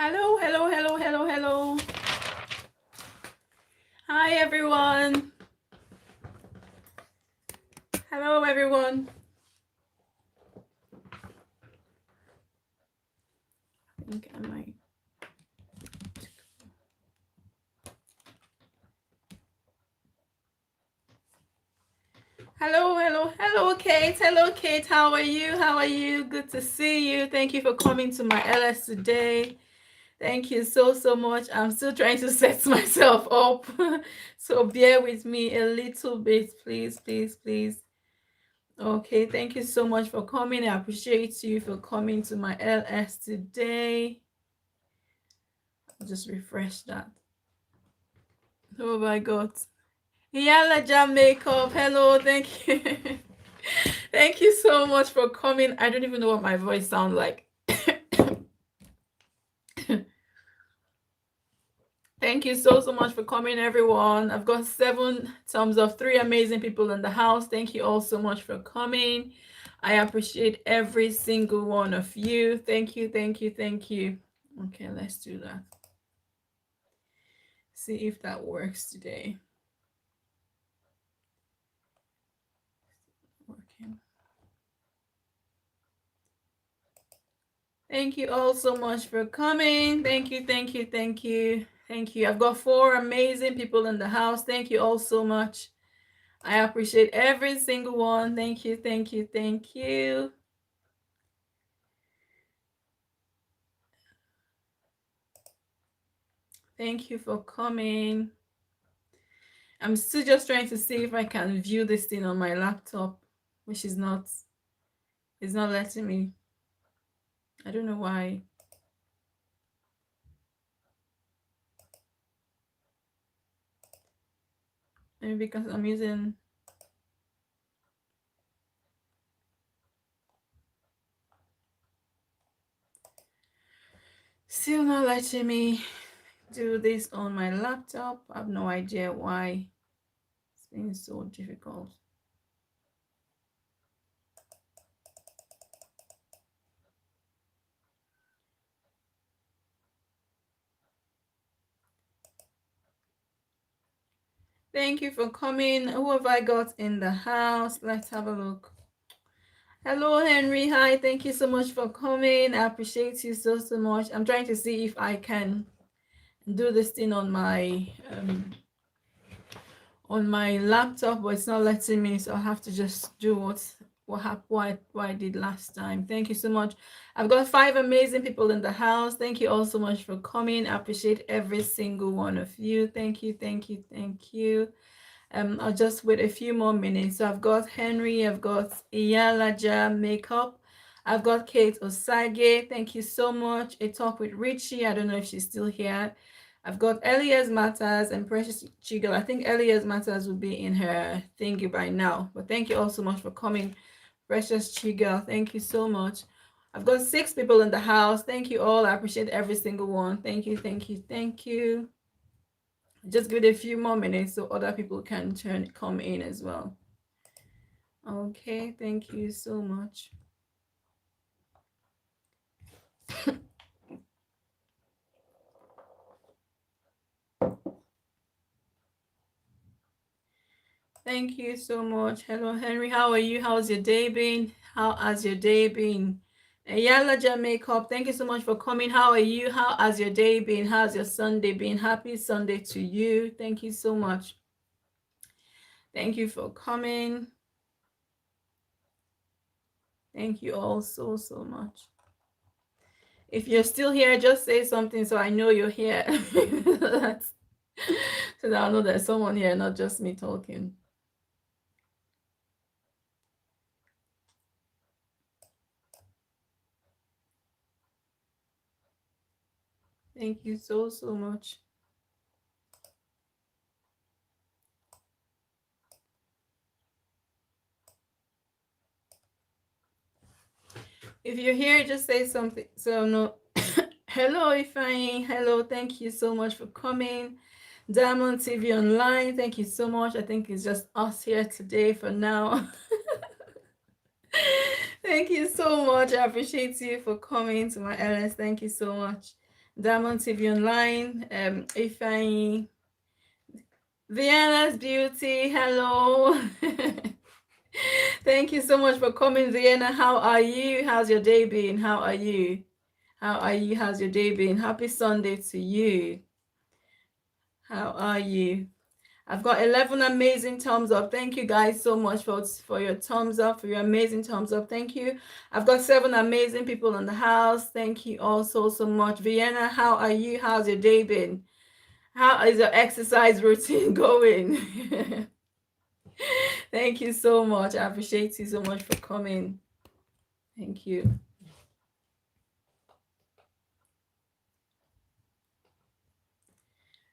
Hello, hello, hello, hello, hello. Hi, everyone. Hello, everyone. I think I might. Hello, hello, hello, Kate. Hello, Kate. How are you? How are you? Good to see you. Thank you for coming to my LS today. Thank you so much. I'm still trying to set myself up. So bear with me a little bit, please, please, please. Okay, thank you so much for coming. I appreciate you for coming to my LS today. I'll just refresh that. Oh my God. Yala Jam Makeup. Hello, thank you. Thank you so much for coming. I don't even know what my voice sounds like. Thank you so much for coming, everyone. I've got 7 thumbs up, 3 amazing people in the house. Thank you all so much for coming. I appreciate every single one of you. Thank you, thank you, thank you. Okay, let's do that. See if that works today. Working. Thank you all so much for coming. Thank you, thank you, thank you, thank you. I've got 4 amazing people in the house. Thank you all so much. I appreciate every single one. Thank you, thank you, thank you. Thank you for coming. I'm still just trying to see if I can view this thing on my laptop, which is not, it's not letting me. I don't know why. Maybe because I'm using. Still not letting me do this on my laptop. I have no idea why it's being so difficult. Thank you for coming. Who have I got in the house? Let's have a look. Hello, Henry. Hi. Thank you so much for coming. I appreciate you so much. I'm trying to see if I can do this thing on my laptop, but it's not letting me, so I have to just do what I did last time. Thank you so much. I've got 5 amazing people in the house. Thank you all so much for coming. I appreciate every single one of you. Thank you, thank you, thank you. I'll just wait a few more minutes. So I've got Henry, I've got Iyalaja Makeup, I've got Kate Osage. Thank you so much. A Talk with Richie. I don't know if she's still here. I've got Elias Matters and Precious Chigal. I think Elias Matters will be in her thingy by now. But thank you all so much for coming, Precious Chigal. Thank you so much. I've got 6 people in the house. Thank you all. I appreciate every single one. Thank you, thank you, thank you. Just give it a few more minutes so other people can come in as well. Okay, thank you so much. Thank you so much. Hello, Henry. How are you? How's your day been? How has your day been? Yalaja Makeup, thank you so much for coming. How are you? How has your day been? How's your Sunday been? Happy Sunday to you. Thank you so much. Thank you for coming. Thank you all so much. If you're still here, just say something so I know you're here. So that I know there's someone here, not just me talking. Thank you so much. If you're here, just say something. So no. Hello, Ifeanyi. Hello, thank you so much for coming. Diamond TV Online, thank you so much. I think it's just us here today for now. Thank you so much. I appreciate you for coming to my LS. Thank you so much. Diamond TV Online, Ifeanyi, Vienna's Beauty, hello. Thank you so much for coming, Vienna. How are you? How's your day been? How are you? How are you? How's your day been? Happy Sunday to you. How are you? I've got 11 amazing thumbs up. Thank you guys so much for your thumbs up, for your amazing thumbs up. Thank you. I've got 7 amazing people in the house. Thank you all so much. Vienna, how are you? How's your day been? How is your exercise routine going? Thank you so much. I appreciate you so much for coming. Thank you.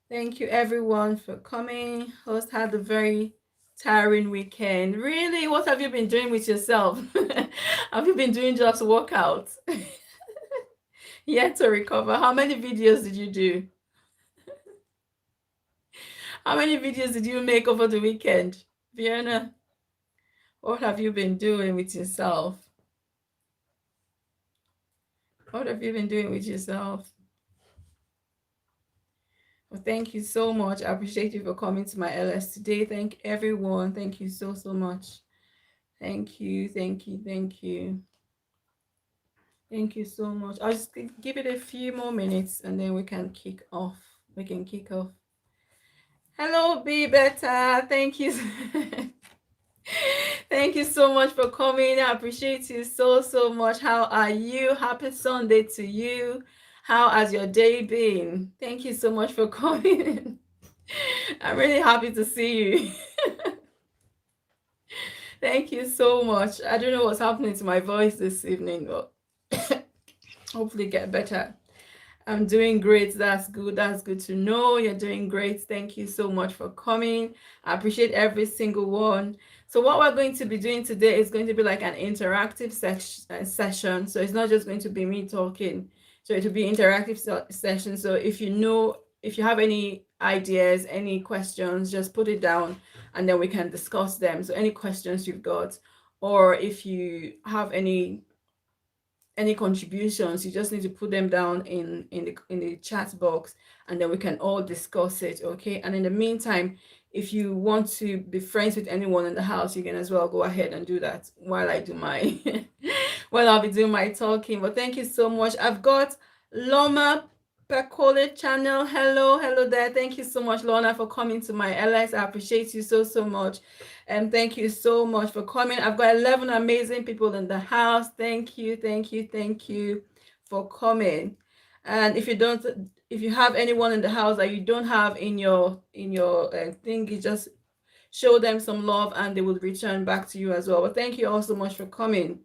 Thank you everyone for coming. Host had a very tiring weekend. Really? What have you been doing with yourself? Have you been doing just workouts? Yet to recover. How many videos did you do? How many videos did you make over the weekend? Vienna, what have you been doing with yourself? What have you been doing with yourself? Well, thank you so much. I appreciate you for coming to my LS today. Thank everyone. Thank you so much. Thank you. Thank you. Thank you. Thank you so much. I'll just give it a few more minutes and then we can kick off. We can kick off. Hello, Be Better. Thank you. Thank you so much for coming. I appreciate you so much. How are you? Happy Sunday to you. How has your day been? Thank you so much for coming. I'm really happy to see you. Thank you so much. I don't know what's happening to my voice this evening, but hopefully get better. I'm doing great. That's good. That's good to know. You're doing great. Thank you so much for coming. I appreciate every single one. So what we're going to be doing today is going to be like an interactive session. So it's not just going to be me talking. So it will be interactive session. So if you have any ideas, any questions, just put it down and then we can discuss them. So any questions you've got, or if you have any contributions, you just need to put them down in the chat box and then we can all discuss it. Okay, and in the meantime, if you want to be friends with anyone in the house, you can as well go ahead and do that while I do my while I'll be doing my talking. But thank you so much. I've got Loma Percole channel. Hello there. Thank you so much, Lorna, for coming to my LS. I appreciate you so much. And thank you so much for coming. I've got 11 amazing people in the house. Thank you for coming. And if you have anyone in the house that you don't have in your thing, you just show them some love and they will return back to you as well. But thank you all so much for coming.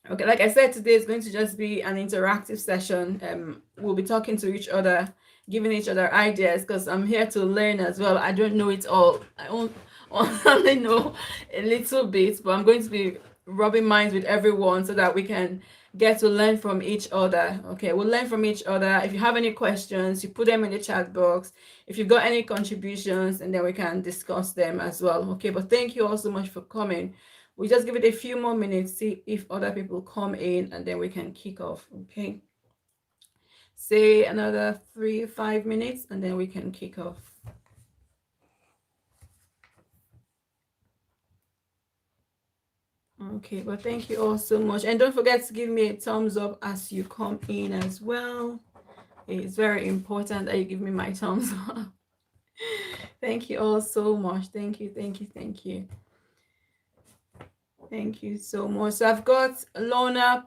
Okay, like I said, today is going to just be an interactive session. We'll be talking to each other, giving each other ideas, because I'm here to learn as well. I don't know it all. I only know a little bit, but I'm going to be rubbing minds with everyone so that we can get to learn from each other. Okay, we'll learn from each other. If you have any questions, you put them in the chat box. If you've got any contributions, and then we can discuss them as well. Okay, but thank you all so much for coming. We just give it a few more minutes, see if other people come in, and then we can kick off. Okay, say another 3-5 minutes and then we can kick off. Okay, well, thank you all so much, and don't forget to give me a thumbs up as you come in as well. It's very important that you give me my thumbs up. Thank you all so much. Thank you so much. So I've got Lorna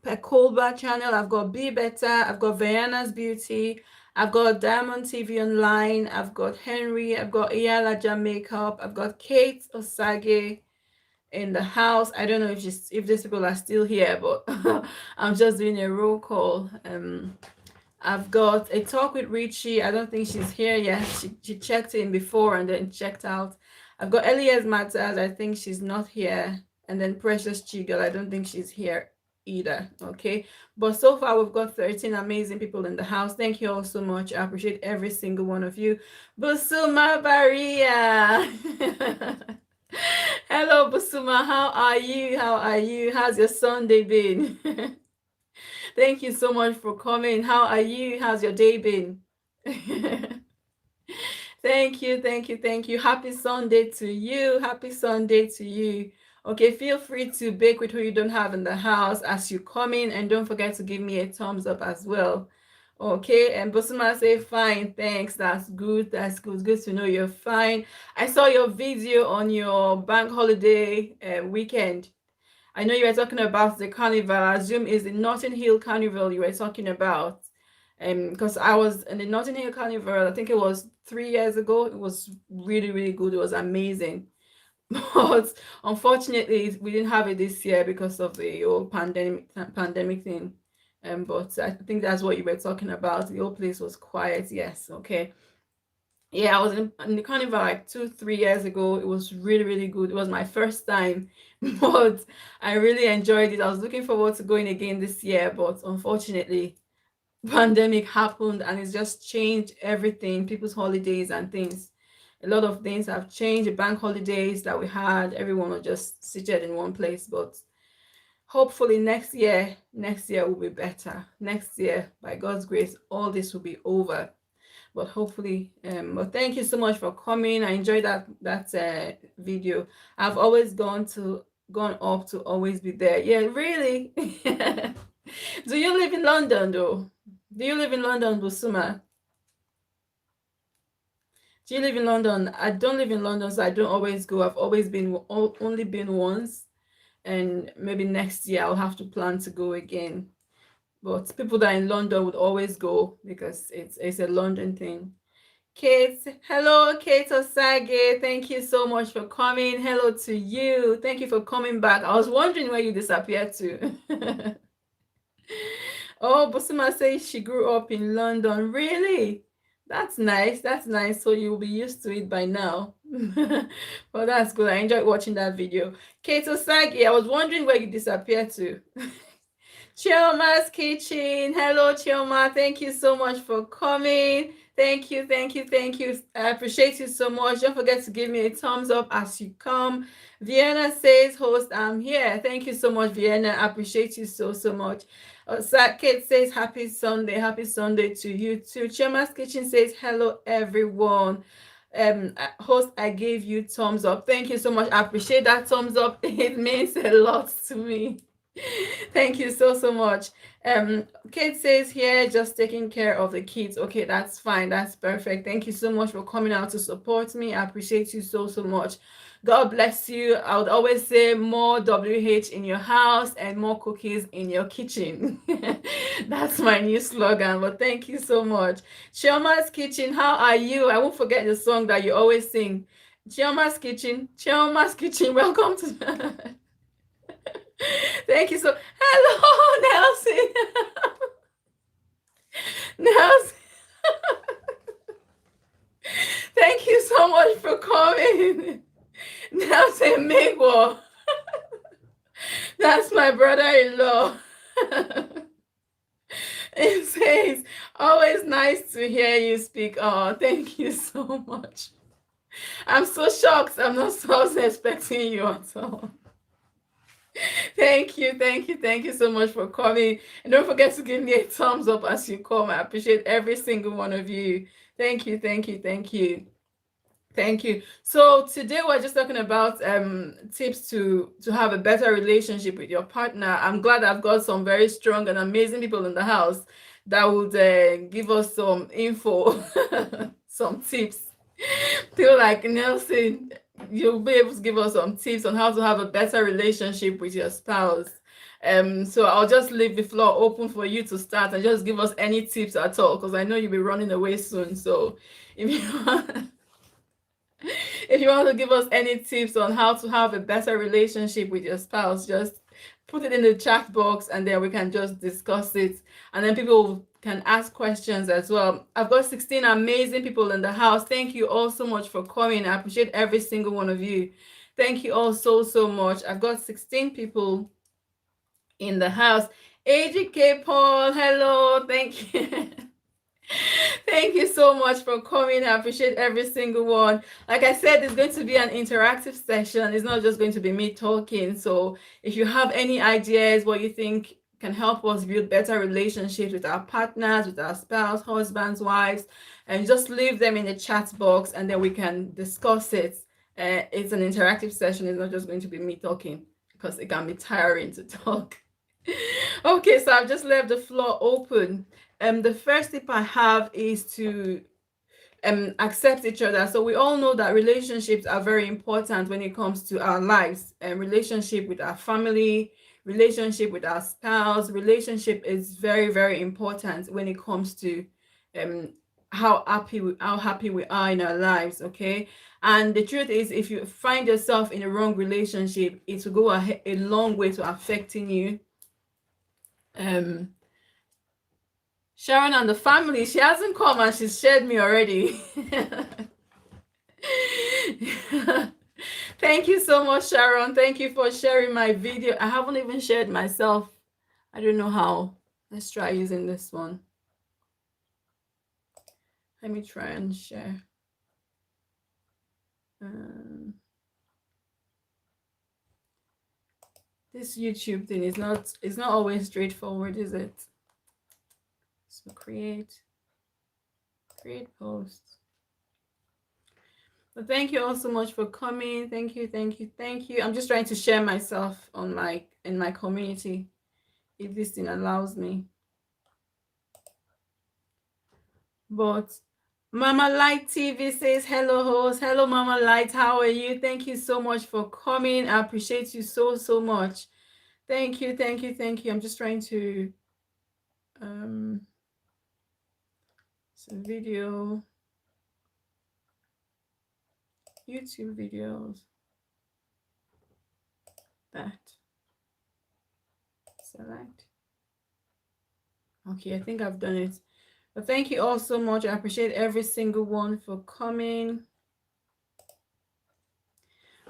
Pecolba channel, I've got Be Better, I've got Vienna's Beauty, I've got Diamond TV Online, I've got Henry, I've got Iyalaja Makeup, I've got Kate Osage in the house. I don't know if these people are still here, but I'm just doing a roll call. I've got a talk with Richie. I don't think she's here yet. She checked in before and then checked out. I've got Elias Matters. I think she's not here. And then Precious Chigel. I don't think she's here either. Okay, but so far we've got 13 amazing people in the house. Thank you all so much. I appreciate every single one of you. Busuma Baria. Hello Busuma, how are you? How's your Sunday been? Thank you so much for coming. How are you? How's your day been? Thank you, thank you, thank you. Happy Sunday to you. Happy Sunday to you. Okay, feel free to bake with who you don't have in the house as you come in, and don't forget to give me a thumbs up as well. Okay, and Bosuma say fine, thanks. That's good. That's good. Good to know you're fine. I saw your video on your bank holiday weekend. I know you were talking about the carnival. I assume is the Notting Hill Carnival you were talking about. Because I was in the Notting Hill Carnival, I think it was 3 years ago. It was really, really good. It was amazing. But unfortunately, we didn't have it this year because of the whole pandemic thing. But I think that's what you were talking about. The whole place was quiet. Yes, okay. Yeah, I was in the carnival like 2 3 years ago. It was really, really good. It was my first time, but I really enjoyed it. I was looking forward to going again this year, but unfortunately, pandemic happened and it's just changed everything, people's holidays and things. A lot of things have changed. The bank holidays that we had, everyone was just seated in one place. But hopefully next year will be better. Next year, by God's grace, all this will be over. But hopefully, but thank you so much for coming. I enjoyed that video. I've always gone up to always be there. Yeah, really. Do you live in London though? Do you live in London, Busuma? Do you live in London? I don't live in London, so I don't always go. I've always been only been once, and maybe next year I'll have to plan to go again. But people that are in London would always go because it's a London thing. Kate, hello, Kate Osage. Thank you so much for coming. Hello to you. Thank you for coming back. I was wondering where you disappeared to. Oh, Bosuma says she grew up in London. Really? That's nice. That's nice. So you'll be used to it by now. Well, that's good. I enjoyed watching that video. Kate Osagi, I was wondering where you disappeared to. Chioma's Kitchen. Hello, Chioma. Thank you so much for coming. Thank you, thank you, thank you. I appreciate you so much. Don't forget to give me a thumbs up as you come. Vienna says, host, I'm here. Thank you so much, Vienna. I appreciate you so, so much. Kate says, happy Sunday to you too. Chioma's Kitchen says, hello, everyone. Host, I gave you thumbs up. Thank you so much. I appreciate that thumbs up. It means a lot to me. Thank you so, so much. Kate says here, just taking care of the kids. Okay, that's fine. That's perfect. Thank you so much for coming out to support me. I appreciate you so, so much. God bless you. I would always say more WH in your house and more cookies in your kitchen. That's my new slogan, but thank you so much. Chioma's Kitchen, how are you? I won't forget the song that you always sing. Chioma's Kitchen, welcome to Thank you so. Hello, Nelson. Nelson. Thank you so much for coming. Nelson Migwo. That's my brother-in-law. It says, always nice to hear you speak. Oh, thank you so much. I'm so shocked. I'm not so expecting you at all. Thank you so much for coming. And don't forget to give me a thumbs up as you come. I appreciate every single one of you. Thank you. So today we're just talking about tips to have a better relationship with your partner. I'm glad I've got some very strong and amazing people in the house that would give us some info, some tips. Feel like Nelson, you'll be able to give us some tips on how to have a better relationship with your spouse. So I'll just leave the floor open for you to start and just give us any tips at all, because I know you'll be running away soon. So if you want to give us any tips on how to have a better relationship with your spouse, just put it in the chat box and then we can just discuss it. And then people can ask questions as well. I've got 16 amazing people in the house. Thank you all so much for coming. I appreciate every single one of you. Thank you all so, so much. I've got 16 people in the house. AGK Paul, hello. Thank you. Thank you so much for coming. I appreciate every single one. Like I said, it's going to be an interactive session. It's not just going to be me talking. So if you have any ideas, what you think can help us build better relationships with our partners, with our spouse, husbands, wives, and just leave them in the chat box and then we can discuss it. It's an interactive session. It's not just going to be me talking because it can be tiring to talk. Okay, so I've just left the floor open. The first tip I have is to accept each other. So we all know that relationships are very important when it comes to our lives, and relationship with our family, relationship with our spouse, relationship is very, very important when it comes to how happy we are in our lives. Okay, and the truth is, if you find yourself in a wrong relationship, it will go a long way to affecting you. Sharon and the family, she hasn't come and she's shared me already. Thank you so much, Sharon. Thank you for sharing my video. I haven't even shared myself. I don't know how. Let's try using this one. Let me try and share. This YouTube thing is not always straightforward, is it? So create posts. But thank you all so much for coming. Thank you. I'm just trying to share myself in my community, if this thing allows me. But Mama Light TV says, hello host. Hello Mama Light, how are you? Thank you so much for coming. I appreciate you so much. Thank you. I'm just trying to some video, YouTube videos, that select. Okay, I think I've done it. But thank you all so much. I appreciate every single one for coming.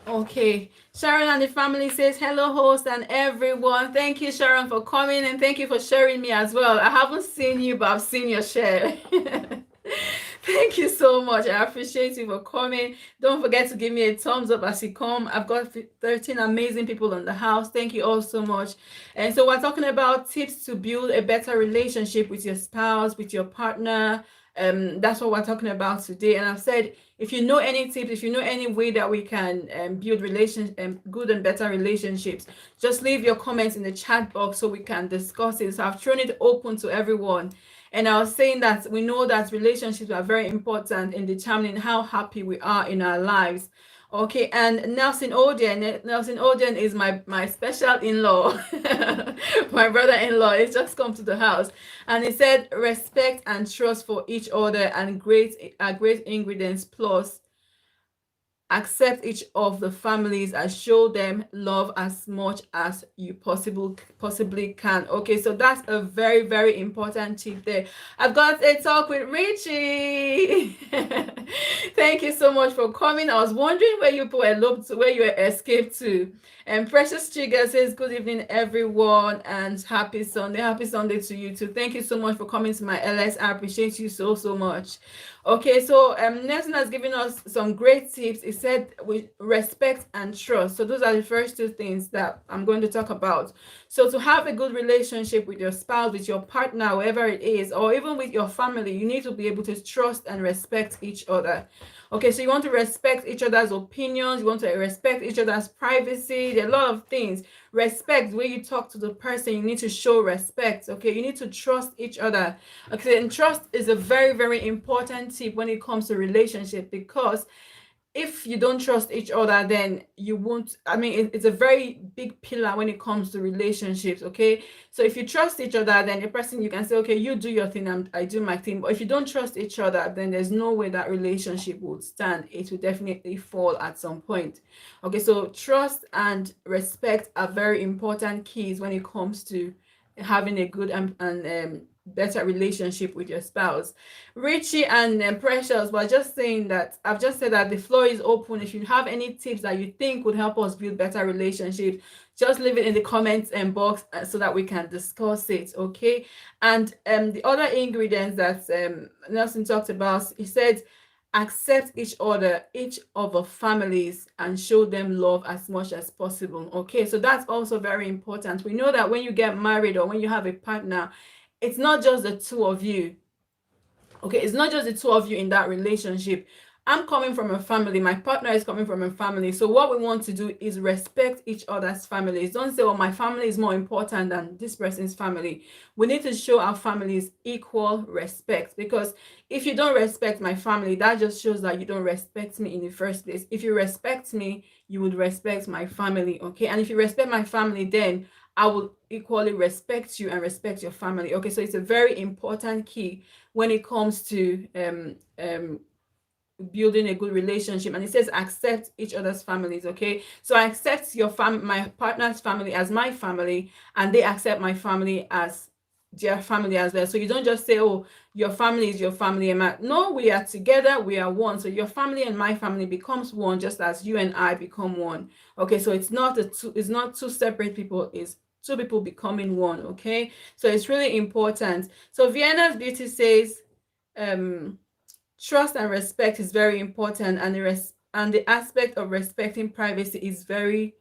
Okay, Sharon and the family says, hello host and everyone. Thank you, Sharon, for coming, and thank you for sharing me as well. I haven't seen you, but I've seen your share. Thank you so much. I appreciate you for coming. Don't forget to give me a thumbs up as you come. I've got 13 amazing people in the house. Thank you all so much. And so we're talking about tips to build a better relationship with your spouse, with your partner. That's what we're talking about today. And I've said, if you know any tips, if you know any way that we can build good and better relationships, just leave your comments in the chat box so we can discuss it. So I've thrown it open to everyone. And I was saying that we know that relationships are very important in determining how happy we are in our lives. Okay, and Nelson Odian is my special in-law, my brother-in-law. He's just come to the house, and he said respect and trust for each other and great ingredients, plus accept each of the families and show them love as much as you possibly can. Okay, so that's a very, very important tip there. I've got a talk with Richie. Thank you so much for coming. I was wondering where you escaped to. And Precious Chiga says, good evening, everyone, and happy Sunday. Happy Sunday to you too. Thank you so much for coming to my LS. I appreciate you so much. Okay, so Nelson has given us some great tips. He said we respect and trust. So those are the first two things that I'm going to talk about. So to have a good relationship with your spouse, with your partner, whoever it is, or even with your family, you need to be able to trust and respect each other. Okay, so you want to respect each other's opinions, you want to respect each other's privacy. There are a lot of things. Respect, when you talk to the person, you need to show respect. Okay, you need to trust each other. Okay, and trust is a very, very important tip when it comes to relationship, because if you don't trust each other, then you won't. I mean, it's a very big pillar when it comes to relationships. Okay, so if you trust each other, then the person, you can say, okay, you do your thing and I do my thing. But if you don't trust each other, then there's no way that relationship would stand. It will definitely fall at some point. Okay, so trust and respect are very important keys when it comes to having a good and better relationship with your spouse. Richie and Precious were just saying that I've just said that the floor is open. If you have any tips that you think would help us build better relationships, just leave it in the comments box so that we can discuss it. Okay, and the other ingredients that Nelson talked about, he said accept each other, each of our families, and show them love as much as possible. Okay, so that's also very important. We know that when you get married or when you have a partner, it's not just the two of you. Okay, it's not just the two of you in that relationship. I'm coming from a family, my partner is coming from a family. So what we want to do is respect each other's families. Don't say, well, my family is more important than this person's family. We need to show our families equal respect, because if you don't respect my family, that just shows that you don't respect me in the first place. If you respect me, you would respect my family. Okay, and if you respect my family, then I will equally respect you and respect your family. Okay, so it's a very important key when it comes to building a good relationship. And it says accept each other's families. Okay, so I accept my partner's family as my family, and they accept my family as their family as well. So you don't just say, oh, your family is your family and my, no, we are together, we are one. So your family and my family becomes one, just as you and I become one. Okay, so it's not two separate people, it's two people becoming one. Okay, so it's really important. So Vienna's Beauty says trust and respect is very important, and the aspect of respecting privacy is very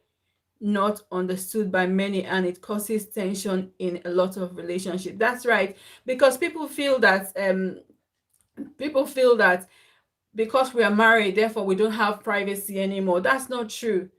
not understood by many, and it causes tension in a lot of relationships. That's right, because people feel that because we are married, therefore we don't have privacy anymore. That's not true.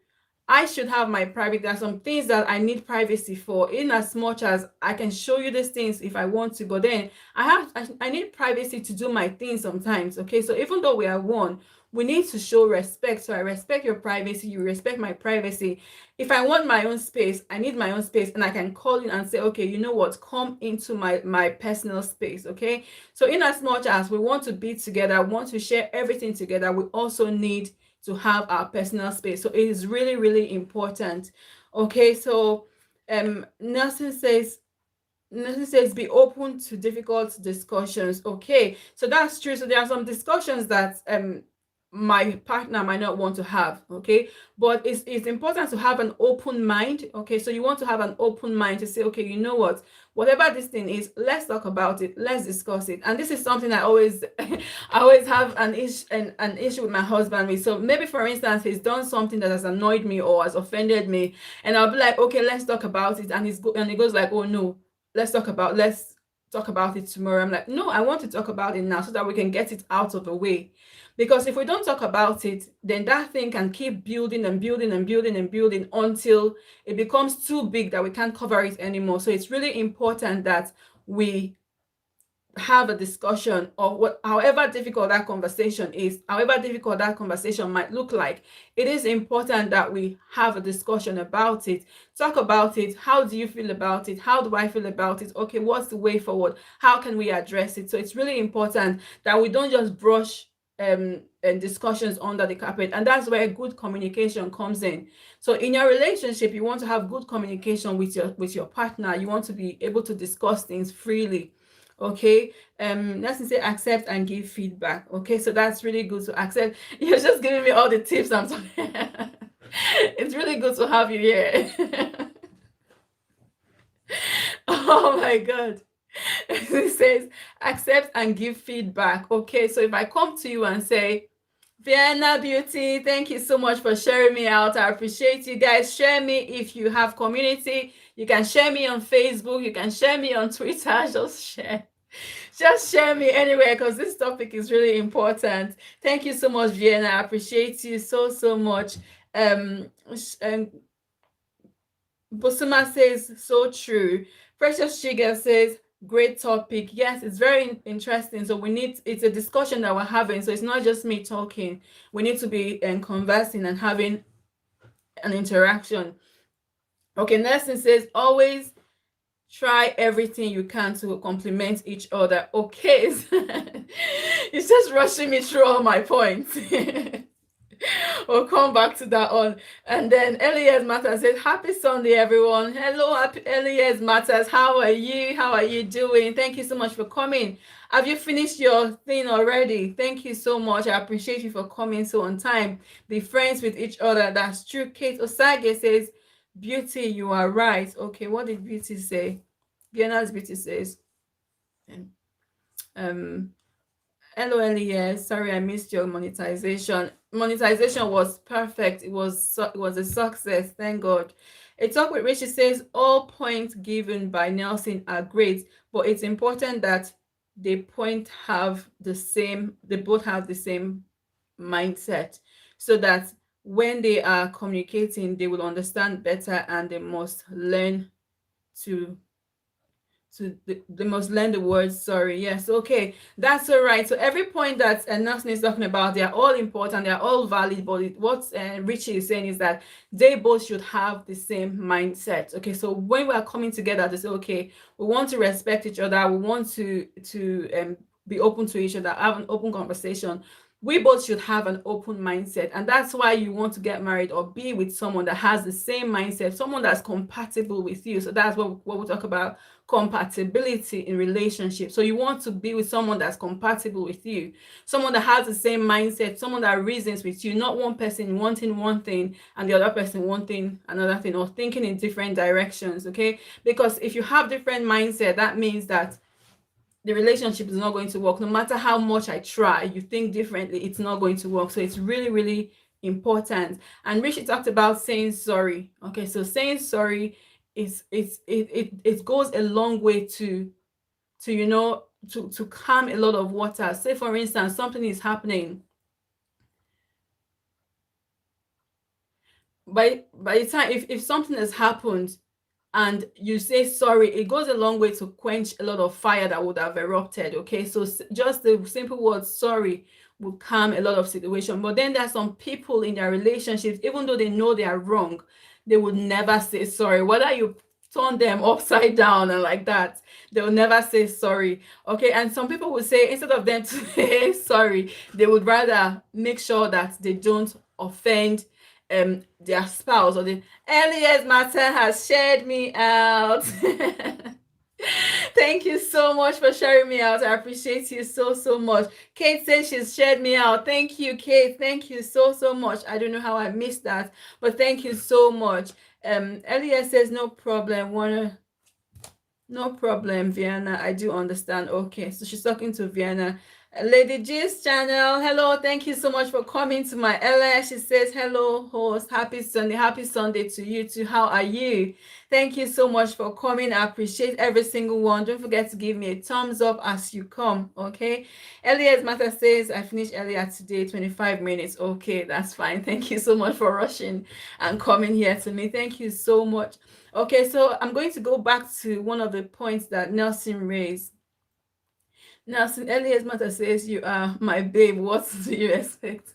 I should have my private. There are some things that I need privacy for, in as much as I can show you these things if I want to, but then I need privacy to do my things sometimes. Okay, so even though we are one, we need to show respect. So I respect your privacy, you respect my privacy. If I want my own space, I need my own space, and I can call in and say, okay, you know what, come into my personal space. Okay, so in as much as we want to be together, want to share everything together, we also need to have our personal space. So it is really, really important. Okay, so Nelson says be open to difficult discussions. Okay, so that's true. So there are some discussions that my partner might not want to have. Okay, but it's important to have an open mind. Okay, so you want to have an open mind to say, okay, you know what, whatever this thing is, let's talk about it, let's discuss it. And this is something I always I always have an issue with my husband with. So maybe, for instance, he's done something that has annoyed me or has offended me, and I'll be like, okay, let's talk about it. And he goes like, oh no, let's talk about it tomorrow. I'm like, no, I want to talk about it now so that we can get it out of the way. Because if we don't talk about it, then that thing can keep building and building and building and building until it becomes too big that we can't cover it anymore. So it's really important that we have a discussion, or however difficult that conversation is, however difficult that conversation might look like, it is important that we have a discussion about it, talk about it. How do you feel about it? How do I feel about it? Okay, what's the way forward? How can we address it? So it's really important that we don't just brush and discussions under the carpet, and that's where good communication comes in. So in your relationship, you want to have good communication with your partner. You want to be able to discuss things freely. Okay, let's say accept and give feedback. Okay, so that's really good to accept. You're just giving me all the tips. I'm sorry. It's really good to have you here. Oh my god. It says accept and give feedback. Okay, so if I come to you and say, Vienna Beauty, thank you so much for sharing me out. I appreciate you guys. Share me if you have community. You can share me on Facebook. You can share me on Twitter. Just share me anywhere, because this topic is really important. Thank you so much, Vienna. I appreciate you so much. Bosuma says, so true. Precious Sugar says, great topic. Yes, it's very interesting. So it's a discussion that we're having. So it's not just me talking. We need to be conversing and having an interaction. Okay, Nelson says, always try everything you can to compliment each other. Okay. It's just rushing me through all my points. We'll come back to that one. And then Elias Matters says, happy Sunday, everyone. Hello, Elias Matters. How are you? How are you doing? Thank you so much for coming. Have you finished your thing already? Thank you so much. I appreciate you for coming so on time. Be friends with each other. That's true. Kate Osage says, Beauty, you are right. Okay, what did Beauty say? Vienna's Beauty says, um LOL, yes. Sorry, I missed your monetization. Monetization was perfect. It was a success. Thank God. A talk with Richie says all points given by Nelson are great, but it's important that they both have the same mindset, so that when they are communicating, they will understand better, and to they must learn the word sorry. Yes, okay, that's all right. So every point that Nelson is talking about, they are all important, they are all valid, but what Richie is saying is that they both should have the same mindset. Okay, so when we are coming together to say, okay, we want to respect each other, we want to be open to each other, have an open conversation, we both should have an open mindset. And that's why you want to get married or be with someone that has the same mindset, someone that's compatible with you. So that's what we talk about, compatibility in relationships. So you want to be with someone that's compatible with you, someone that has the same mindset, someone that reasons with you, not one person wanting one thing and the other person wanting another thing, or thinking in different directions. Okay, because if you have different mindset, that means that the relationship is not going to work. No matter how much I try, you think differently, it's not going to work. So it's really, really important. And Rishi talked about saying sorry. Okay, so saying sorry it goes a long way to to calm a lot of water. Say for instance, something is happening. By the time, if something has happened and you say sorry, it goes a long way to quench a lot of fire that would have erupted. Okay, so just the simple word sorry will calm a lot of situation. But then there's some people in their relationships, even though they know they are wrong, they would never say sorry. Whether you turn them upside down and like that, they will never say sorry. Okay, and some people will say, instead of them to say sorry, they would rather make sure that they don't offend their spouse, or the Elias Martin has shared me out. Thank you so much for sharing me out. I appreciate you so much. Kate says she's shared me out. Thank you, Kate. Thank you so much. I don't know how I missed that, but thank you so much. Elias says no problem. Wanna No problem, Vienna. I do understand. Okay, so she's talking to Vienna. Lady G's channel. Hello, thank you so much for coming to my LS. She says, hello, host. Happy Sunday. Happy Sunday to you too. How are you? Thank you so much for coming. I appreciate every single one. Don't forget to give me a thumbs up as you come, okay? Elias Mata says, I finished earlier today, 25 minutes. Okay, that's fine. Thank you so much for rushing and coming here to me. Thank you so much. Okay, so I'm going to go back to one of the points that Nelson raised. Nelson, Elias Mata says, you are my babe. What do you expect?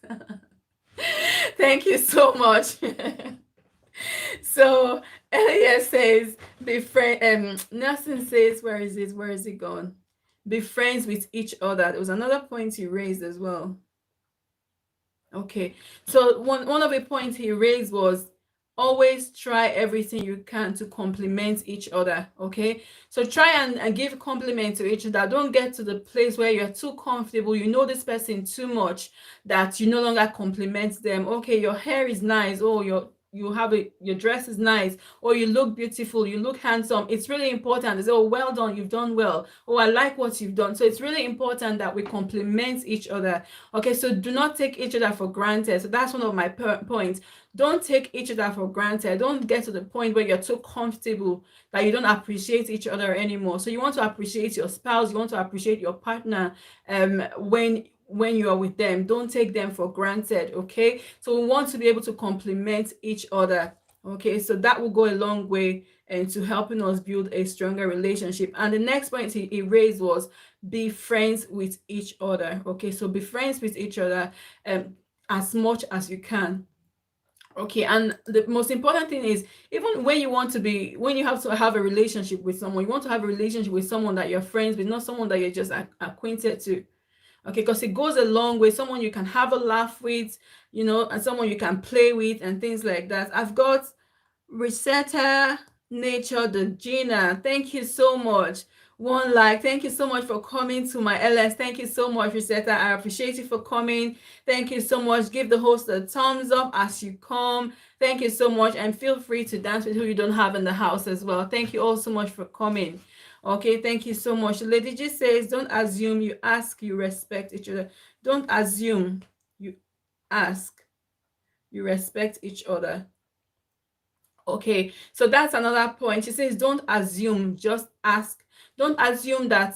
Thank you so much. So Elias says, be friend. Nelson says, where is it? Where is it gone? Be friends with each other. There was another point he raised as well. Okay, so one of the points he raised was always try everything you can to compliment each other. Okay, so try and give compliment to each other. Don't get to the place where you're too comfortable, you know this person too much, that you no longer compliment them. Okay, your hair is nice. Oh, your dress is nice, or you look beautiful, you look handsome. It's really important to say, oh, well done, you've done well. Oh, I like what you've done. So it's really important that we compliment each other. Okay, so do not take each other for granted. So that's one of my points. Don't take each other for granted. Don't get to the point where you're too comfortable that you don't appreciate each other anymore. So you want to appreciate your spouse, you want to appreciate your partner when you are with them. Don't take them for granted. Okay, so we want to be able to compliment each other. Okay, so that will go a long way into helping us build a stronger relationship. And the next point he raised was be friends with each other. Okay, so be friends with each other as much as you can. Okay, and the most important thing is, even when you have to have a relationship with someone, you want to have a relationship with someone that you're friends with, not someone that you're just acquainted to. Okay, because it goes a long way. Someone you can have a laugh with, and someone you can play with and things like that. I've got Resetta Nature the Gina. Thank you so much. One like, thank you so much for coming to my LS. Thank you so much, Resetta. I appreciate you for coming. Thank you so much. Give the host a thumbs up as you come. Thank you so much, and feel free to dance with who you don't have in the house as well. Thank you all so much for coming. Okay, thank you so much. Lady G says, don't assume, you ask, you respect each other. Don't assume, you ask, you respect each other. Okay, so that's another point. She says, don't assume, just ask. Don't assume that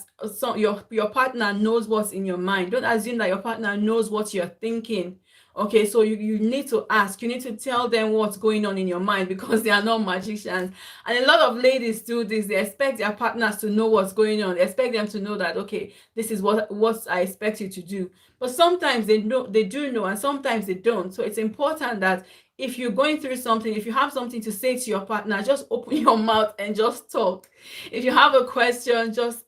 your partner knows what's in your mind. Don't assume that your partner knows what you're thinking. Okay, so you need to ask. You need to tell them what's going on in your mind, because they are not magicians. And a lot of ladies do this. They expect their partners to know what's going on. They expect them to know that, okay, this is what I expect you to do. But sometimes they do know, and sometimes they don't. So it's important that if you're going through something, if you have something to say to your partner, just open your mouth and just talk. If you have a question, just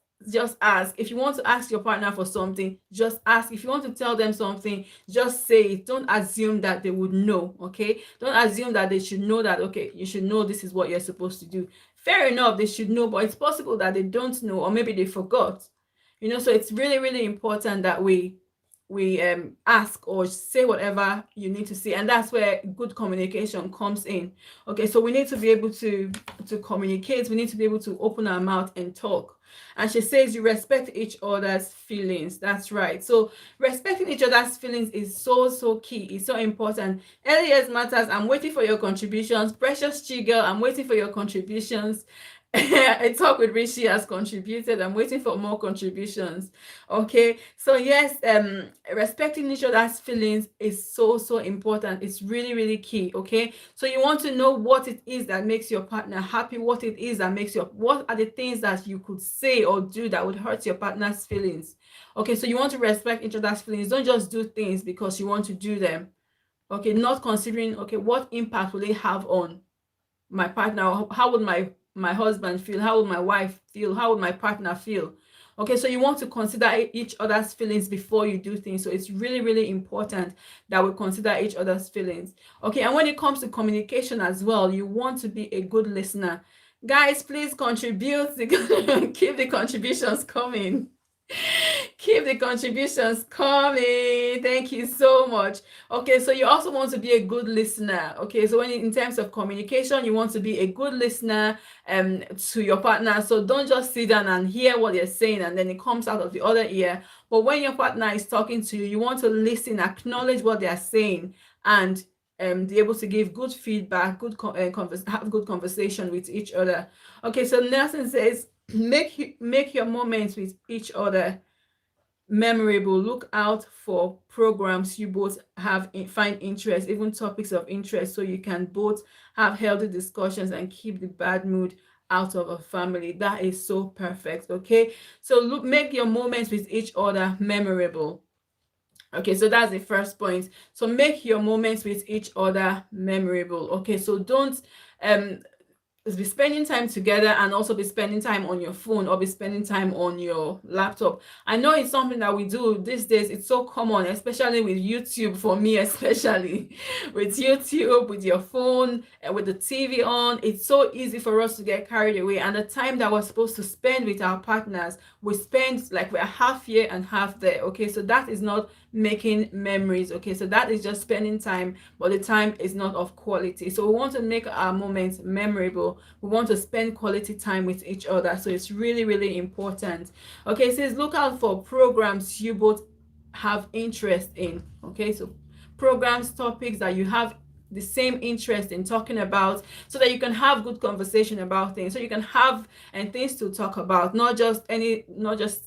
ask. If you want to ask your partner for something, just ask. If you want to tell them something, just say it. Don't assume that they would know. Okay, don't assume that they should know that, okay, you should know this is what you're supposed to do. Fair enough, they should know, but it's possible that they don't know, or maybe they forgot. So it's really, really important that we ask or say whatever you need to say, and that's where good communication comes in. Okay, so we need to be able to communicate. We need to be able to open our mouth and talk. And she says you respect each other's feelings. That's right. So respecting each other's feelings is so key. It's so important. Early years matters. I'm waiting for your contributions. Precious Chigel, I'm waiting for your contributions. A talk with Rishi has contributed. I'm waiting for more contributions. Okay, so yes, respecting each other's feelings is so important. It's really key. Okay, so you want to know what it is that makes your partner happy, what it is that makes what are the things that you could say or do that would hurt your partner's feelings. Okay, so you want to respect each other's feelings. Don't just do things because you want to do them. Okay, not considering, okay, what impact will they have on my partner? How would my husband feel? How would my wife feel? How would my partner feel? Okay, so you want to consider each other's feelings before you do things. So it's really important that we consider each other's feelings. Okay, and when it comes to communication as well, you want to be a good listener. Guys, please contribute. Keep the contributions coming. Keep the contributions coming. Thank you so much. Okay, so you also want to be a good listener. Okay, so in terms of communication, you want to be a good listener to your partner. So don't just sit down and hear what they're saying and then it comes out of the other ear. But when your partner is talking to you, you want to listen, acknowledge what they're saying, and be able to give good feedback, have good conversation with each other. Okay, so Nelson says, make your moments with each other memorable. Look out for programs you both find interest, even topics of interest, so you can both have healthy discussions and keep the bad mood out of a family. That is so perfect. Okay, so make your moments with each other memorable. Okay, so that's the first point. So make your moments with each other memorable. Okay, so don't be spending time together and also be spending time on your phone or be spending time on your laptop. I know it's something that we do these days. It's so common, especially with YouTube, for me especially. With YouTube, with your phone, and with the TV on, it's so easy for us to get carried away. And the time that we're supposed to spend with our partners, we spend like we're half here and half there. Okay, so that is not making memories. Okay, so that is just spending time, but the time is not of quality. So we want to make our moments memorable. We want to spend quality time with each other. So it's really important. Okay, it says look out for programs you both have interest in. Okay, so programs, topics that you have the same interest in talking about, so that you can have good conversation about things, so you can have things to talk about, not just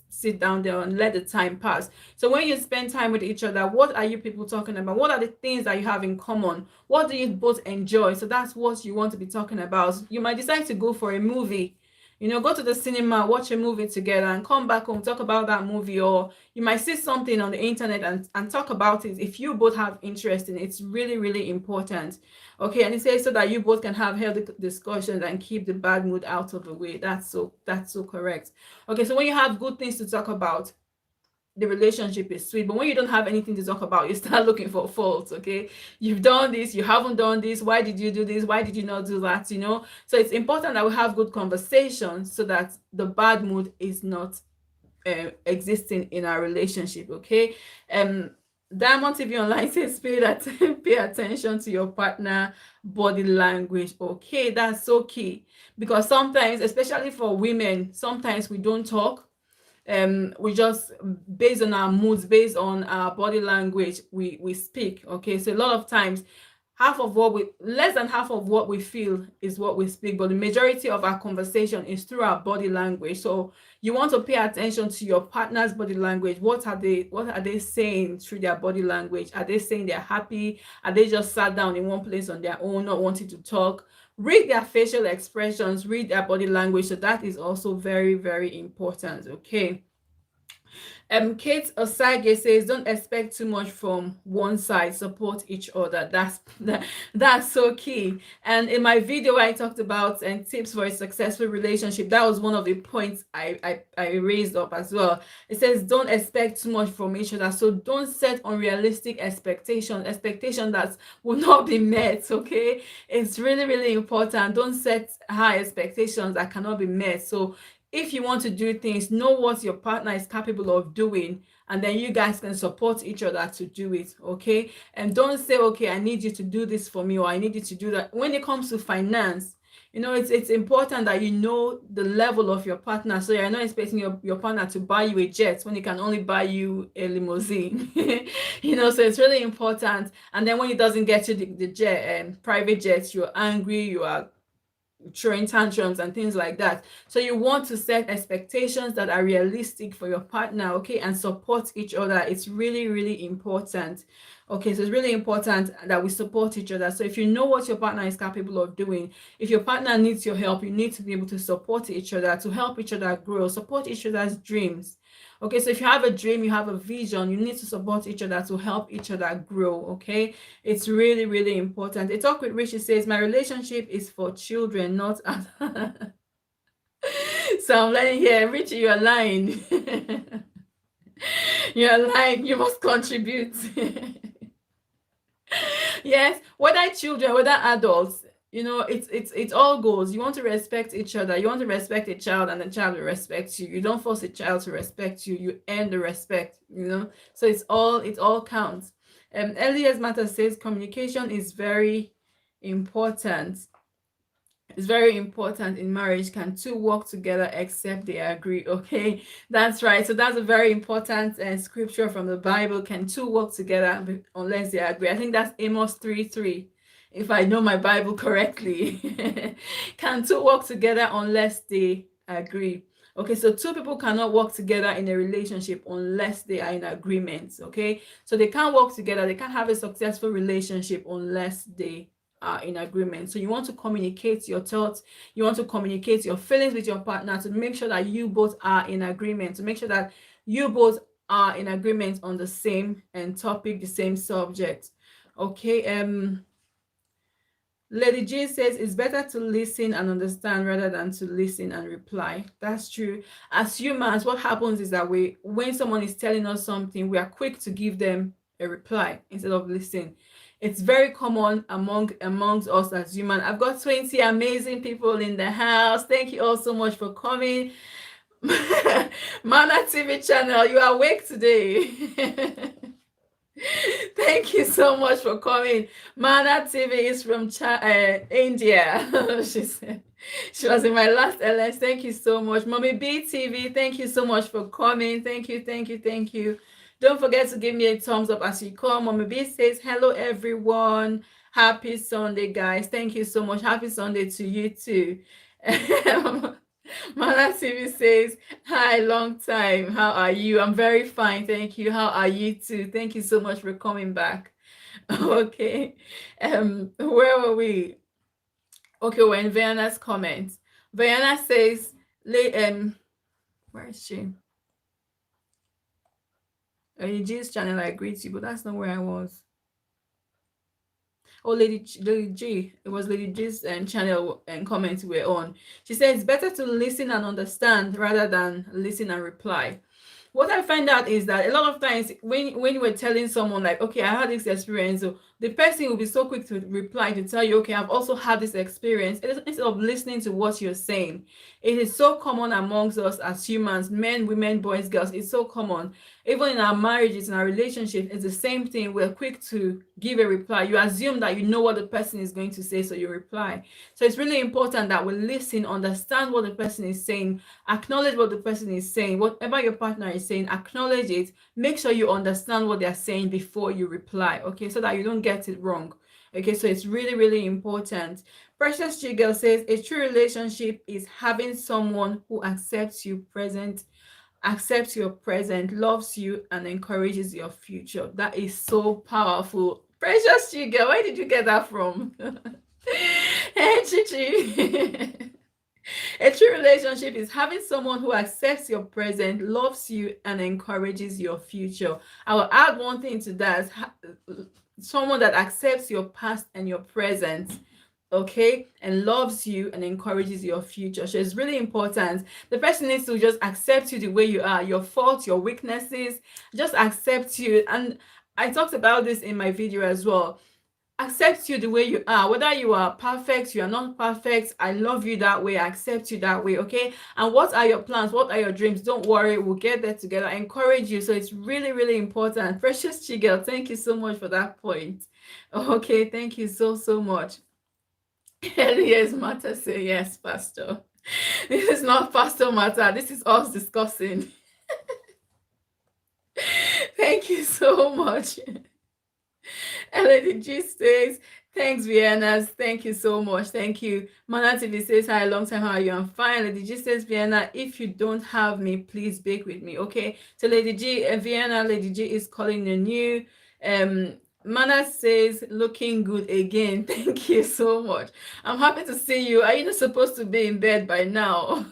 sit down there and let the time pass. So when you spend time with each other, what are you people talking about? What are the things that you have in common? What do you both enjoy? So that's what you want to be talking about. You might decide to go for a movie, go to the cinema, watch a movie together, and come back home, talk about that movie. Or you might see something on the internet and talk about it. If you both have interest in it, it's really important. Okay, and it says so that you both can have healthy discussions and keep the bad mood out of the way. That's so correct. Okay, so when you have good things to talk about, the relationship is sweet. But when you don't have anything to talk about, you start looking for faults. Okay, you've done this, you haven't done this, why did you do this, why did you not do that? So it's important that we have good conversations so that the bad mood is not existing in our relationship. Okay, Diamond TV Online says pay attention to your partner body language. Okay, that's so key, because sometimes, especially for women, sometimes we don't talk. We just, based on our moods, based on our body language, we speak. Okay, so a lot of times, less than half of what we feel is what we speak, but the majority of our conversation is through our body language. So you want to pay attention to your partner's body language. What are they saying through their body language? Are they saying they're happy? Are they just sat down in one place on their own, not wanting to talk? Read their facial expressions, read their body language. So that is also very, very important. Okay. Kate Osage says, "Don't expect too much from one side. Support each other." That's so key. And in my video, I talked about and tips for a successful relationship. That was one of the points I raised up as well. It says, "Don't expect too much from each other." So don't set unrealistic expectations that will not be met. Okay, it's really, really important. Don't set high expectations that cannot be met. So if you want to do things, know what your partner is capable of doing, and then you guys can support each other to do it. Okay, and don't say, okay, I need you to do this for me, or I need you to do that. When it comes to finance, it's important that you know the level of your partner, so you're not expecting your partner to buy you a jet when he can only buy you a limousine. So it's really important. And then when he doesn't get you the jet and private jets, you're angry, you are throwing tantrums and things like that. So you want to set expectations that are realistic for your partner, okay, and support each other. It's really, really important. Okay, so it's really important that we support each other. So if you know what your partner is capable of doing, if your partner needs your help, you need to be able to support each other, to help each other grow, support each other's dreams. Okay, so if you have a dream, you have a vision, you need to support each other to help each other grow. Okay, it's really, really important. A Talk with Richie says, "My relationship is for children, not." So I'm letting here, Richie, you're lying. You're lying. You must contribute. Yes, whether children, whether adults, it all goes. You want to respect each other. You want to respect a child, and the child will respect you. You don't force a child to respect you. You earn the respect. So it all counts. Elias Matter says communication is very important. It's very important in marriage. Can two work together except they agree? Okay, that's right. So that's a very important scripture from the Bible. Can two work together unless they agree? I think that's Amos 3:3, if I know my Bible correctly. Can two work together unless they agree? Okay, so two people cannot work together in a relationship unless they are in agreement. Okay, so they can't work together. They can't have a successful relationship unless they are in agreement. So you want to communicate your thoughts, you want to communicate your feelings with your partner to make sure that you both are in agreement, to make sure that you both are in agreement on the same topic, the same subject. Okay, Lady J says it's better to listen and understand rather than to listen and reply. That's true. As humans, what happens is that when someone is telling us something, we are quick to give them a reply instead of listening. It's very common amongst us as humans. I've got 20 amazing people in the house. Thank you all so much for coming. Mana TV channel, you are awake today. Thank you so much for coming. Mana TV is from India. She said she was in my last LS. Thank you so much. Mommy B TV, thank you so much for coming. Thank you, thank you, thank you. Don't forget to give me a thumbs up as you come. Mommy B says, "Hello, everyone. Happy Sunday, guys." Thank you so much. Happy Sunday to you too. Mala TV says, "Hi, long time. How are you?" I'm very fine, thank you. How are you too? Thank you so much for coming back. Okay. Where were we? Okay, we're in Viana's comments. Viana says, where is she? Lady G's channel, I greet you, but that's not where I was. Oh, Lady G. It was Lady G's channel and comments we're on. She says it's better to listen and understand rather than listen and reply. What I find out is that a lot of times when we're telling someone like, okay, I had this experience, the person will be so quick to reply to tell you, okay, I've also had this experience, instead of listening to what you're saying. It is so common amongst us as humans, men, women, boys, girls. It's so common. Even in our marriages, in our relationship, it's the same thing. We're quick to give a reply. You assume that you know what the person is going to say, so you reply. So it's really important that we listen, understand what the person is saying, acknowledge what the person is saying. Whatever your partner is saying, acknowledge it. Make sure you understand what they're saying before you reply, okay, so that you don't get it wrong. Okay, so it's really, really important. Precious Chigel says a true relationship is having someone who accepts your present, loves you, and encourages your future. That is so powerful. Precious Chigel, where did you get that from? Hey, Chichi. A true relationship is having someone who accepts your present, loves you, and encourages your future. I will add one thing to that: someone that accepts your past and your present, okay, and loves you and encourages your future. So it's really important. The person needs to just accept you the way you are, your faults, your weaknesses, just accept you. And I talked about this in my video as well. Accept you the way you are, whether you are perfect, you are not perfect. I love you that way, I accept you that way, okay? And what are your plans, what are your dreams? Don't worry, we'll get there together. I encourage you. So it's really, really important. Precious Chigel, thank you so much for that point. Okay, thank you so much. Yes, Matter say yes, Pastor. This is not Pastor Matter, this is us discussing. Thank you so much. Lady G says, thanks, Vienna. Thank you so much. Thank you. Mana TV says, hi, long time. How are you? I'm fine. Lady G says, Vienna, if you don't have me, please bake with me. Okay. So Lady G, Vienna, Lady G is calling the new. Mana says, looking good again. Thank you so much. I'm happy to see you. Are you not supposed to be in bed by now?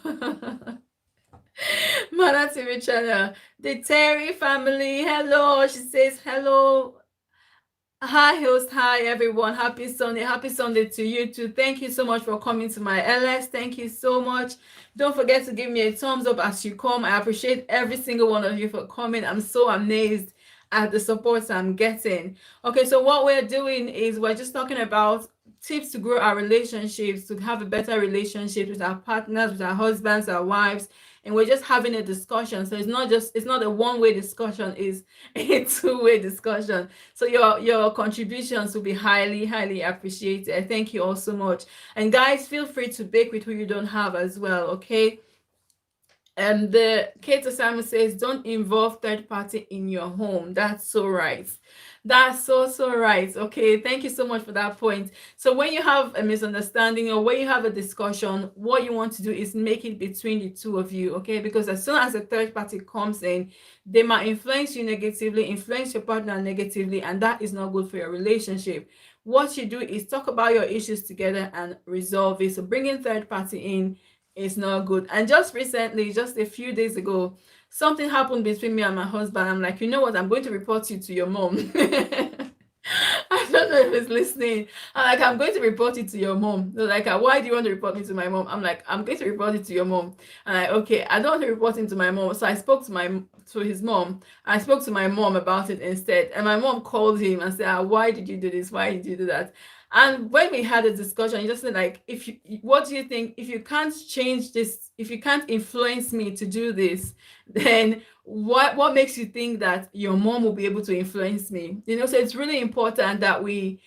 Mana TV channel. The Terry family. Hello. She says, hello. Hi, host. Hi, everyone. Happy Sunday. Happy Sunday to you too. Thank you so much for coming to my LS. Thank you so much. Don't forget to give me a thumbs up as you come. I appreciate every single one of you for coming. I'm so amazed at the support I'm getting. Okay, so what we're doing is we're just talking about tips to grow our relationships, to have a better relationship with our partners, with our husbands, our wives, and we're just having a discussion. So it's not a one-way discussion, it's a two-way discussion. So your contributions will be highly appreciated. Thank you all so much. And guys, feel free to bake with who you don't have as well, okay? And the Kate Osama says, don't involve third party in your home. That's so right. That's so right. Okay, thank you so much for that point. So when you have a misunderstanding or when you have a discussion, what you want to do is make it between the two of you, okay? Because as soon as a third party comes in, they might influence you negatively, influence your partner negatively, and that is not good for your relationship. What you do is talk about your issues together and resolve it. So bringing third party in is not good. And just recently, just a few days ago, something happened between me and my husband. I'm like, you know what? I'm going to report you to your mom. I don't know if he's listening. I'm like, I'm going to report it to your mom. They're like, why do you want to report me to my mom? I'm like, I'm going to report it to your mom. And I, okay, I don't want to report him to my mom. So I spoke to his mom. I spoke to my mom about it instead. And my mom called him and said, why did you do this? Why did you do that? And when we had a discussion, he just said, like, what do you think? If you can't change this, if you can't influence me to do this, then what makes you think that your mom will be able to influence me? You know, so it's really important that we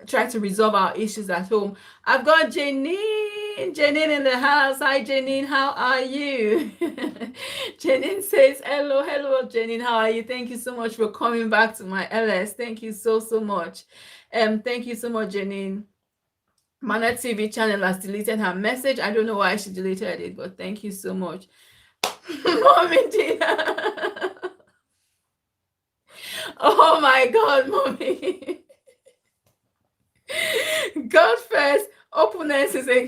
try to resolve our issues at home. I've got Janine in the house. Hi, Janine, how are you? Janine says, hello, Janine, how are you? Thank you so much for coming back to my LS. Thank you so much. Thank you so much, Janine. Mana TV channel has deleted her message. I don't know why she deleted it, but thank you so much. Mommy Gina. Oh my God, Mommy. God first, openness is a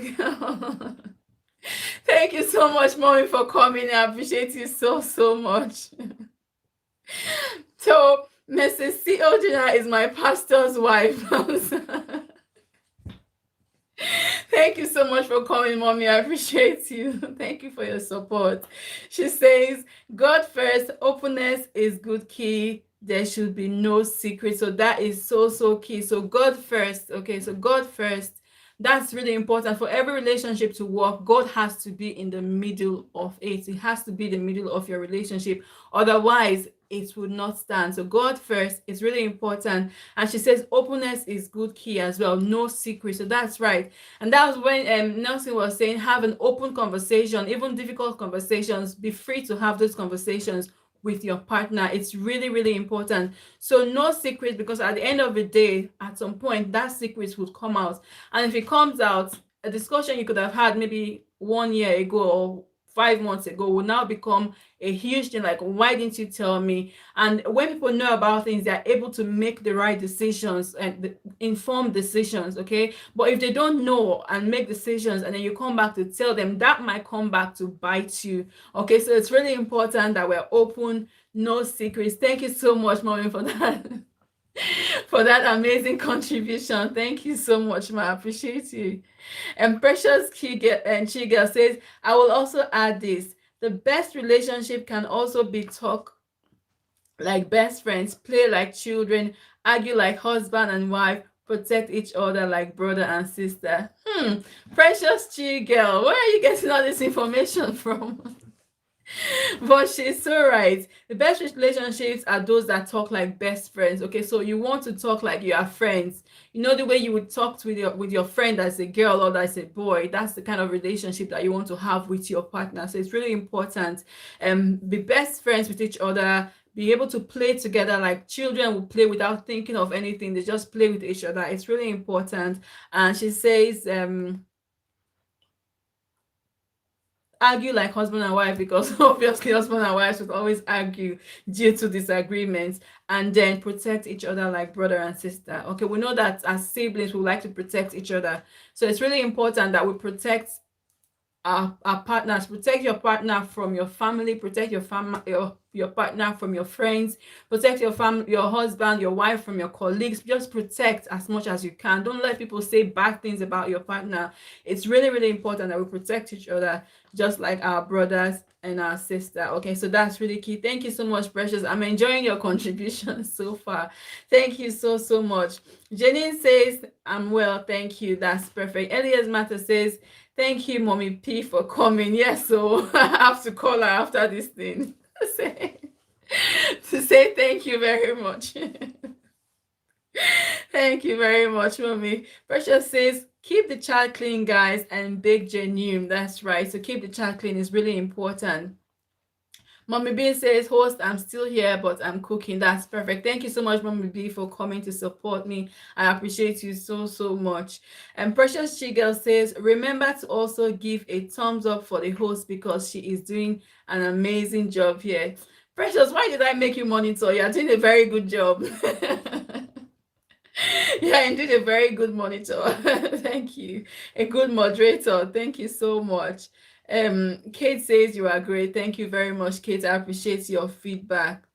Thank you so much, Mommy, for coming. I appreciate you so much. So Mrs. C. Ojina is my pastor's wife. Thank you so much for coming, Mommy. I appreciate you. Thank you for your support. She says, God first, openness is good key there should be no secret. So that is so, so key. So God first. Okay, so God first. That's really important for every relationship to work. God has to be in the middle of it. It has to be the middle of your relationship. Otherwise, it would not stand. So God first is really important. And she says openness is good key as well. No secret. So that's right. And that was when Nelson was saying have an open conversation, even difficult conversations. Be free to have those conversations with your partner. It's really, really important. So no secret, because at the end of the day, at some point, that secret would come out. And if it comes out, a discussion you could have had maybe 1 year ago or 5 months ago will now become a huge thing. Like, why didn't you tell me? And when people know about things, they're able to make the right decisions and the informed decisions. Okay, but if they don't know and make decisions and then you come back to tell them, that might come back to bite you. Okay, so it's really important that we're open, no secrets. Thank you so much, mommy, for that. For that amazing contribution. Thank you so much, ma. I appreciate you. And Precious Chiga says, I will also add this. The best relationship can also be talk like best friends, play like children, argue like husband and wife, protect each other like brother and sister. Precious Chigel, where are you getting all this information from? But she's so right. The best relationships are those that talk like best friends. Okay, so you want to talk like you are friends. You know, the way you would talk with your friend as a girl or as a boy. That's the kind of relationship that you want to have with your partner. So it's really important. Be best friends with each other. Be able to play together like children will play without thinking of anything. They just play with each other. It's really important. And she says, argue like husband and wife, because obviously husband and wives would always argue due to disagreements, and then protect each other like brother and sister. Okay, we know that as siblings we like to protect each other, so it's really important that we protect our partners. Protect your partner from your family, protect your partner from your friends, protect your husband, your wife from your colleagues. Just protect as much as you can. Don't let people say bad things about your partner. It's really, really important that we protect each other just like our brothers and our sister. Okay, so that's really key. Thank you so much, Precious. I'm enjoying your contribution so far. Thank you so much. Janine says, I'm well, thank you. That's perfect. Elias Matter says, thank you, Mommy P, for coming. Yes, so I have to call her after this thing to say thank you very much. Thank you very much, Mommy. Precious says, keep the child clean, guys, and bake genuine. That's right. So keep the child clean is really important. Mommy B says, host, I'm still here, but I'm cooking. That's perfect. Thank you so much, Mommy B, for coming to support me. I appreciate you so much. And Precious Chigel says, remember to also give a thumbs up for the host because she is doing an amazing job here. Precious, why did I make you monitor? You're doing a very good job. Yeah, indeed, a very good monitor. Thank you. A good moderator. Thank you so much. Kate says you are great. Thank you very much, Kate. I appreciate your feedback.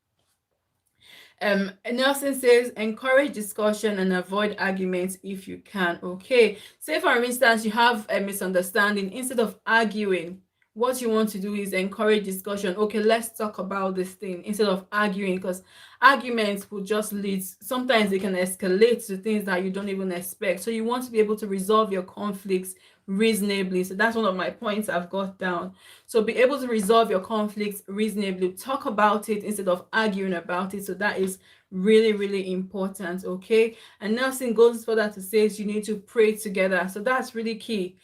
Nelson says encourage discussion and avoid arguments if you can. Okay, say for instance you have a misunderstanding. Instead of arguing, what you want to do is encourage discussion. Okay, let's talk about this thing instead of arguing, because arguments will just lead, sometimes they can escalate to things that you don't even expect. So you want to be able to resolve your conflicts reasonably. So that's one of my points I've got down. So be able to resolve your conflicts reasonably. Talk about it instead of arguing about it. So that is really important. Okay, and Nelson goes further to say you need to pray together. So that's really key.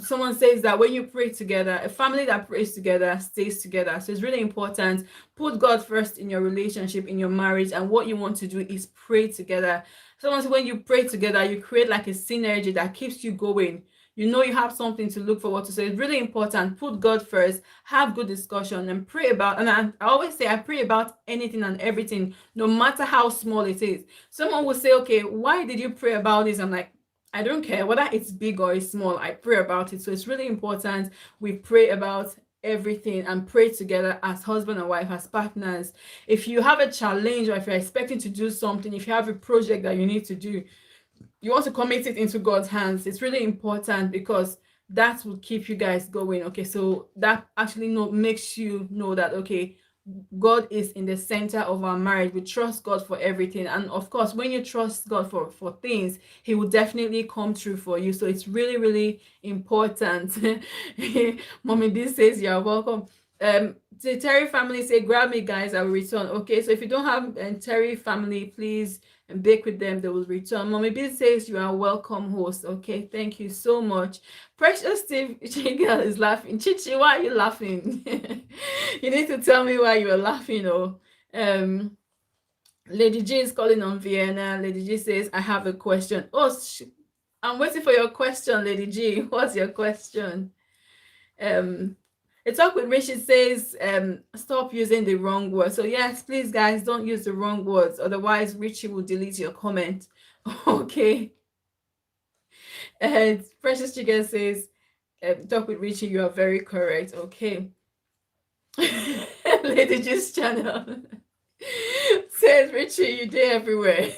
Someone says that when you pray together, a family that prays together stays together. So it's really important. Put God first in your relationship, in your marriage, and what you want to do is pray together. Someone says when you pray together, you create like a synergy that keeps you going. You know you have something to look forward to. So it's really important. Put God first, have good discussion, and pray about, and I always say I pray about anything and everything, no matter how small it is. Someone will say, okay, why did you pray about this? I'm like, I don't care whether it's big or it's small, I pray about it. So it's really important we pray about everything and pray together as husband and wife, as partners. If you have a challenge or if you're expecting to do something, if you have a project that you need to do, you want to commit it into God's hands. It's really important because that will keep you guys going. Okay, so that actually makes you know that, okay, God is in the center of our marriage. We trust God for everything. And of course, when you trust God for things, He will definitely come through for you. So it's really, really important. Mommy B says you're welcome. The Terry family say, grab me, guys, I will return. Okay, so if you don't have Terry family, please bake with them, they will return. Mommy B says you are welcome, host. Okay, thank you so much. Precious Steve Chigel is laughing. Chichi, why are you laughing? You need to tell me why you are laughing. Oh, Lady G is calling on Vienna. Lady G says, I have a question. Oh, I'm waiting for your question, Lady G. What's your question? A talk with Rishi says, stop using the wrong words. So yes, please, guys, don't use the wrong words. Otherwise, Richie will delete your comment. Okay. And Precious Chicken says, talk with Richie, you are very correct. Okay. Lady G's channel says, Richie, you did everywhere.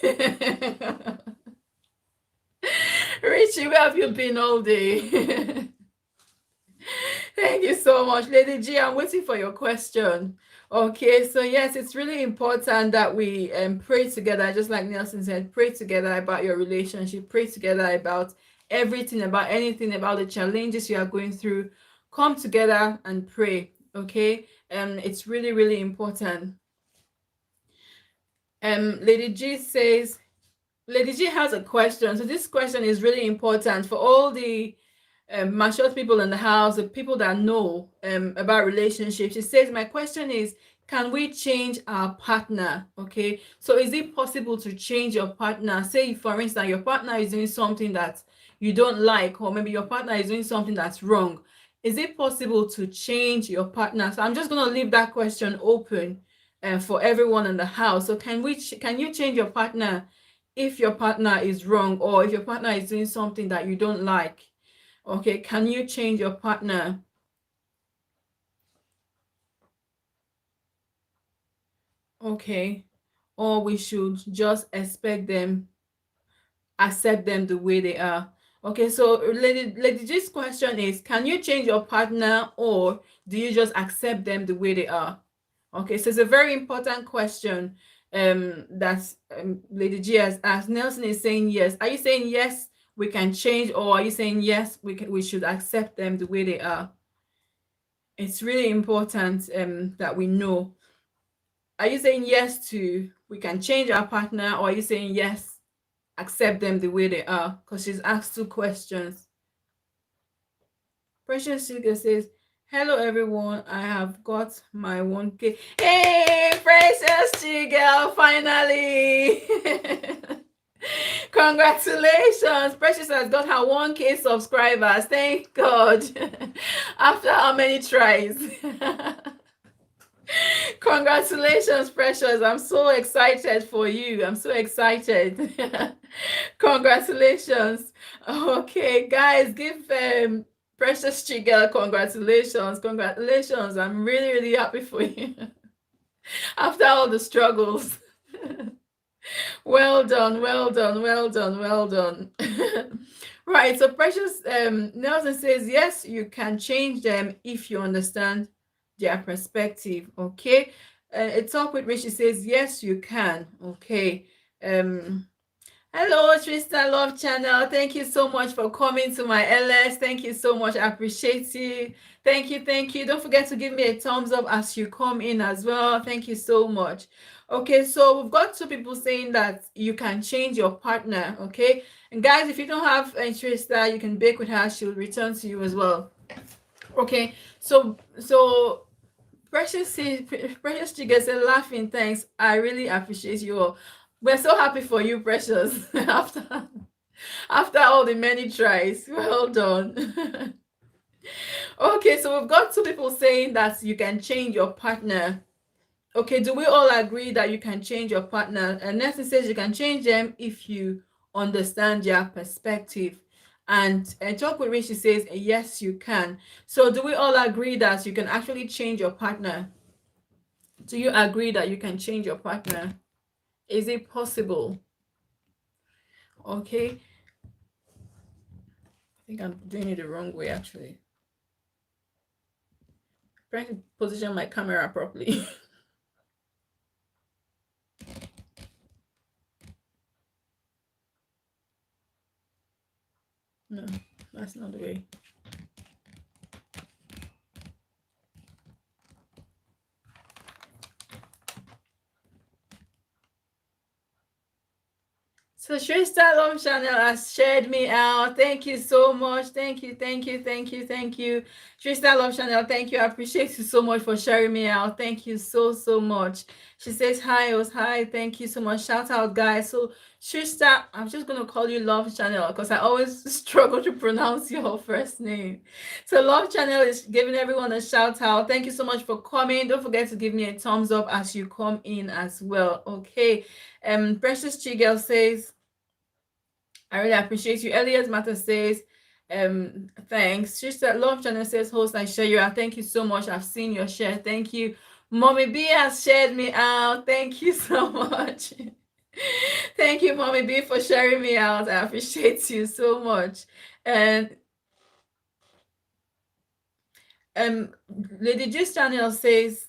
Richie, where have you been all day? Thank you so much, Lady G. I'm waiting for your question. Okay, so yes, it's really important that we pray together, just like Nelson said, pray together about your relationship, pray together about everything, about anything, about the challenges you are going through. Come together and pray, okay? It's really, really important. Lady G says, Lady G has a question. So this question is really important for all the mature people in the house, the people that know about relationships. She says, my question is, can we change our partner? Okay, so is it possible to change your partner? Say, for instance, your partner is doing something that you don't like, or maybe your partner is doing something that's wrong. Is it possible to change your partner? So I'm just going to leave that question open for everyone in the house. So can you change your partner if your partner is wrong, or if your partner is doing something that you don't like? Okay, can you change your partner? Okay, or we should just accept them the way they are. Okay, so lady G's question is, can you change your partner, or do you just accept them the way they are? Okay, so it's a very important question that Lady G has asked. Nelson is saying yes. Are you saying yes, we can change, or are you saying yes, we should accept them the way they are? It's really important that we know. Are you saying yes to we can change our partner, or are you saying yes, accept them the way they are? Because she's asked two questions. Precious Sugar says, hello everyone, I have got my 1K. Hey, Precious Sugar, finally. Congratulations. Precious has got her 1K subscribers. Thank God. After how many tries? Congratulations, Precious. I'm so excited for you. I'm so excited. Congratulations. Okay, guys, give Precious Chigel congratulations. Congratulations. I'm really, really happy for you. After all the struggles. Well done, well done, well done, well done. Right, so Precious Nelson says, yes, you can change them if you understand their perspective. Okay, a talk with Richie says, yes, you can. Okay. Hello, Tristan Love Channel. Thank you so much for coming to my LS. Thank you so much. I appreciate you. Thank you, thank you. Don't forget to give me a thumbs up as you come in as well. Thank you so much. Okay, so we've got two people saying that you can change your partner. Okay, and guys, if you don't have Trista, you can bake with her. She'll return to you as well. Okay, so Precious Chiga said, laughing, thanks. I really appreciate you all. We're so happy for you, Precious. after all the many tries. Well done. Okay, so we've got two people saying that you can change your partner. Okay, do we all agree that you can change your partner? And Nelson says you can change them if you understand their perspective. And Talk with Rishi says, yes, you can. So do we all agree that you can actually change your partner? Do you agree that you can change your partner? Is it possible? Okay. I think I'm doing it the wrong way, actually. I'm trying to position my camera properly. No, that's not the way. So Shrista Love Channel has shared me out. Thank you so much. Thank you, thank you, thank you, thank you. Shrista Love Channel, thank you. I appreciate you so much for sharing me out. Thank you so, so much. She says, hi, Os, hi. Thank you so much. Shout out, guys. So Shrista, I'm just going to call you Love Channel because I always struggle to pronounce your first name. So Love Channel is giving everyone a shout out. Thank you so much for coming. Don't forget to give me a thumbs up as you come in as well. Okay. Precious Chigel says, I really appreciate you. Elias Matter says, thanks. Sister Love Channel says, host, I share you out. Thank you so much. I've seen your share. Thank you. Mommy B has shared me out. Thank you so much. Thank you, Mommy B, for sharing me out. I appreciate you so much. And um Lady G's channel says,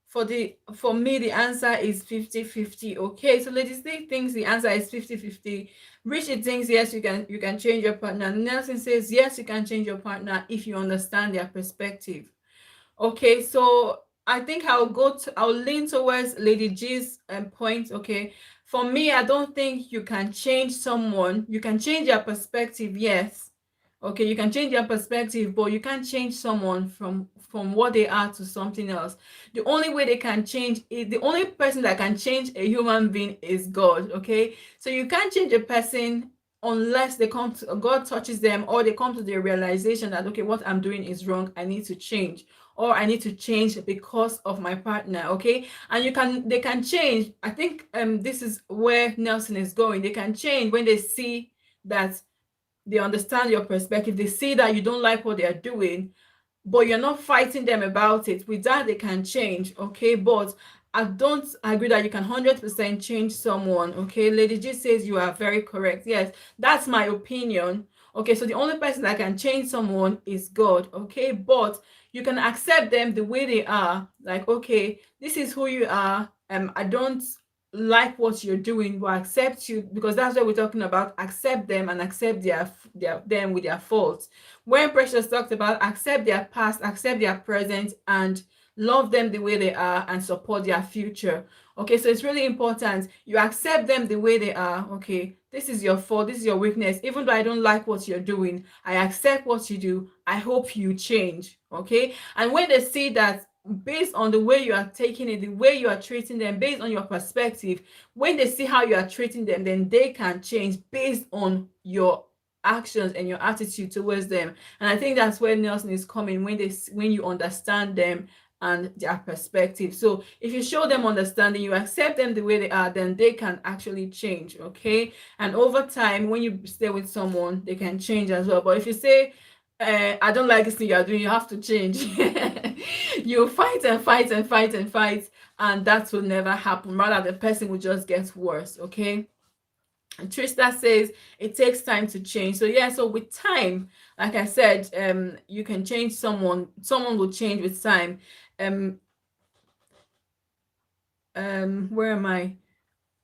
for me the answer is 50-50. Okay, so Lady C thinks the answer is 50-50. Richie thinks yes, you can change your partner. Nelson says yes, you can change your partner if you understand their perspective. Okay, so I think I'll lean towards Lady G's point. Okay, for me, I don't think you can change someone. You can change their perspective, yes. Okay, you can change their perspective, but you can't change someone from what they are to something else. The only way they can change is the only person that can change a human being is God. Okay, so you can't change a person unless they come to God touches them, or they come to the realization that okay, what I'm doing is wrong, I need to change, or I need to change because of my partner. Okay, and they can change. I think this is where Nelson is going. They can change when they see that they understand your perspective, they see that you don't like what they are doing, but you're not fighting them about it. With that, they can change. Okay, but I don't agree that you can 100% change someone. Okay, Lady G says you are very correct. Yes, that's my opinion. Okay, so the only person that can change someone is God. Okay, but you can accept them the way they are. Like, okay, this is who you are. I don't like what you're doing, but accept you, because that's what we're talking about. Accept them and accept their them with their faults. When Precious talked about accept their past, accept their present, and love them the way they are and support their future. Okay, so it's really important you accept them the way they are. Okay, this is your fault, this is your weakness. Even though I don't like what you're doing, I accept what you do. I hope you change. Okay, and when they see that based on the way you are taking it, the way you are treating them, based on your perspective, when they see how you are treating them, then they can change based on your actions and your attitude towards them. And I think that's where Nelson is coming, when you understand them and their perspective. So if you show them understanding, you accept them the way they are, then they can actually change. Okay, and over time, when you stay with someone, they can change as well. But if you say I don't like this thing you are doing, you have to change. You fight and fight and fight and fight, and that will never happen. Rather, the person will just get worse. Okay. And Trista says it takes time to change. So yeah, so with time, like I said, you can change someone. Someone will change with time. Um, where am I?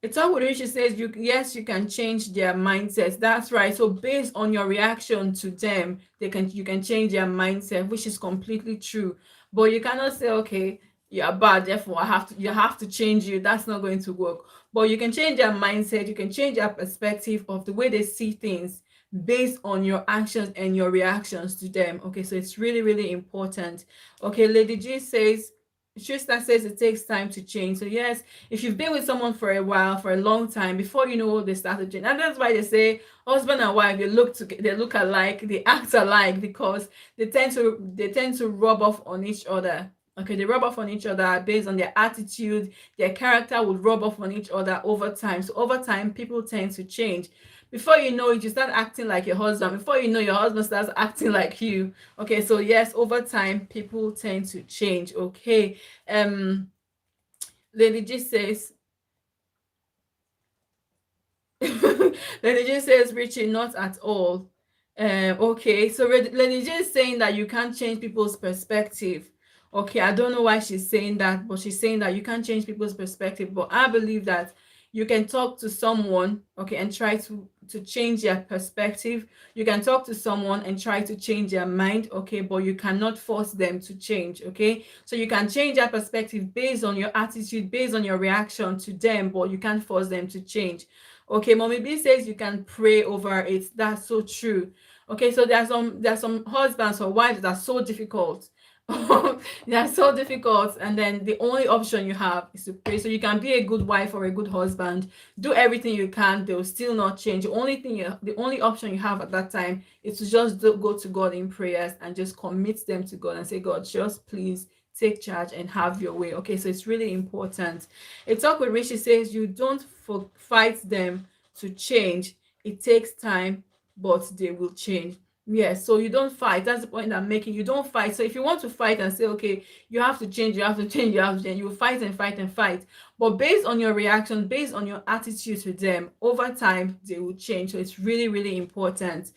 It's all what she says. Yes, you can change their mindsets. That's right. So based on your reaction to them, you can change their mindset, which is completely true. But you cannot say, okay, you're bad, therefore you have to change you. That's not going to work. But you can change their mindset, you can change their perspective of the way they see things based on your actions and your reactions to them. Okay, so it's really, really important. Okay, Lady G says, Trista says it takes time to change. So yes, if you've been with someone for a while, for a long time, before you know, they start to change. And that's why they say husband and wife, they look alike, they act alike, because they tend to rub off on each other. Okay, they rub off on each other based on their attitude. Their character will rub off on each other over time. So over time, people tend to change. Before you know it, you start acting like your husband. Before you know, your husband starts acting like you. Okay, so yes, over time, people tend to change. Okay. Lady G says, Lady J says, Richie, not at all. Okay, so Lady J is saying that you can't change people's perspective. Okay, I don't know why she's saying that, but she's saying that you can't change people's perspective. But I believe that you can talk to someone, okay, and try to change their perspective. You can talk to someone and try to change their mind, okay, but you cannot force them to change, okay? So you can change their perspective based on your attitude, based on your reaction to them, but you can't force them to change. Okay, Mommy B says you can pray over it. That's so true. Okay, so there's some husbands or wives that are so difficult. They are so difficult, and then the only option you have is to pray. So you can be a good wife or a good husband, do everything you can, they'll still not change. The only option you have at that time is to just go to God in prayers and just commit them to God and say, God, just please take charge and have your way. Okay, so it's really important. A talk with Rishi says you don't fight them to change. It takes time, but they will change. Yes, so you don't fight. That's the point I'm making. You don't fight. So if you want to fight and say, okay, you have to change, you have to change, you have to change, you will fight and fight and fight. But based on your reaction, based on your attitude to them, over time, they will change. So it's really, really important.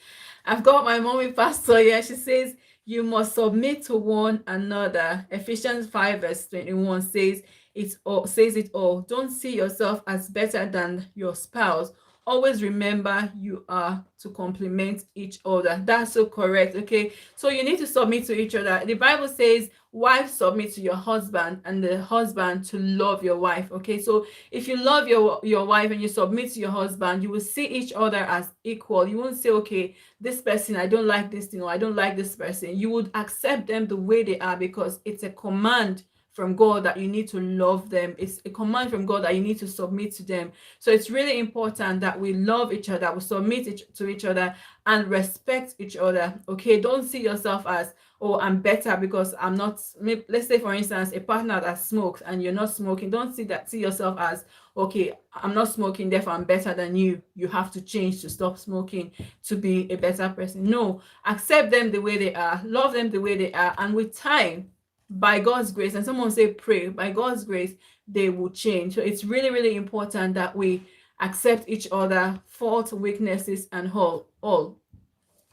I've got my mommy pastor here. She says, you must submit to one another. Ephesians 5 verse 21 says it all. Don't see yourself as better than your spouse. Always remember you are to complement each other. That's so correct. Okay, so you need to submit to each other. The Bible says, wife submit to your husband, and the husband to love your wife. Okay, so if you love your wife and you submit to your husband, you will see each other as equal. You won't say, okay, this person, I don't like this thing, or I don't like this person. You would accept them the way they are, because it's a command from God that you need to love them. It's a command from God that you need to submit to them. So it's really important that we love each other, we submit to each other, and respect each other. Okay, don't see yourself as, oh, I'm better because I'm not. Let's say, for instance, a partner that smokes and you're not smoking. Don't see yourself as, okay, I'm not smoking, therefore I'm better than you. You have to change to stop smoking to be a better person. No, accept them the way they are, love them the way they are, and with time, by God's grace, and someone say pray, by God's grace, they will change. So it's really, really important that we accept each other, faults, weaknesses, and all.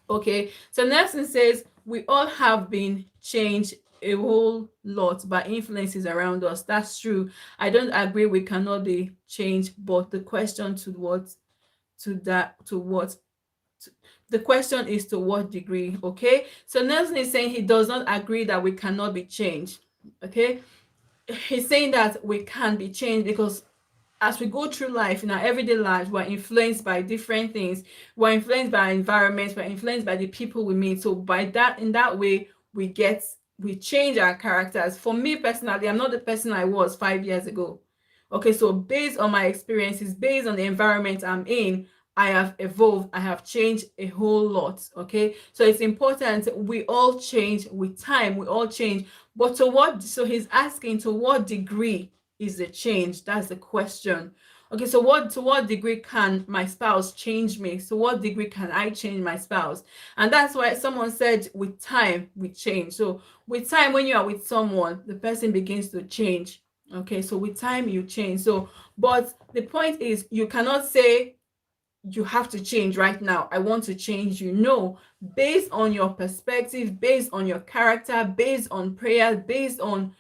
Okay, so Nelson says we all have been changed a whole lot by influences around us. That's true. I don't agree we cannot be changed, but the question the question is to what degree. Okay, so Nelson is saying he does not agree that we cannot be changed. Okay, he's saying that we can be changed because as we go through life, in our everyday lives, we're influenced by different things. We're influenced by our environments, we're influenced by the people we meet. So by that, in that way, we change our characters. For me personally, I'm not the person I was 5 years ago. Okay, so based on my experiences, based on the environment I'm in, I have evolved, I have changed a whole lot. Okay, so it's important we all change with time, we all change. But so he's asking, to what degree is the change? That's the question. Okay, so to what degree can my spouse change me? So what degree can I change my spouse? And that's why someone said with time we change. So with time, when you are with someone, the person begins to change. Okay, so with time you change. So, but the point is, you cannot say you have to change right now. I want to change you. No, based on your perspective, based on your character, based on prayer, based on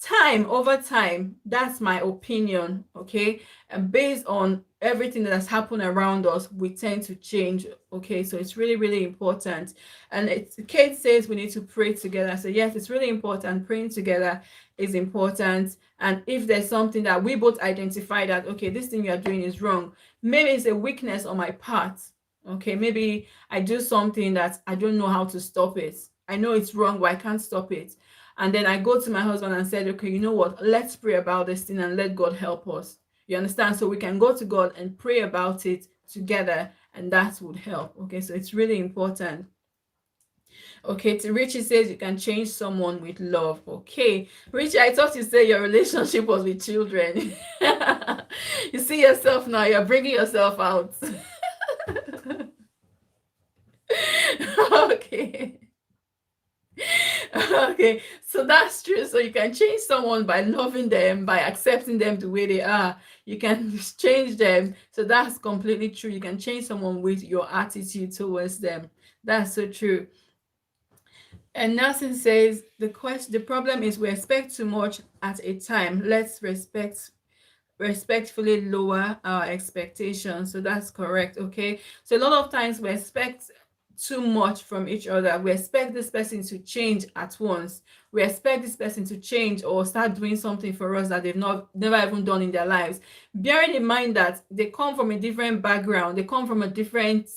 time, over time, that's my opinion. Okay, and based on everything that has happened around us, we tend to change. Okay, so it's really, really important. And Kate says we need to pray together. So yes, it's really important. Praying together is important. And if there's something that we both identify that, okay, this thing you are doing is wrong, maybe it's a weakness on my part. Okay, maybe I do something that I don't know how to stop it. I know it's wrong, but I can't stop it. And then I go to my husband and said, okay, you know what? Let's pray about this thing and let God help us. You understand? So we can go to God and pray about it together, and that would help. Okay, so it's really important. Okay, Richie says you can change someone with love. Okay, Richie, I thought you said your relationship was with children. You see yourself now, you're bringing yourself out. Okay. Okay, so that's true. So you can change someone by loving them, by accepting them the way they are. You can change them. So that's completely true. You can change someone with your attitude towards them. That's so true. And Nelson says the problem is we expect too much at a time. Let's respect respectfully lower our expectations. So that's correct. Okay, so a lot of times we expect too much from each other. We expect this person to change at once. We expect this person to change or start doing something for us that they've never even done in their lives, bearing in mind that they come from a different background, they come from a different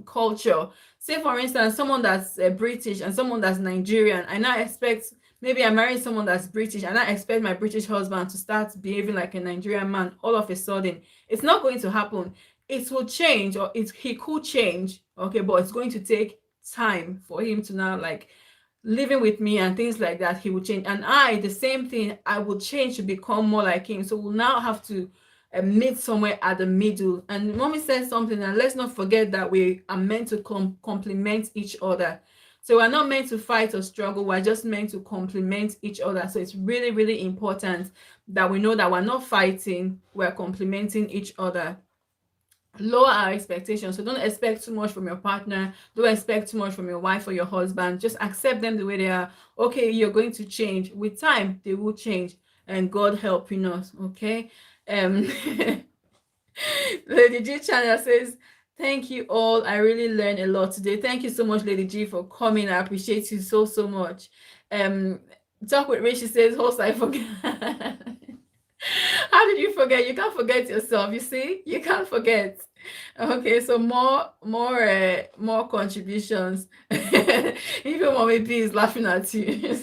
culture. Say for instance, someone that's British and someone that's Nigerian. I now expect, maybe I marry someone that's British and I expect my British husband to start behaving like a Nigerian man all of a sudden. It's not going to happen. It will change, or he could change, okay, but it's going to take time for him to now, like, living with me and things like that, he will change. And I, the same thing, I will change to become more like him. So we'll now have to meet somewhere at the middle. And mommy said something, and let's not forget that we are meant to complement each other. So we're not meant to fight or struggle, we're just meant to complement each other. So it's really, really important that we know that we're not fighting, we're complementing each other. Lower our expectations. So don't expect too much from your partner, don't expect too much from your wife or your husband. Just accept them the way they are. Okay, you're going to change. With time they will change, and God helping us. Okay. Lady G channel says, thank you all, I really learned a lot today. Thank you so much, Lady G, for coming. I appreciate you so, so much. Talk with Ray, she says, host, I forget. How did you forget? You can't forget yourself. You see, you can't forget. Okay, so more contributions. Even Mommy B is laughing at you.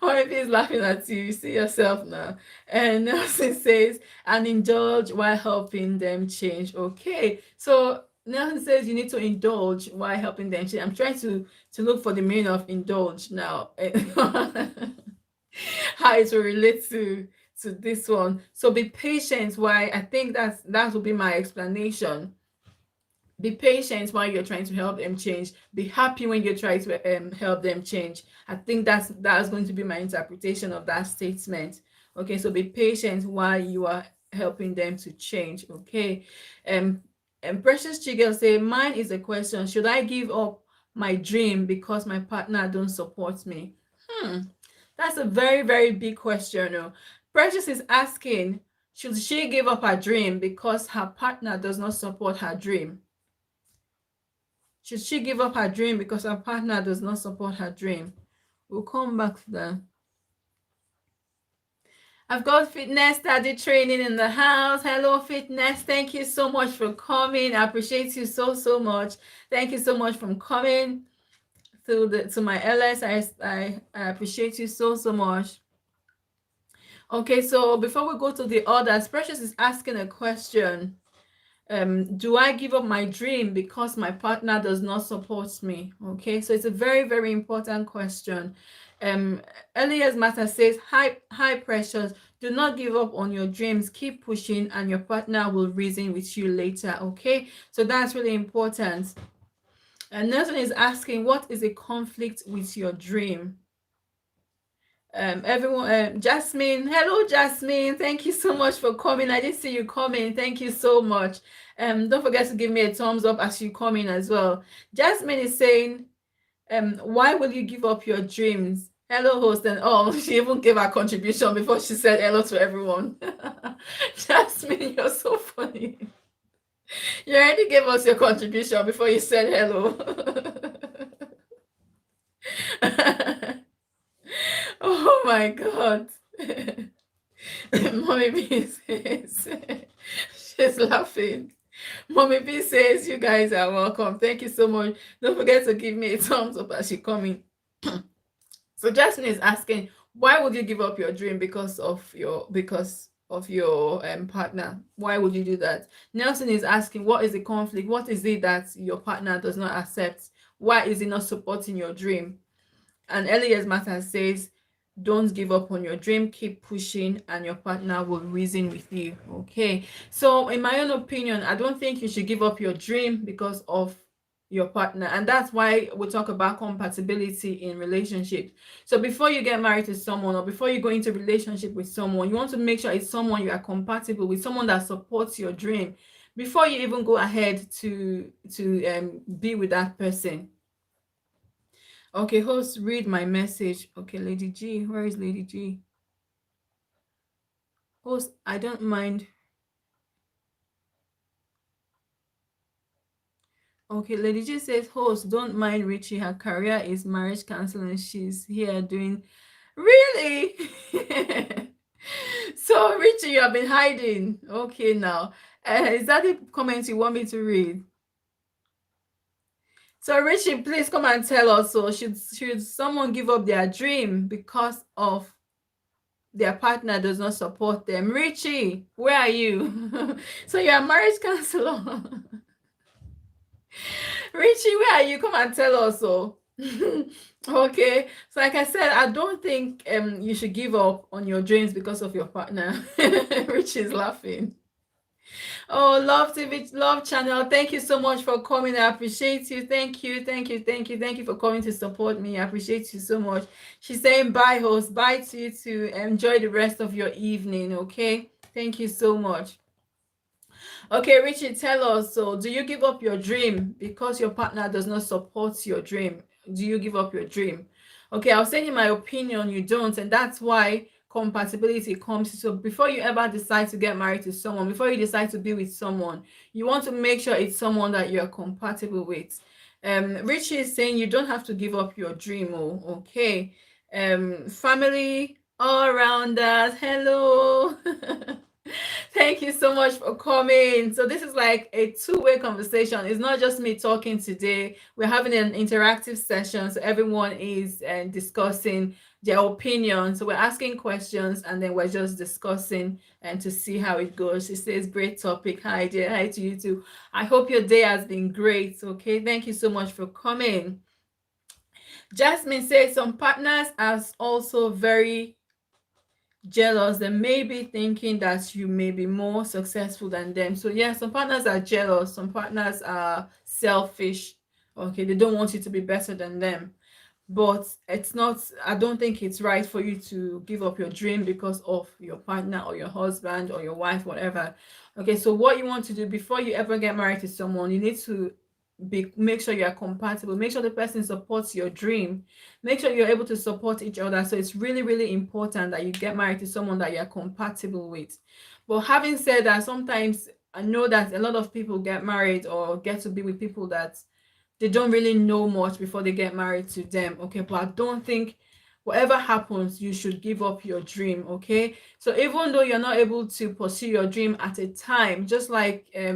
Mommy B is laughing at you. You see yourself now. And Nelson says, and indulge while helping them change. Okay, so Nelson says you need to indulge while helping them change. I'm trying to look for the meaning of indulge now. How it will relate to this one. So be patient. Why? I think that will be my explanation. Be patient while you're trying to help them change. Be happy when you try to help them change. I think that's going to be my interpretation of that statement. Okay, so be patient while you are helping them to change. Okay. And Precious Chigel say, mine is a question: should I give up my dream because my partner don't support me? That's a very, very big question. Precious is asking, should she give up her dream because her partner does not support her dream? Should she give up her dream because her partner does not support her dream? We'll come back to that. I've got Fitness Study Training in the house. Hello, Fitness. Thank you so much for coming. I appreciate you so, so much. Thank you so much for coming to my LS. I appreciate you so, so much. Okay, so before we go to the others, Precious is asking a question. Do I give up my dream because my partner does not support me? Okay, so it's a very, very important question. Elias Matter says, hi Precious, do not give up on your dreams, keep pushing and your partner will reason with you later. Okay, so that's really important. And Nelson is asking, what is a conflict with your dream? Everyone, Jasmine, hello Jasmine, thank you so much for coming. I did see you coming. Thank you so much. Don't forget to give me a thumbs up as you come in as well. Jasmine is saying, why will you give up your dreams? Hello host. And oh, she even gave her contribution before she said hello to everyone. Jasmine, you're so funny. You already gave us your contribution before you said hello. Oh my God. Mommy B says, she's laughing. Mommy B says, you guys are welcome. Thank you so much. Don't forget to give me a thumbs up as you come in. So Jasmine is asking, why would you give up your dream because of your partner? Why would you do that? Nelson is asking, what is the conflict? What is it that your partner does not accept? Why is he not supporting your dream? And Elias Matter says, don't give up on your dream, keep pushing and your partner will reason with you. Okay, so in my own opinion, I don't think you should give up your dream because of your partner, and that's why we talk about compatibility in relationships. So before you get married to someone or before you go into a relationship with someone, you want to make sure it's someone you are compatible with, someone that supports your dream before you even go ahead to be with that person. Okay, host, read my message. Okay, Lady G, where is Lady G? Host, I don't mind. Okay, Lady G says, host, don't mind Richie. Her career is marriage counseling. She's here doing. Really? So, Richie, you have been hiding. Okay, now. Is that the comment you want me to read? So, Richie, please come and tell us. So, should someone give up their dream because of their partner does not support them? Richie, where are you? So, you're a marriage counselor. Richie, where are you? Come and tell us. So, okay. So, like I said, I don't think you should give up on your dreams because of your partner. Richie is laughing. Oh, Love TV, Love Channel. Thank you so much for coming. I appreciate you. Thank you, thank you, thank you, thank you for coming to support me. I appreciate you so much. She's saying bye, host. Bye to you to enjoy the rest of your evening. Okay. Thank you so much. Okay, Richie, tell us. So, do you give up your dream because your partner does not support your dream? Do you give up your dream? Okay, I'll say in my opinion, you don't, and that's why compatibility comes. So, before you ever decide to get married to someone, before you decide to be with someone, you want to make sure it's someone that you're compatible with. Richie is saying you don't have to give up your dream. Oh, okay. Family all around us. Hello. Thank you so much for coming. So this is like a two-way conversation. It's not just me talking today. We're having an interactive session, so everyone is discussing their opinion. So we're asking questions and then we're just discussing and to see how it goes. She says, "Great topic. Hi, dear. Hi to you too. I hope your day has been great." Okay, thank you so much for coming. Jasmine says some partners are also very jealous. They may be thinking that you may be more successful than them. So yeah, some partners are jealous, some partners are selfish. Okay, they don't want you to be better than them. But it's not, I don't think it's right for you to give up your dream because of your partner or your husband or your wife, whatever. Okay, so what you want to do before you ever get married to someone, you need to make sure you are compatible, make sure the person supports your dream, make sure you're able to support each other. So it's really, really important that you get married to someone that you're compatible with. But having said that, sometimes I know that a lot of people get married or get to be with people that they don't really know much before they get married to them. Okay, but I don't think whatever happens, you should give up your dream. Okay, so even though you're not able to pursue your dream at a time, just like I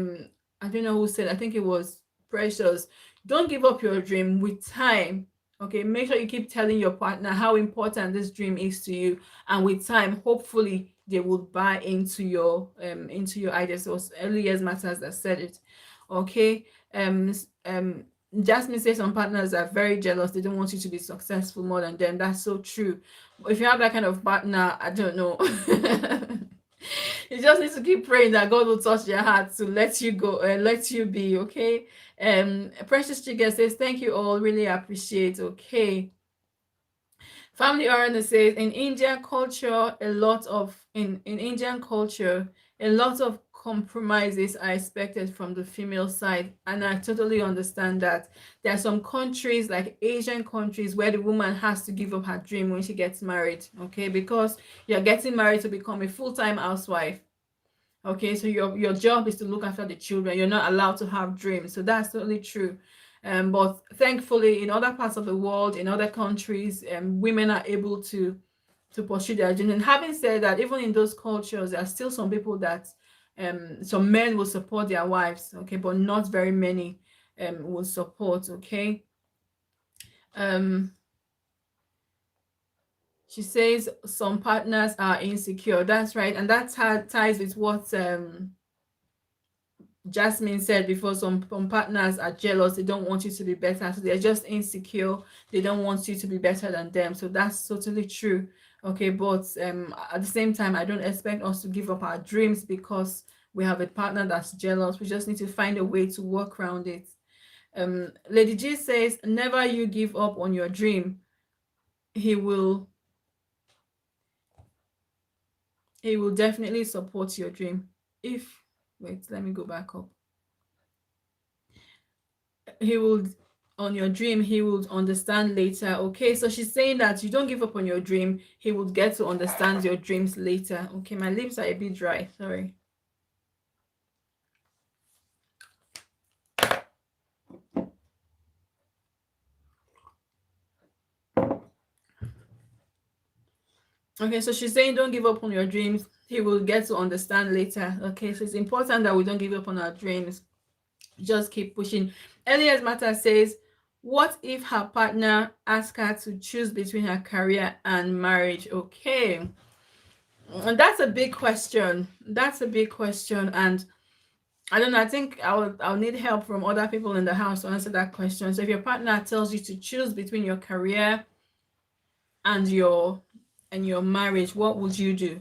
don't know who said, I think it was Precious, don't give up your dream with time. Okay, make sure you keep telling your partner how important this dream is to you, and with time, hopefully they will buy into your ideas. So early years matters, that said it. Okay. Jasmine says some partners are very jealous. They don't want you to be successful more than them. That's so true. If you have that kind of partner, I don't know. You just need to keep praying that God will touch their heart to let you go and let you be. Okay. Precious Chica says, thank you all. Really appreciate. Okay. Family oriented says in Indian culture, in Indian culture, a lot of compromises are expected from the female side, and I totally understand that. There are some countries like Asian countries where the woman has to give up her dream when she gets married, okay, because you're getting married to become a full-time housewife. Okay, so your job is to look after the children. You're not allowed to have dreams. So that's totally true. But thankfully, in other parts of the world, in other countries, women are able to pursue their dreams. And having said that, even in those cultures, there are still some people that some men will support their wives, okay, but not very many will support, okay. Um she says some partners are insecure. That's right, and that ties with what Jasmine said before. Some partners are jealous. They don't want you to be better. So they're just insecure. They don't want you to be better than them. So that's totally true. Okay, but at the same time, I don't expect us to give up our dreams because we have a partner that's jealous. We just need to find a way to work around it. Lady G says, never you give up on your dream. He will definitely support your dream. If wait, let me go back up. He will on your dream, he would understand later. Okay, so she's saying that you don't give up on your dream, he would get to understand your dreams later. Okay, my lips are a bit dry, sorry. Okay, so she's saying don't give up on your dreams, he will get to understand later. Okay, so it's important that we don't give up on our dreams, just keep pushing. Elias Matter says, what if her partner asks her to choose between her career and marriage? Okay, and that's a big question. That's a big question. And I don't know, I think I'll need help from other people in the house to answer that question. So if your partner tells you to choose between your career and your marriage, what would you do?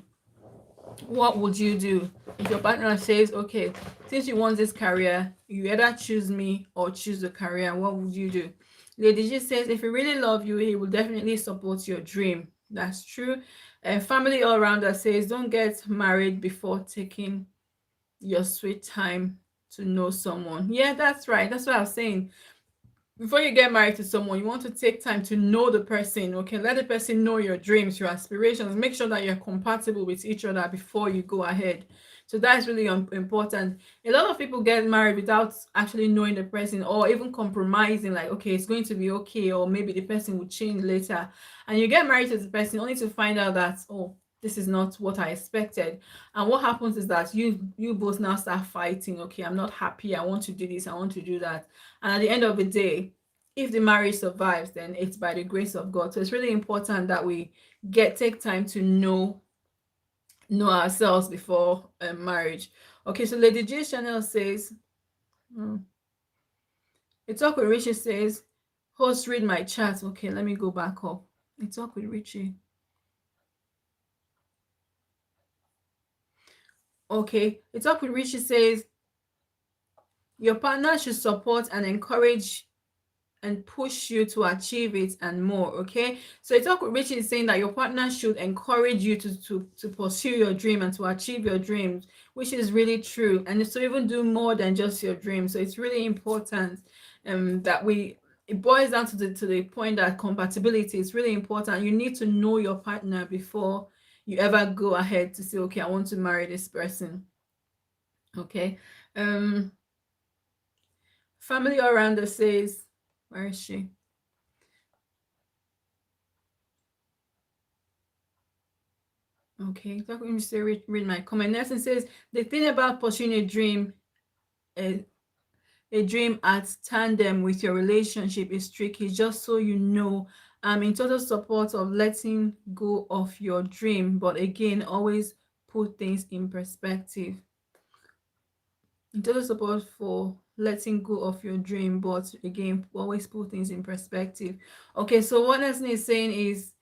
What would you do if your partner says, okay, since you want this career, you either choose me or choose the career? What would you do? Lady G says, if he really love you, he will definitely support your dream. That's true. Family all rounder says, don't get married before taking your sweet time to know someone. Yeah, that's right. That's what I was saying. Before you get married to someone, you want to take time to know the person. Okay, let the person know your dreams, your aspirations. Make sure that you're compatible with each other before you go ahead. So that's really important. A lot of people get married without actually knowing the person, or even compromising, like, okay, it's going to be okay, or maybe the person will change later. And you get married to the person only to find out that, oh, this is not what I expected. And what happens is that you both now start fighting. Okay, I'm not happy, I want to do this, I want to do that. And at the end of the day, if the marriage survives, then it's by the grace of God. So it's really important that we take time to know ourselves before marriage. Okay, so Lady J Chanel says, a talk with Richie says, host, read my chat. Okay, let me go back up. A talk with Richie. Okay, a talk with Richie says, your partner should support and encourage and push you to achieve it and more. Okay, so it's talk with Richie is saying that your partner should encourage you to pursue your dream and to achieve your dreams, which is really true, and to even do more than just your dream. So it's really important that it boils down to the point that compatibility is really important. You need to know your partner before you ever go ahead to say, okay, I want to marry this person. Okay, family around us says, where is she? Okay, let me say read my comment. Nelson says the thing about pursuing a dream at tandem with your relationship is tricky. Just so you know, I'm in total support of letting go of your dream, but again, always put things in perspective. In total support for letting go of your dream, but again, always put things in perspective. Okay, so what Nelson is saying is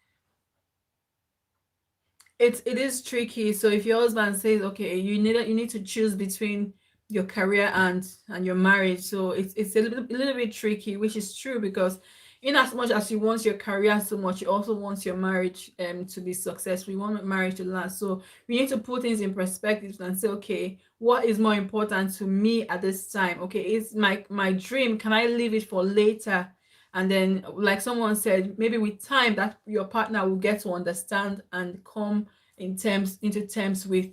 it is tricky. So if your husband says, okay, you need to choose between your career and your marriage, so it's a little bit tricky, which is true, because in as much as you want your career so much, you also want your marriage to be successful. You want marriage to last. So we need to put things in perspective and say, okay, what is more important to me at this time? Okay, is my dream, can I leave it for later? And then, like someone said, maybe with time that your partner will get to understand and come into terms with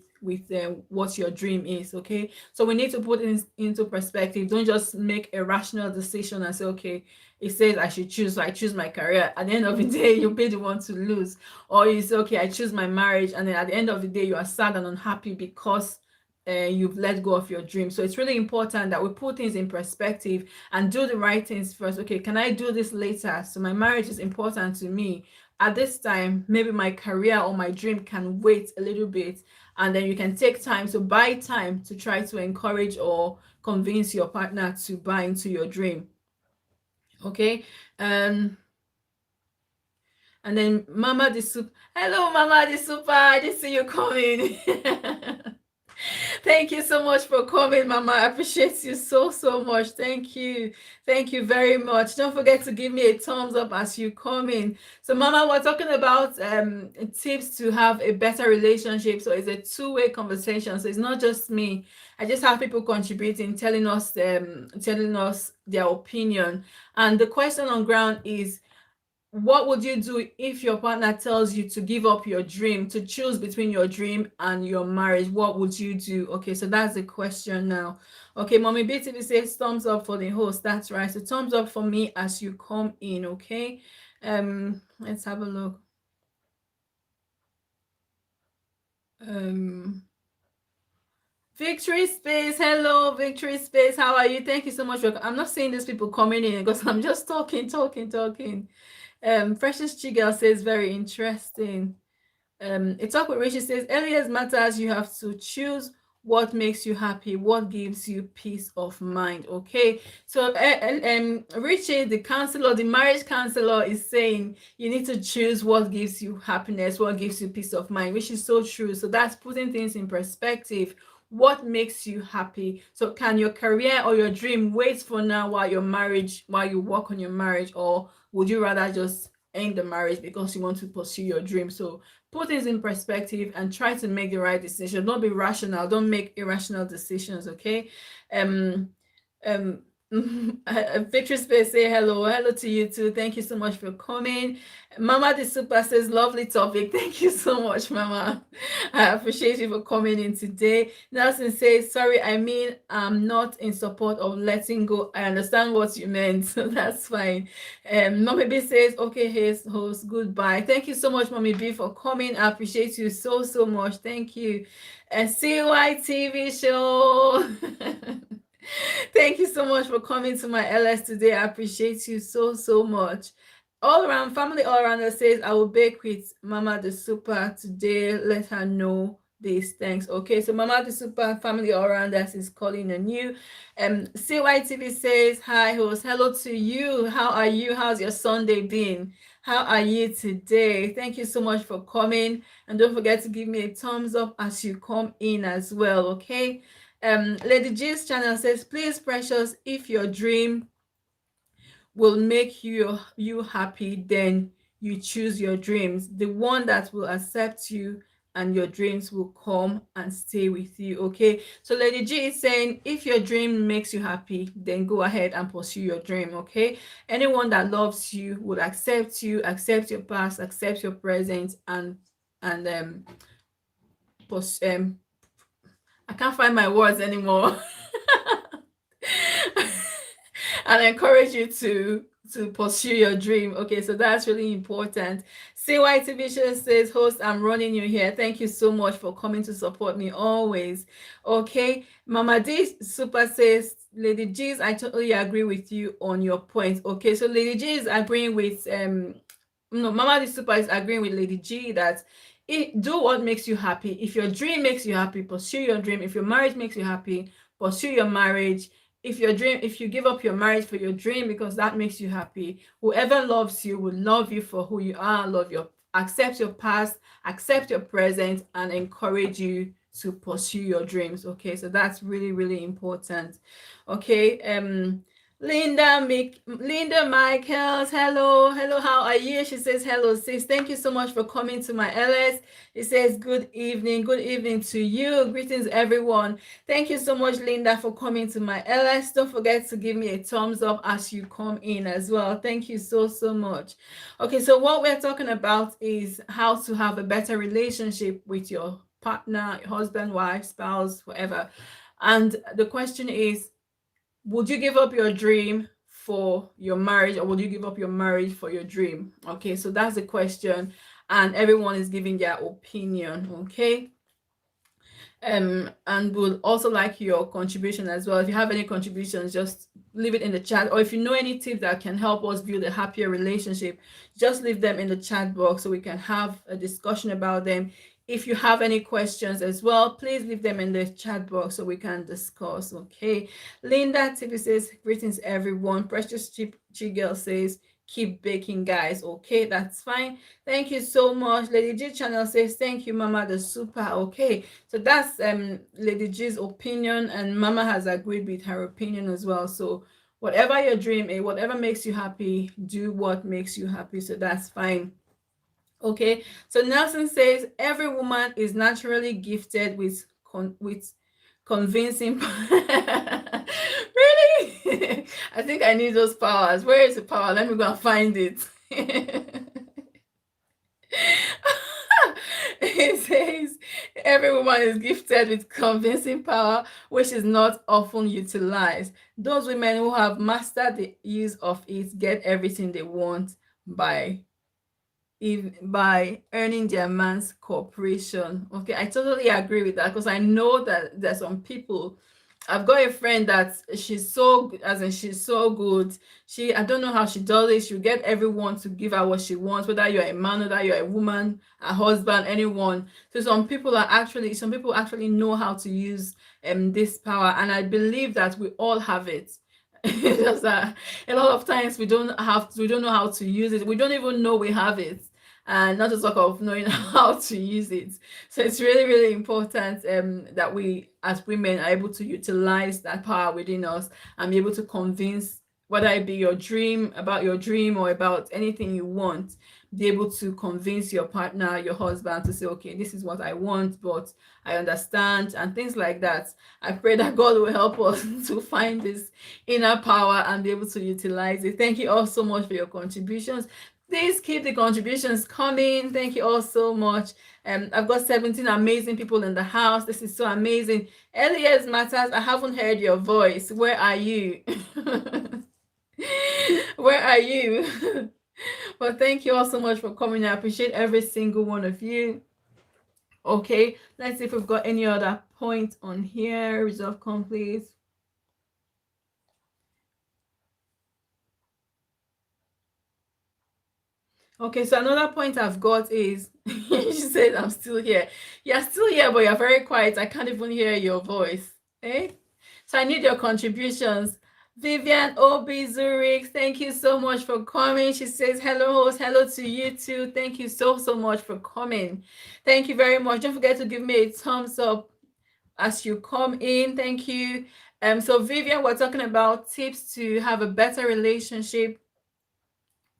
what your dream is. Okay, so we need to put it into perspective. Don't just make a rational decision and say, okay, it says I should choose, so I choose my career. At the end of the day, you'll be the one to lose. Or you say, okay, I choose my marriage, and then at the end of the day, you are sad and unhappy because you've let go of your dream. So it's really important that we put things in perspective and do the right things first. Okay, can I do this later? So my marriage is important to me at this time. Maybe my career or my dream can wait a little bit, and then you can take time to buy time to try to encourage or convince your partner to buy into your dream. Okay, and then Mama the Super. Hello, Mama the Super. I didn't see you coming. Thank you so much for coming, Mama. I appreciate you so, so much. Thank you. Thank you very much. Don't forget to give me a thumbs up as you come in. So, Mama, we're talking about tips to have a better relationship. So it's a two-way conversation. So it's not just me. I just have people contributing, telling us their opinion. And the question on ground is, what would you do if your partner tells you to give up your dream, to choose between your dream and your marriage? What would you do? Okay, so that's the question now. Okay, Mommy BTV says thumbs up for the host. That's right. So thumbs up for me as you come in. Okay, let's have a look. um Victory Space, hello, Victory Space, how are you? Thank you so much for. I'm not seeing these people coming in because I'm just talking. Precious Chigel says very interesting. A talk with Richie says areas matters. You have to choose what makes you happy, what gives you peace of mind. Okay, so Richie, the counselor, the marriage counselor, is saying you need to choose what gives you happiness, what gives you peace of mind, which is so true. So that's putting things in perspective. What makes you happy? So can your career or your dream wait for now while you work on your marriage, or would you rather just end the marriage because you want to pursue your dream? So put things in perspective and try to make the right decision. Don't be rational. Don't make irrational decisions. Okay. Um. Um. Victory Space say hello to you too. Thank you so much for coming. Mama the Super says lovely topic. Thank you so much, Mama. I appreciate you for coming in today. Nelson says sorry, I mean I'm not in support of letting go. I understand what you meant, so that's fine. Mommy B says, okay, hey, host, goodbye. Thank you so much, Mommy B, for coming. I appreciate you so, so much. Thank you. And CY TV show. Thank you so much for coming to my LS today. I appreciate you so, so much. All around family, all around that says, I will bake with Mama the Super today. Let her know this. Thanks. Okay, so Mama the Super family all around us is calling on you. CYTV says, hi, host. Hello to you. How are you? How's your Sunday been? How are you today? Thank you so much for coming. And don't forget to give me a thumbs up as you come in as well. Okay. Lady G's channel says, please, precious, if your dream will make you happy, then you choose your dreams, the one that will accept you, and your dreams will come and stay with you. Okay, so Lady G is saying if your dream makes you happy, then go ahead and pursue your dream. Okay, anyone that loves you would accept you, accept your past, accept your present, and I can't find my words anymore. And encourage you to pursue your dream. Okay, so that's really important. CY Vision says, host, I'm running you here. Thank you so much for coming to support me always. Okay, Mama D Super says, Lady G's, I totally agree with you on your point. Okay, so Lady G is agreeing with no, Mama the Super is agreeing with Lady G that do what makes you happy. If your dream makes you happy, pursue your dream. If your marriage makes you happy, pursue your marriage. If you give up your marriage for your dream because that makes you happy, whoever loves you will love you for who you are, accept your past, accept your present, and encourage you to pursue your dreams. Okay, so that's really, really important. Okay, Linda Michaels, hello, how are you? She says hello, sis. Thank you so much for coming to my LS. It says good evening to you. Greetings, everyone. Thank you so much, Linda, for coming to my LS. Don't forget to give me a thumbs up as you come in as well. Thank you so, so much. Okay, so what we're talking about is how to have a better relationship with your partner, your husband, wife, spouse, whatever. And the question is, would you give up your dream for your marriage, or would you give up your marriage for your dream? Okay, so that's the question, and everyone is giving their opinion. Okay, and would also like your contribution as well. If you have any contributions, just leave it in the chat, or if you know any tips that can help us build a happier relationship, just leave them in the chat box so we can have a discussion about them. If you have any questions as well, please leave them in the chat box so we can discuss. Okay, Linda TV says, greetings everyone. Precious Chigel says, keep baking, guys. Okay, that's fine. Thank you so much. Lady G channel says thank you, Mama, the super. Okay, so that's Lady G's opinion, and Mama has agreed with her opinion as well. So whatever your dream is, whatever makes you happy, do what makes you happy. So that's fine. Okay, so Nelson says every woman is naturally gifted with convincing. Really? I think I need those powers. Where is the power? Let me go and find it. It says every woman is gifted with convincing power, which is not often utilized. Those women who have mastered the use of it get everything they want by by earning their man's cooperation. Okay, I totally agree with that because I know that there's some people. I've got a friend that she's so, as in she's so good. I don't know how she does it. She'll get everyone to give her what she wants, whether you're a man, whether you're a woman, a husband, anyone. So some people actually know how to use this power, and I believe that we all have it. Just that a lot of times we don't know how to use it. We don't even know we have it, and not to talk of knowing how to use it. So it's really, really important that we as women are able to utilize that power within us and be able to convince, whether it be your dream, about your dream, or about anything you want, be able to convince your partner, your husband, to say, okay, this is what I want, but I understand, and things like that. I pray that God will help us to find this inner power and be able to utilize it. Thank you all so much for your contributions. Please keep the contributions coming. Thank you all so much. I've got 17 amazing people in the house. This is so amazing. Elias Matters, I haven't heard your voice. Where are you? Where are you? Well, thank you all so much for coming. I appreciate every single one of you. Okay, let's see if we've got any other points on here. Resolve complete. Okay, so another point I've got is she said I'm still here. You're still here, but you're very quiet. I can't even hear your voice. Eh? So I need your contributions. Vivian Obi Zurich, thank you so much for coming. She says, hello, host. Hello to you too. Thank you so, so much for coming. Thank you very much. Don't forget to give me a thumbs up as you come in. Thank you. So Vivian, we're talking about tips to have a better relationship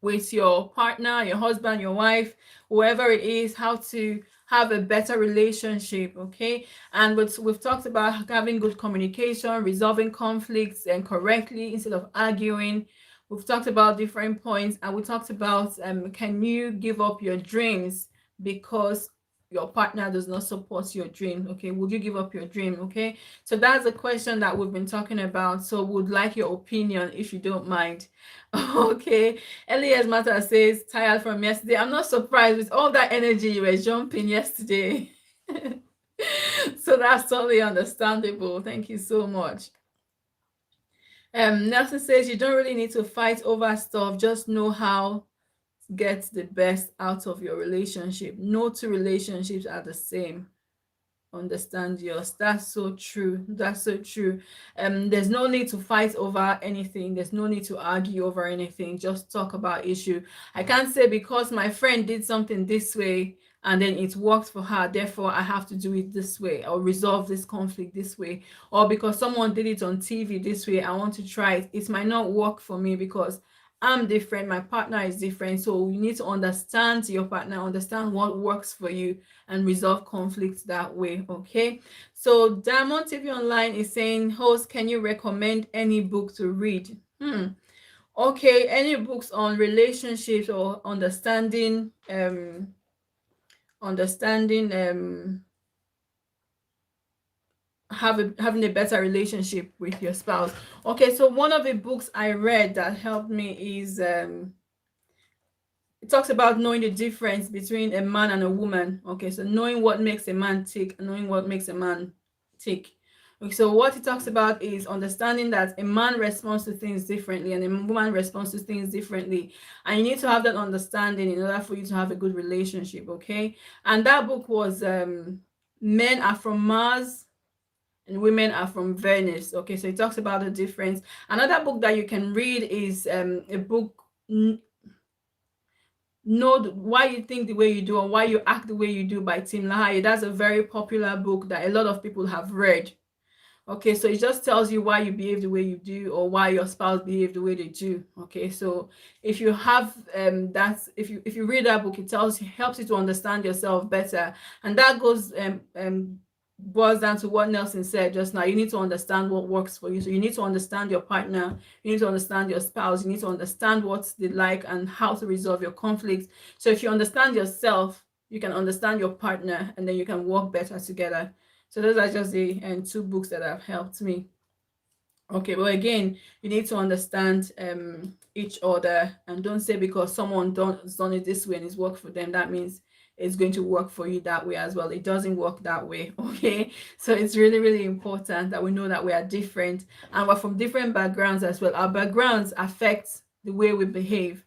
with your partner, your husband, your wife, whoever it is, how to have a better relationship. Okay, and we've talked about having good communication, resolving conflicts and correctly instead of arguing. We've talked about different points, and we talked about can you give up your dreams because your partner does not support your dream? Okay, would you give up your dream? Okay, so that's a question that we've been talking about, so would like your opinion if you don't mind. Okay, Elias Mata says tired from yesterday. I'm not surprised with all that energy you were jumping yesterday. So that's totally understandable. Thank you so much. Nelson says you don't really need to fight over stuff, just know how to get the best out of your relationship. No two relationships are the same. Understand yours. That's so true. That's so true. There's no need to fight over anything. There's no need to argue over anything. Just talk about issue. I can't say because my friend did something this way and then it worked for her, therefore I have to do it this way or resolve this conflict this way, or because someone did it on TV this way, I want to try it. It might not work for me because I'm different, my partner is different. So you need to understand your partner, understand what works for you, and resolve conflicts that way. Okay, so Diamond TV Online is saying, host, can you recommend any book to read? Okay, any books on relationships or understanding having a better relationship with your spouse. Okay, so one of the books I read that helped me is it talks about knowing the difference between a man and a woman. Okay, so knowing what makes a man tick and knowing what makes a man tick. Okay, so what it talks about is understanding that a man responds to things differently and a woman responds to things differently, and you need to have that understanding in order for you to have a good relationship. Okay, and that book was Men Are From Mars and Women Are From Venus. Okay, so it talks about the difference. Another book that you can read is a book Know Why You Think the Way You Do or Why You Act the Way You Do by Tim LaHaye. That's a very popular book that a lot of people have read. Okay, so it just tells you why you behave the way you do or why your spouse behave the way they do. Okay, so if you have if you read that book, it helps you to understand yourself better. And that goes boils down to what Nelson said just now. You need to understand what works for you. So you need to understand your partner, you need to understand your spouse, you need to understand what they like and how to resolve your conflicts. So if you understand yourself, you can understand your partner, and then you can work better together. So those are just the two books that have helped me. Okay, but again, you need to understand each other, and don't say because someone done it this way and it's worked for them, that means it's going to work for you that way as well. It doesn't work that way. Okay, so it's really, really important that we know that we are different and we're from different backgrounds as well. Our backgrounds affect the way we behave.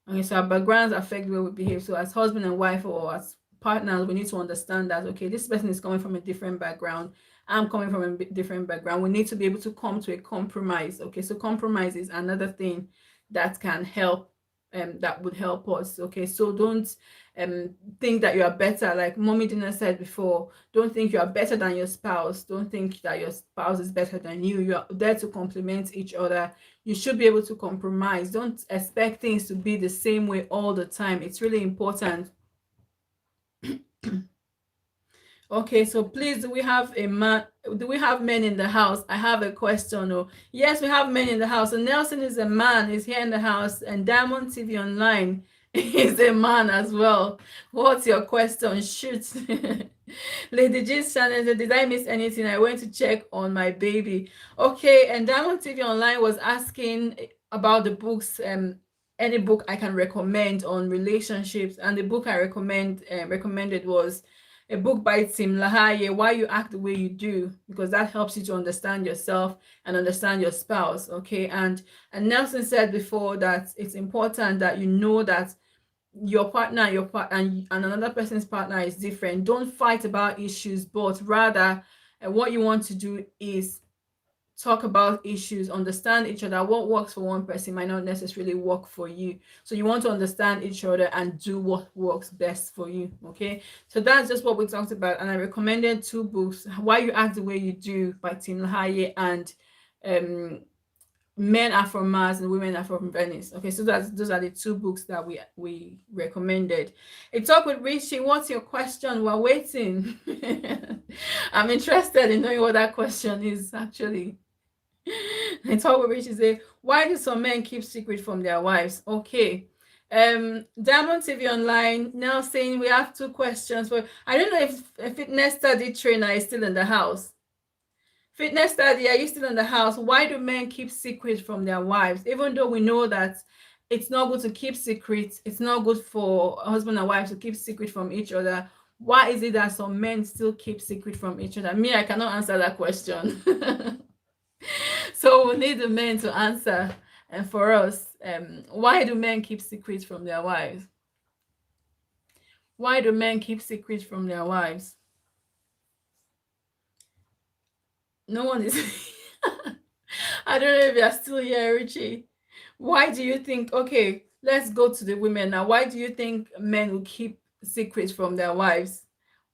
Okay, so our backgrounds affect the way we behave. So as husband and wife or as partners, we need to understand that, okay, this person is coming from a different background. I'm coming from a different background. We need to be able to come to a compromise. Okay, so compromise is another thing that can help, that would help us. Okay, so don't think that you are better. Like Mommy Dina said before, don't think you are better than your spouse. Don't think that your spouse is better than you. You are there to complement each other. You should be able to compromise. Don't expect things to be the same way all the time. It's really important. Okay, so please, do we have a man? Do we have men in the house? I have a question. Oh, yes, we have men in the house. So Nelson is a man. He's here in the house, and Diamond TV Online is a man as well. What's your question? Shoot. Lady G's channel said, did I miss anything? I went to check on my baby. Okay, and Diamond TV Online was asking about the books. Any book I can recommend on relationships, and the book I recommended was a book by Tim LaHaye, Why You Act the Way You Do, because that helps you to understand yourself and understand your spouse. Okay, and Nelson said before that it's important that you know that your partner and another person's partner is different. Don't fight about issues, but rather what you want to do is talk about issues, understand each other. What works for one person might not necessarily work for you. So you want to understand each other and do what works best for you. Okay, so that's just what we talked about. And I recommended two books, Why You Act the Way You Do by Tim LaHaye and Men Are From Mars and Women Are From Venice. Okay, so those are the two books that we recommended. A Talk with Richie, what's your question? We're waiting. I'm interested in knowing what that question is actually. I talk with Richie say, why do some men keep secret from their wives? Okay. Diamond TV Online now saying we have two questions. But I don't know if a fitness study trainer is still in the house. Fitness study, are you still in the house? Why do men keep secrets from their wives? Even though we know that it's not good to keep secrets, it's not good for husband and wife to keep secret from each other. Why is it that some men still keep secret from each other? Me, I cannot answer that question. So we need the men to answer. And for us, why do men keep secrets from their wives? Why do men keep secrets from their wives? No one is. I don't know if you're still here, Richie. Why do you think? Okay, let's go to the women now. Why do you think men will keep secrets from their wives?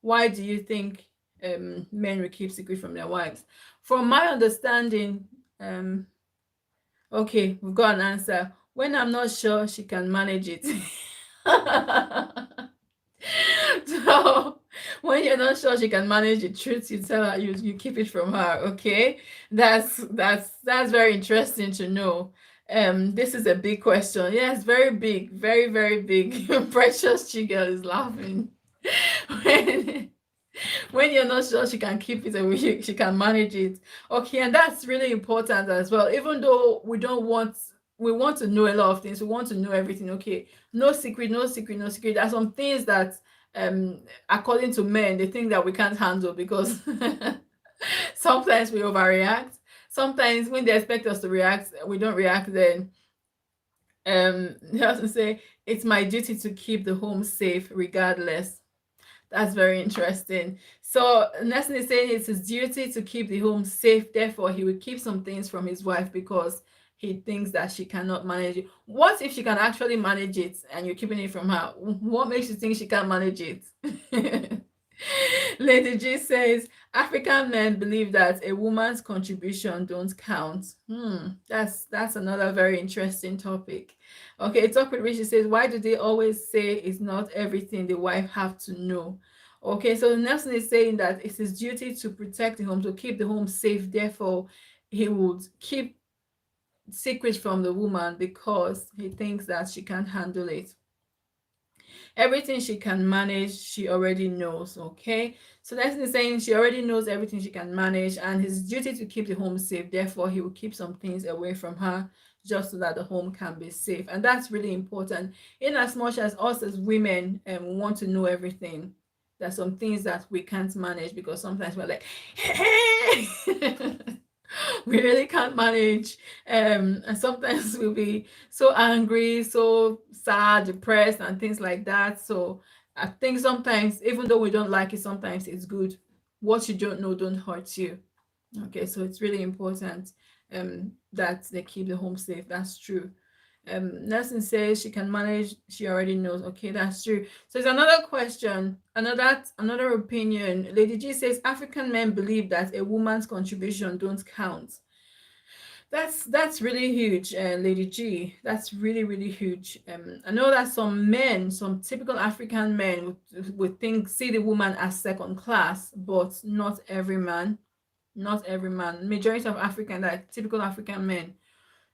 Why do you think men will keep secrets from their wives? From my understanding, okay, we've got an answer. When I'm not sure she can manage it. So when you're not sure she can manage the truth, you tell her, you keep it from her. Okay, that's very interesting to know. This is a big question. Yes, very big, very, very big. Precious Chigel is laughing. When you're not sure she can keep it and she can manage it. Okay, and that's really important as well. Even though we want to know a lot of things, we want to know everything. Okay, no secret, no secret, no secret. There are some things that according to men, they think that we can't handle because sometimes we overreact. Sometimes when they expect us to react, we don't react then. They also say, it's my duty to keep the home safe regardless. That's very interesting. So Nelson is saying it's his duty to keep the home safe. Therefore, he will keep some things from his wife because he thinks that she cannot manage it. What if she can actually manage it and you're keeping it from her? What makes you think she can manage it? Lady G says African men believe that a woman's contribution don't count. That's another very interesting topic. Okay, talk with Richie says, why do they always say it's not everything the wife have to know? Okay, so Nelson is saying that it's his duty to protect the home, to keep the home safe. Therefore, he would keep secrets from the woman because he thinks that she can't handle it. Everything she can manage, she already knows. Okay, so that's the saying, she already knows everything she can manage, and his duty to keep the home safe. Therefore, he will keep some things away from her just so that the home can be safe. And that's really important. In as much as us as women want to know everything, there's some things that we can't manage because sometimes we're like, hey, we really can't manage, and sometimes we'll be so angry, so sad, depressed, and things like that. So I think sometimes, even though we don't like it, sometimes it's good. What you don't know don't hurt you. Okay, so it's really important that they keep the home safe. That's true. Nelson says she can manage, she already knows. Okay, that's true. So there's another question, another opinion. Lady G says African men believe that a woman's contribution don't count. That's really huge, Lady G. That's really huge. I know that some men, some typical African men would think, see the woman as second class, but not every man. Not every man. Majority of African, like typical African men,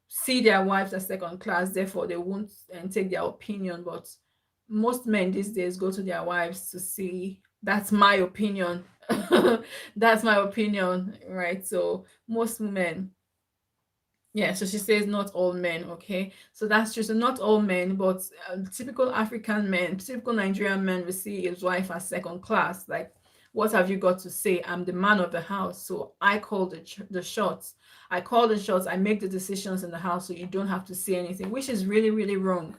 see their wives as second class. Therefore, they won't take their opinion. But most men these days go to their wives to see. That's my opinion. That's my opinion, right? So most women, yeah, so she says not all men, okay? So that's true. So not all men, but typical African men, typical Nigerian men will see his wife as second class. Like, what have you got to say? I'm the man of the house, so I call the shots. I call the shots. I make the decisions in the house, so you don't have to say anything, which is really wrong.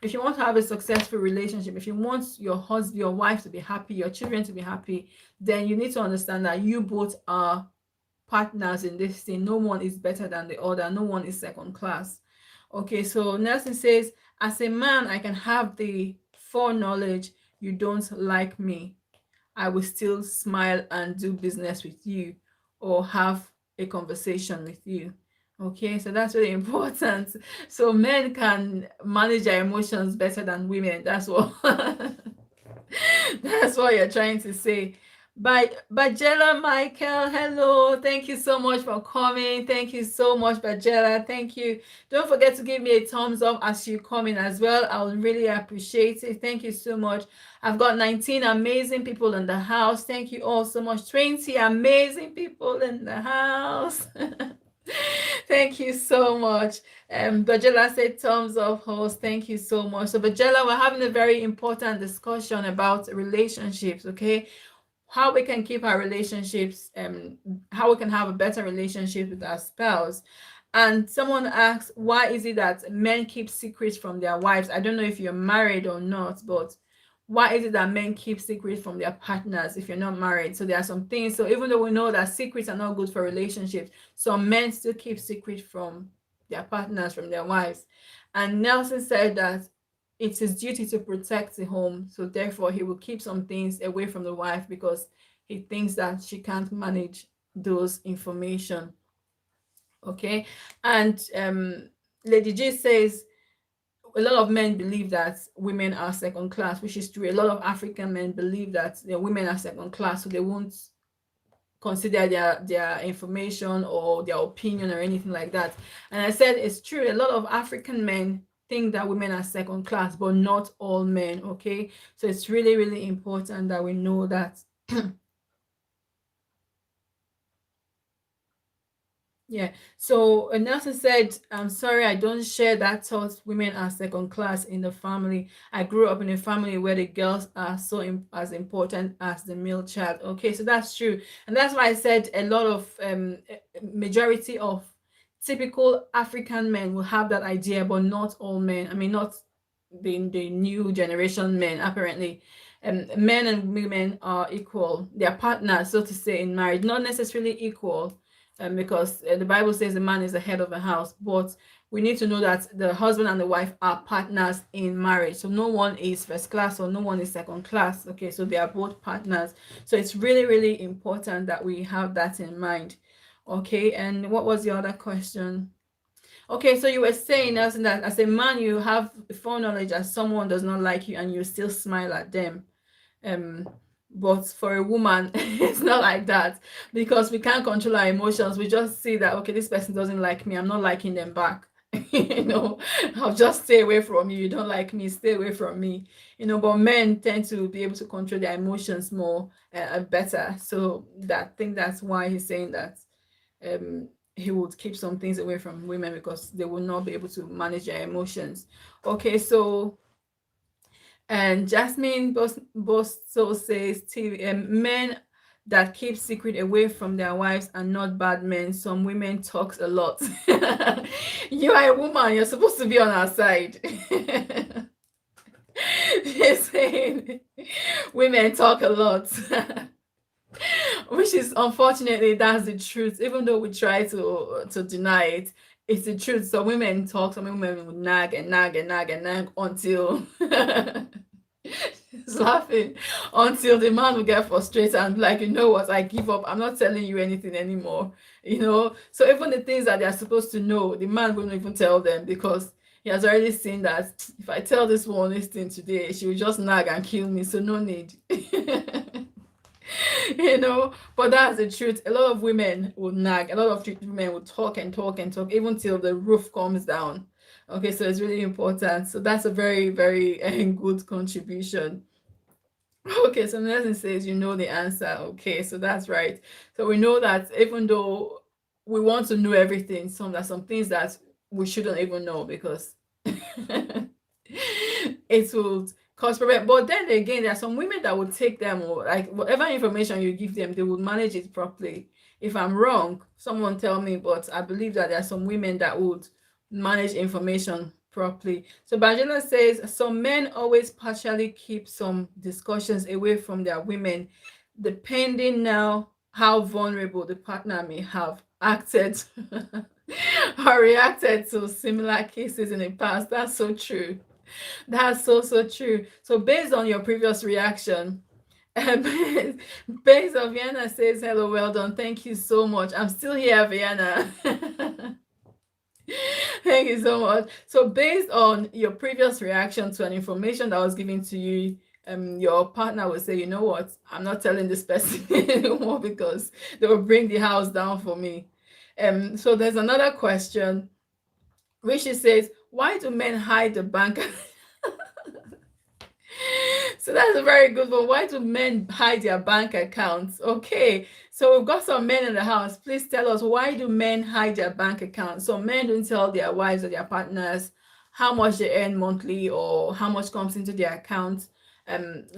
If you want to have a successful relationship, if you want your husband, your wife to be happy, your children to be happy, then you need to understand that you both are partners in this thing. No one is better than the other. No one is second class. Okay, so Nelson says, as a man, I can have the foreknowledge you don't like me. I will still smile and do business with you or have a conversation with you. Okay, so that's really important. So men can manage their emotions better than women. That's what that's what you're trying to say. Bajela Michael, hello. Thank you so much for coming. Thank you so much, Bajela. Thank you. Don't forget to give me a thumbs up as you come in as well. I would really appreciate it. Thank you so much. I've got 19 amazing people in the house. Thank you all so much. 20 amazing people in the house. Thank you so much. Bajela said thumbs up, host. Thank you so much. So Bajela, we're having a very important discussion about relationships, okay? How we can keep our relationships, how we can have a better relationship with our spouse. And someone asks, why is it that men keep secrets from their wives? I don't know if you're married or not, but why is it that men keep secrets from their partners if you're not married? So there are some things. So even though we know that secrets are not good for relationships, some men still keep secrets from their partners, from their wives. And Nelson said that it's his duty to protect the home. So therefore, he will keep some things away from the wife because he thinks that she can't manage those information. Okay. And Lady J says, a lot of men believe that women are second class, which is true. A lot of African men believe that the women are second class, so they won't consider their information or their opinion or anything like that. And I said it's true. A lot of African men think that women are second class, but not all men. Okay, so it's really important that we know that. Yeah. So Nelson said, I'm sorry, I don't share that thought. Women are second class in the family. I grew up in a family where the girls are so as important as the male child. Okay, so that's true. And that's why I said a lot of majority of typical African men will have that idea, but not all men. I mean, not the new generation men, apparently. Men and women are equal. They are partners, so to say, in marriage. Not necessarily equal, because the Bible says the man is the head of the house. But we need to know that the husband and the wife are partners in marriage. So no one is first class or no one is second class. Okay, so they are both partners. So it's really, really important that we have that in mind. Okay, and what was the other question? Okay, so you were saying us that as a man, you have foreknowledge that someone does not like you and you still smile at them. Um, but for a woman, it's not like that because we can't control our emotions. We just see that, okay, this person doesn't like me. I'm not liking them back. I'll just stay away from you. You don't like me, stay away from me. But men tend to be able to control their emotions more better. So I think that's why he's saying that he would keep some things away from women because they will not be able to manage their emotions. Okay, so and Jasmine Bosto says men that keep secret away from their wives are not bad men. Some women talks a lot. You are a woman, you're supposed to be on our side. She's saying women talk a lot. Which is unfortunately that's the truth. Even though we try to deny it, it's the truth. So women talk, some women will nag and nag and nag and nag until he's laughing until the man will get frustrated and be like, you know what, I give up. I'm not telling you anything anymore. So even the things that they're supposed to know, the man won't even tell them because he has already seen that if I tell this one this thing today, she will just nag and kill me. So no need. But that's the truth. A lot of women will nag, a lot of women will talk and talk and talk even till the roof comes down. Okay, so it's really important. So that's a very, very good contribution. Okay, so Nelson says you know the answer. Okay, so that's right. So we know that even though we want to know everything, there's some things that we shouldn't even know because it will cause problem. But then again, there are some women that will take them, or like whatever information you give them, they will manage it properly. If I'm wrong, someone tell me, but I believe that there are some women that would manage information properly. So Bajela says some men always partially keep some discussions away from their women, depending now how vulnerable the partner may have acted or reacted to similar cases in the past. That's so true. That's so, so true. So based on your previous reaction, based on Vienna says, hello, well done. Thank you so much. I'm still here, Vienna. Thank you so much. So based on your previous reaction to an information that was given to you, your partner will say, you know what, I'm not telling this person anymore because they will bring the house down for me. So there's another question. Rishi says, why do men hide the bank? So that's a very good one. Why do men hide their bank accounts? Okay, so we've got some men in the house. Please tell us, why do men hide their bank accounts? So men don't tell their wives or their partners how much they earn monthly or how much comes into their account.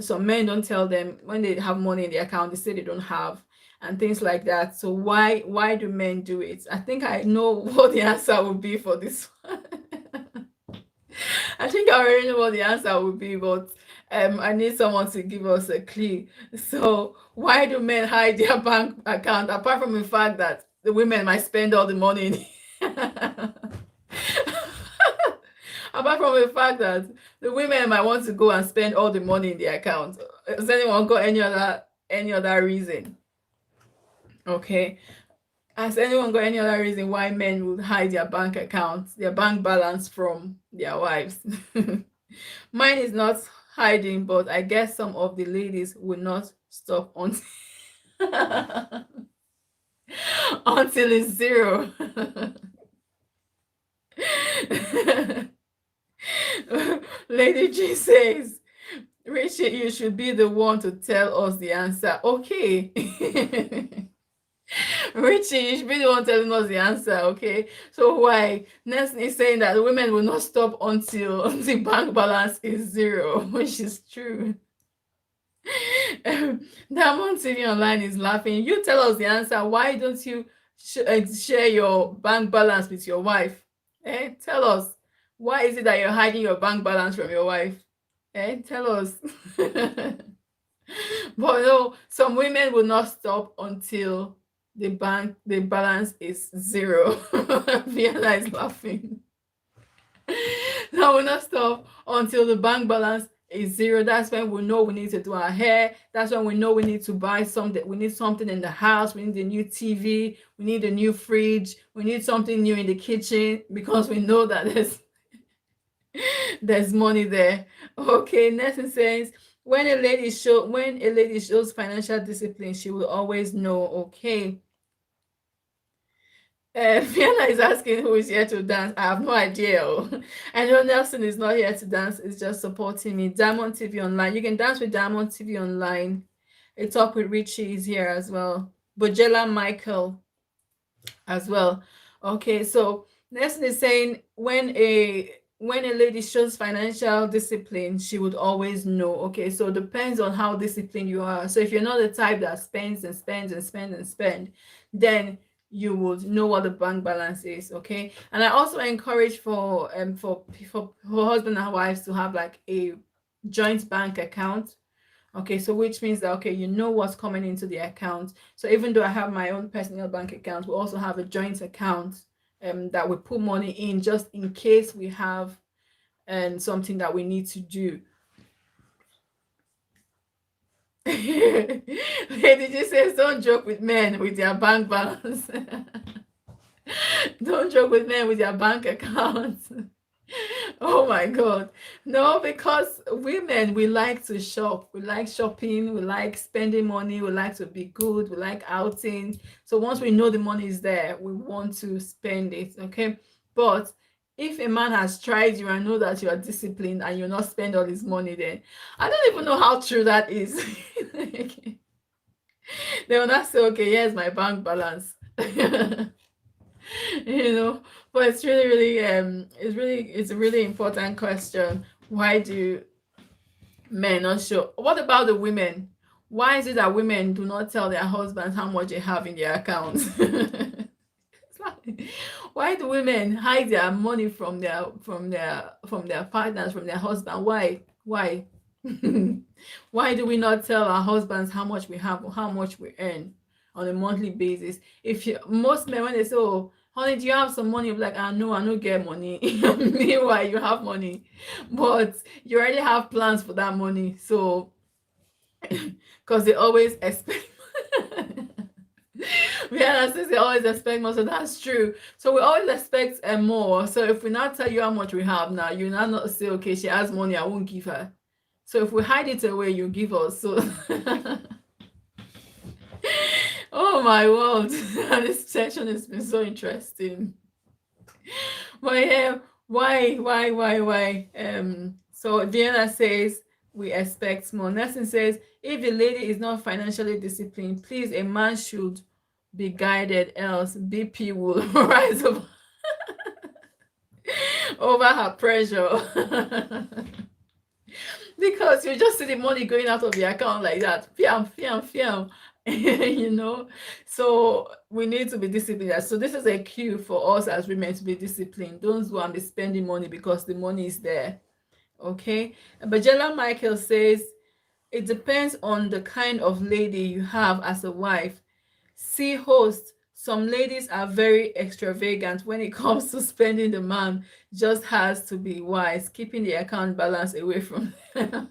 So men don't tell them when they have money in their account, they say they don't have and things like that. So why do men do it? I think I know what the answer would be for this one. I think I already know what the answer would be, but I need someone to give us a clue. So why do men hide their bank account apart from the fact that the women might spend all the money? Apart from the fact that the women might want to go and spend all the money in their account. Has anyone got any other reason? Okay. Has anyone got any other reason why men would hide their bank accounts, their bank balance from their wives? Mine is not hiding, but I guess some of the ladies will not stop until until it's zero. Lady G says, Richard, you should be the one to tell us the answer. Okay. Richie, you should be the one telling us the answer, okay? So why? Nelson is saying that women will not stop until the bank balance is zero, which is true. Diamond TV Online is laughing. You tell us the answer. Why don't you share your bank balance with your wife? Tell us. Why is it that you're hiding your bank balance from your wife? Tell us. But no, some women will not stop until the balance is zero. Vienna is laughing. That will not stop until the bank balance is zero. That's when we know we need to do our hair. That's when we know we need to buy something. We need something in the house. We need a new TV. We need a new fridge. We need something new in the kitchen because we know that there's money there. Okay, next it says when a lady shows financial discipline, she will always know. Okay. Fiona is asking who is here to dance. I have no idea. I know Nelson is not here to dance. It's just supporting me. Diamond TV Online. You can dance with Diamond TV Online. A Talk with Richie is here as well. Bojela Michael as well. Okay, so Nelson is saying when a lady shows financial discipline, she would always know. Okay, so it depends on how disciplined you are. So if you're not the type that spends and spends and spends and spend, then you would know what the bank balance is. Okay, and I also encourage for husband and wives to have like a joint bank account. Okay, so which means that okay, you know what's coming into the account. So even though I have my own personal bank account, we also have a joint account that we put money in just in case we have something that we need to do. Lady G says, don't joke with men with their bank balance. Don't joke with men with their bank accounts. Oh my God. No, because women, we like to shop. We like shopping. We like spending money. We like to be good. We like outing. So once we know the money is there, we want to spend it. Okay. But if a man has tried you and know that you are disciplined and you're not spend all his money, then I don't even know how true that is. They will not say, okay, here's my bank balance. You know, but it's really it's a really important question. Why do men not show? What about the women? Why is it that women do not tell their husbands how much they have in their accounts? Why do women hide their money from their partners, from their husband? Why why do we not tell our husbands how much we have or how much we earn on a monthly basis? If you most men, when they say, oh honey, do you have some money? I'm like, no, I don't get money. Meanwhile, you have money, but you already have plans for that money. So because they always expect yeah, since they always expect more, so that's true. So we always expect more. So if we not tell you how much we have now, you not say, okay, she has money, I won't give her. So if we hide it away, you give us. So oh my world, this session has been so interesting. But yeah, why? So Vienna says we expect more. Nelson says if the lady is not financially disciplined, please, a man should be guided, else BP will rise over her pressure. Because you just see the money going out of the account like that. Fiam, fiam, fiam. You know, so we need to be disciplined. So this is a cue for us as women to be disciplined. Don't go and be spending money because the money is there. Okay. But Jella Michael says it depends on the kind of lady you have as a wife. See host, some ladies are very extravagant when it comes to spending. The man just has to be wise, keeping the account balance away from them.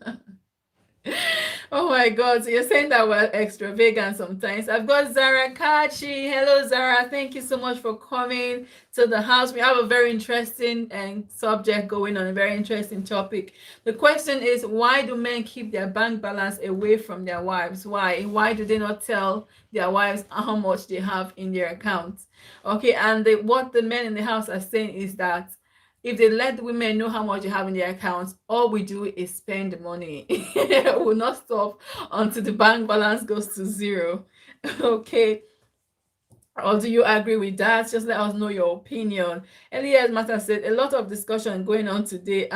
Oh my God, so you're saying that we're extravagant sometimes. I've got Zara Kachi. Hello, Zara. Thank you so much for coming to the house. We have a very interesting subject going on, a very interesting topic. The question is, why do men keep their bank balance away from their wives? Why? Why do they not tell their wives how much they have in their accounts? Okay, and what the men in the house are saying is that if they let the women know how much you have in their accounts, all we do is spend money. We'll not stop until the bank balance goes to zero. Okay. Or do you agree with that? Just let us know your opinion. Elias Matter said a lot of discussion going on today.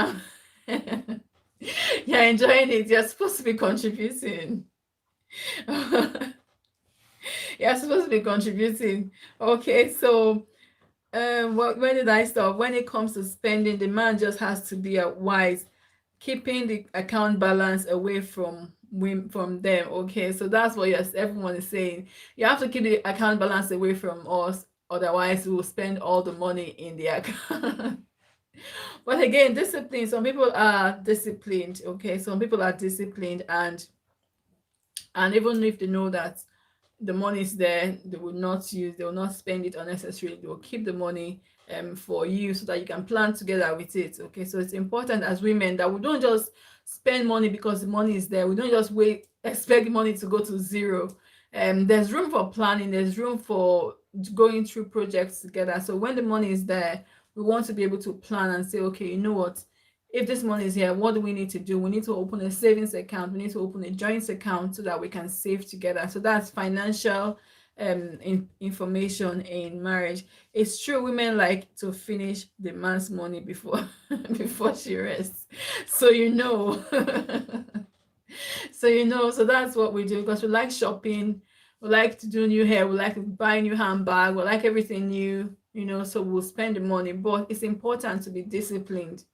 You're enjoying it. You're supposed to be contributing. You're supposed to be contributing. Okay, so when did I stop? When it comes to spending, the man just has to be wise, keeping the account balance away from from them. Okay, so that's what everyone is saying. You have to keep the account balance away from us, otherwise we will spend all the money in the account. But again, discipline, some people are disciplined. Okay, some people are disciplined, and even if they know that the money is there, they will not spend it unnecessarily. They will keep the money for you so that you can plan together with it. Okay, so it's important as women that we don't just spend money because the money is there. We don't just expect money to go to zero. There's room for planning, there's room for going through projects together. So when the money is there, we want to be able to plan and say, okay, you know what, if this money is here, what do we need to do? We need to open a savings account. We need to open a joint account so that we can save together. So that's financial information in marriage. It's true, women like to finish the man's money before before she rests. So so that's what we do, because we like shopping, we like to do new hair, we like to buy new handbag, we like everything new, so we'll spend the money. But it's important to be disciplined.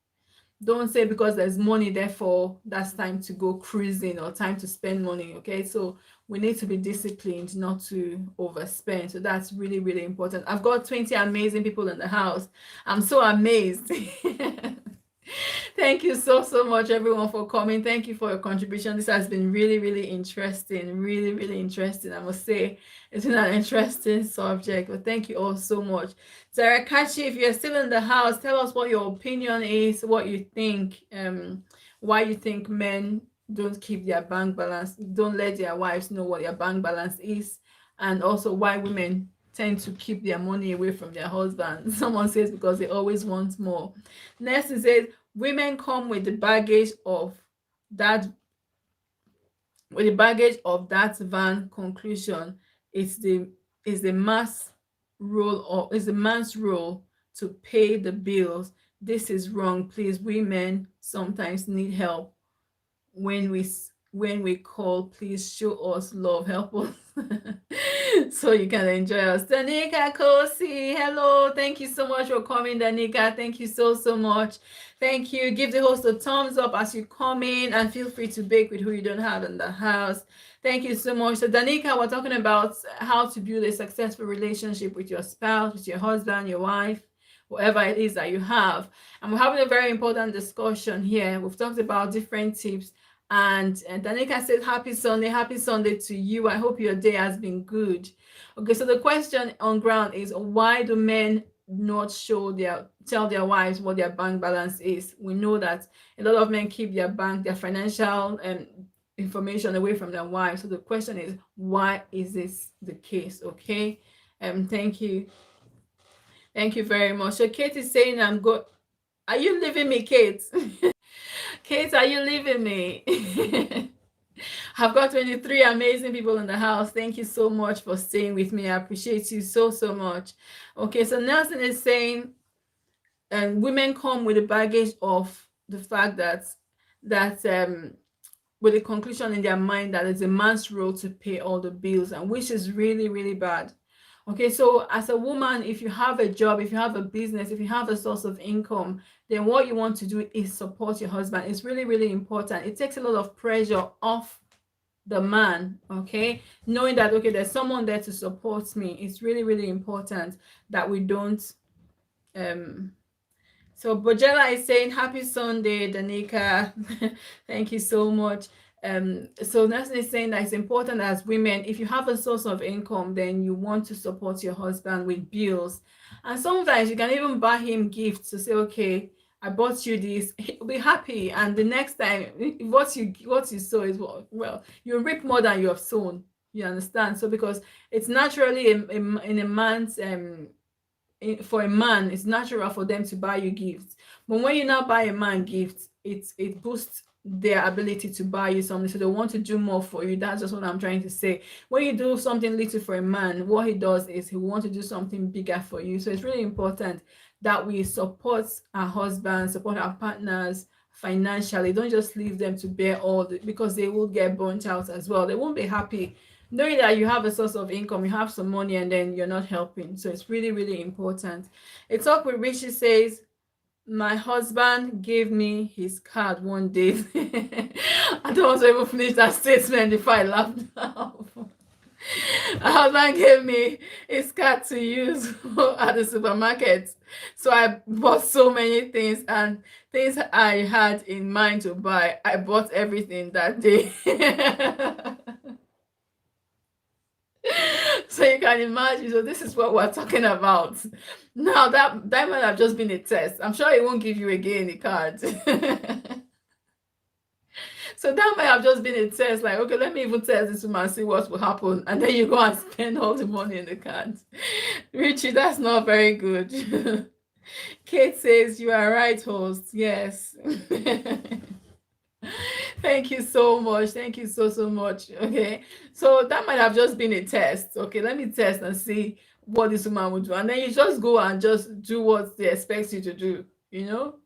Don't say because there's money, therefore that's time to go cruising or time to spend money. Okay, so we need to be disciplined not to overspend. So that's really, really important. I've got 20 amazing people in the house. I'm so amazed. Thank you so much, everyone, for coming. Thank you for your contribution. This has been really, really interesting. Really, really interesting. I must say, it's been an interesting subject. But thank you all so much. Sarah Kachi, if you're still in the house, tell us what your opinion is, what you think, why you think men don't keep their bank balance, don't let their wives know what their bank balance is, and also why women tend to keep their money away from their husband. Someone says because they always want more. Next, it says women come with the baggage of that van conclusion. It's the man's role to pay the bills. This is wrong. Please, women sometimes need help. When we call, please show us love, help us so you can enjoy us. Danica Kosi, hello, thank you so much for coming. Danica, thank you so much. Thank you. Give the host a thumbs up as you come in, and feel free to bake with who you don't have in the house. Thank you so much. So Danica, we're talking about how to build a successful relationship with your spouse, with your husband, your wife, whatever it is that you have. And we're having a very important discussion here. We've talked about different tips. And Danica said, happy Sunday to you. I hope your day has been good. Okay, so the question on ground is, why do men not tell their wives what their bank balance is? We know that a lot of men keep their financial information away from their wives. So the question is, why is this the case? Okay, thank you very much. So Kate is saying, I'm good. Are you leaving me, Kate? Kate, are you leaving me? I've got 23 amazing people in the house. Thank you so much for staying with me. I appreciate you so much. Okay, so Nelson is saying, and women come with the baggage of the fact that with the conclusion in their mind that it's a man's role to pay all the bills, and which is really, really bad. Okay, so as a woman, if you have a job, if you have a business, if you have a source of income, then what you want to do is support your husband. It's really, really important. It takes a lot of pressure off the man, okay? Knowing that, okay, there's someone there to support me. It's really, really important that we don't. So Bojela is saying, happy Sunday, Danica. Thank you so much. So Nelson is saying that it's important as women, if you have a source of income, then you want to support your husband with bills. And sometimes you can even buy him gifts to say, okay, I bought you this, he'll be happy. And the next time, what you sow is, well, you reap more than you have sown. You understand? So because it's naturally in a man's for a man, it's natural for them to buy you gifts. But when you now buy a man gifts, it boosts their ability to buy you something, so they want to do more for you. That's just what I'm trying to say. When you do something little for a man, what he does is he wants to do something bigger for you. So it's really important that we support our husbands, support our partners financially. Don't just leave them to bear because they will get burnt out as well. They won't be happy knowing that you have a source of income, you have some money, and then you're not helping. So it's really, really important. A Talk with Richie says, My husband gave me his card one day. I don't want to even finish that statement before I laughed now. My husband gave me his card to use at the supermarket. So I bought so many things, and things I had in mind to buy, I bought everything that day. So you can imagine, so this is what we're talking about. Now that might have just been a test. I'm sure it won't give you again the card. So that might have just been a test, like, okay, let me even test this woman, see what will happen. And then you go and spend all the money in the card. Richie, that's not very good. Kate says, you are right, host. Yes. Thank you so much. Thank you so much. Okay. So that might have just been a test. Okay, let me test and see what this woman would do. And then you just go and just do what they expect you to do, you know?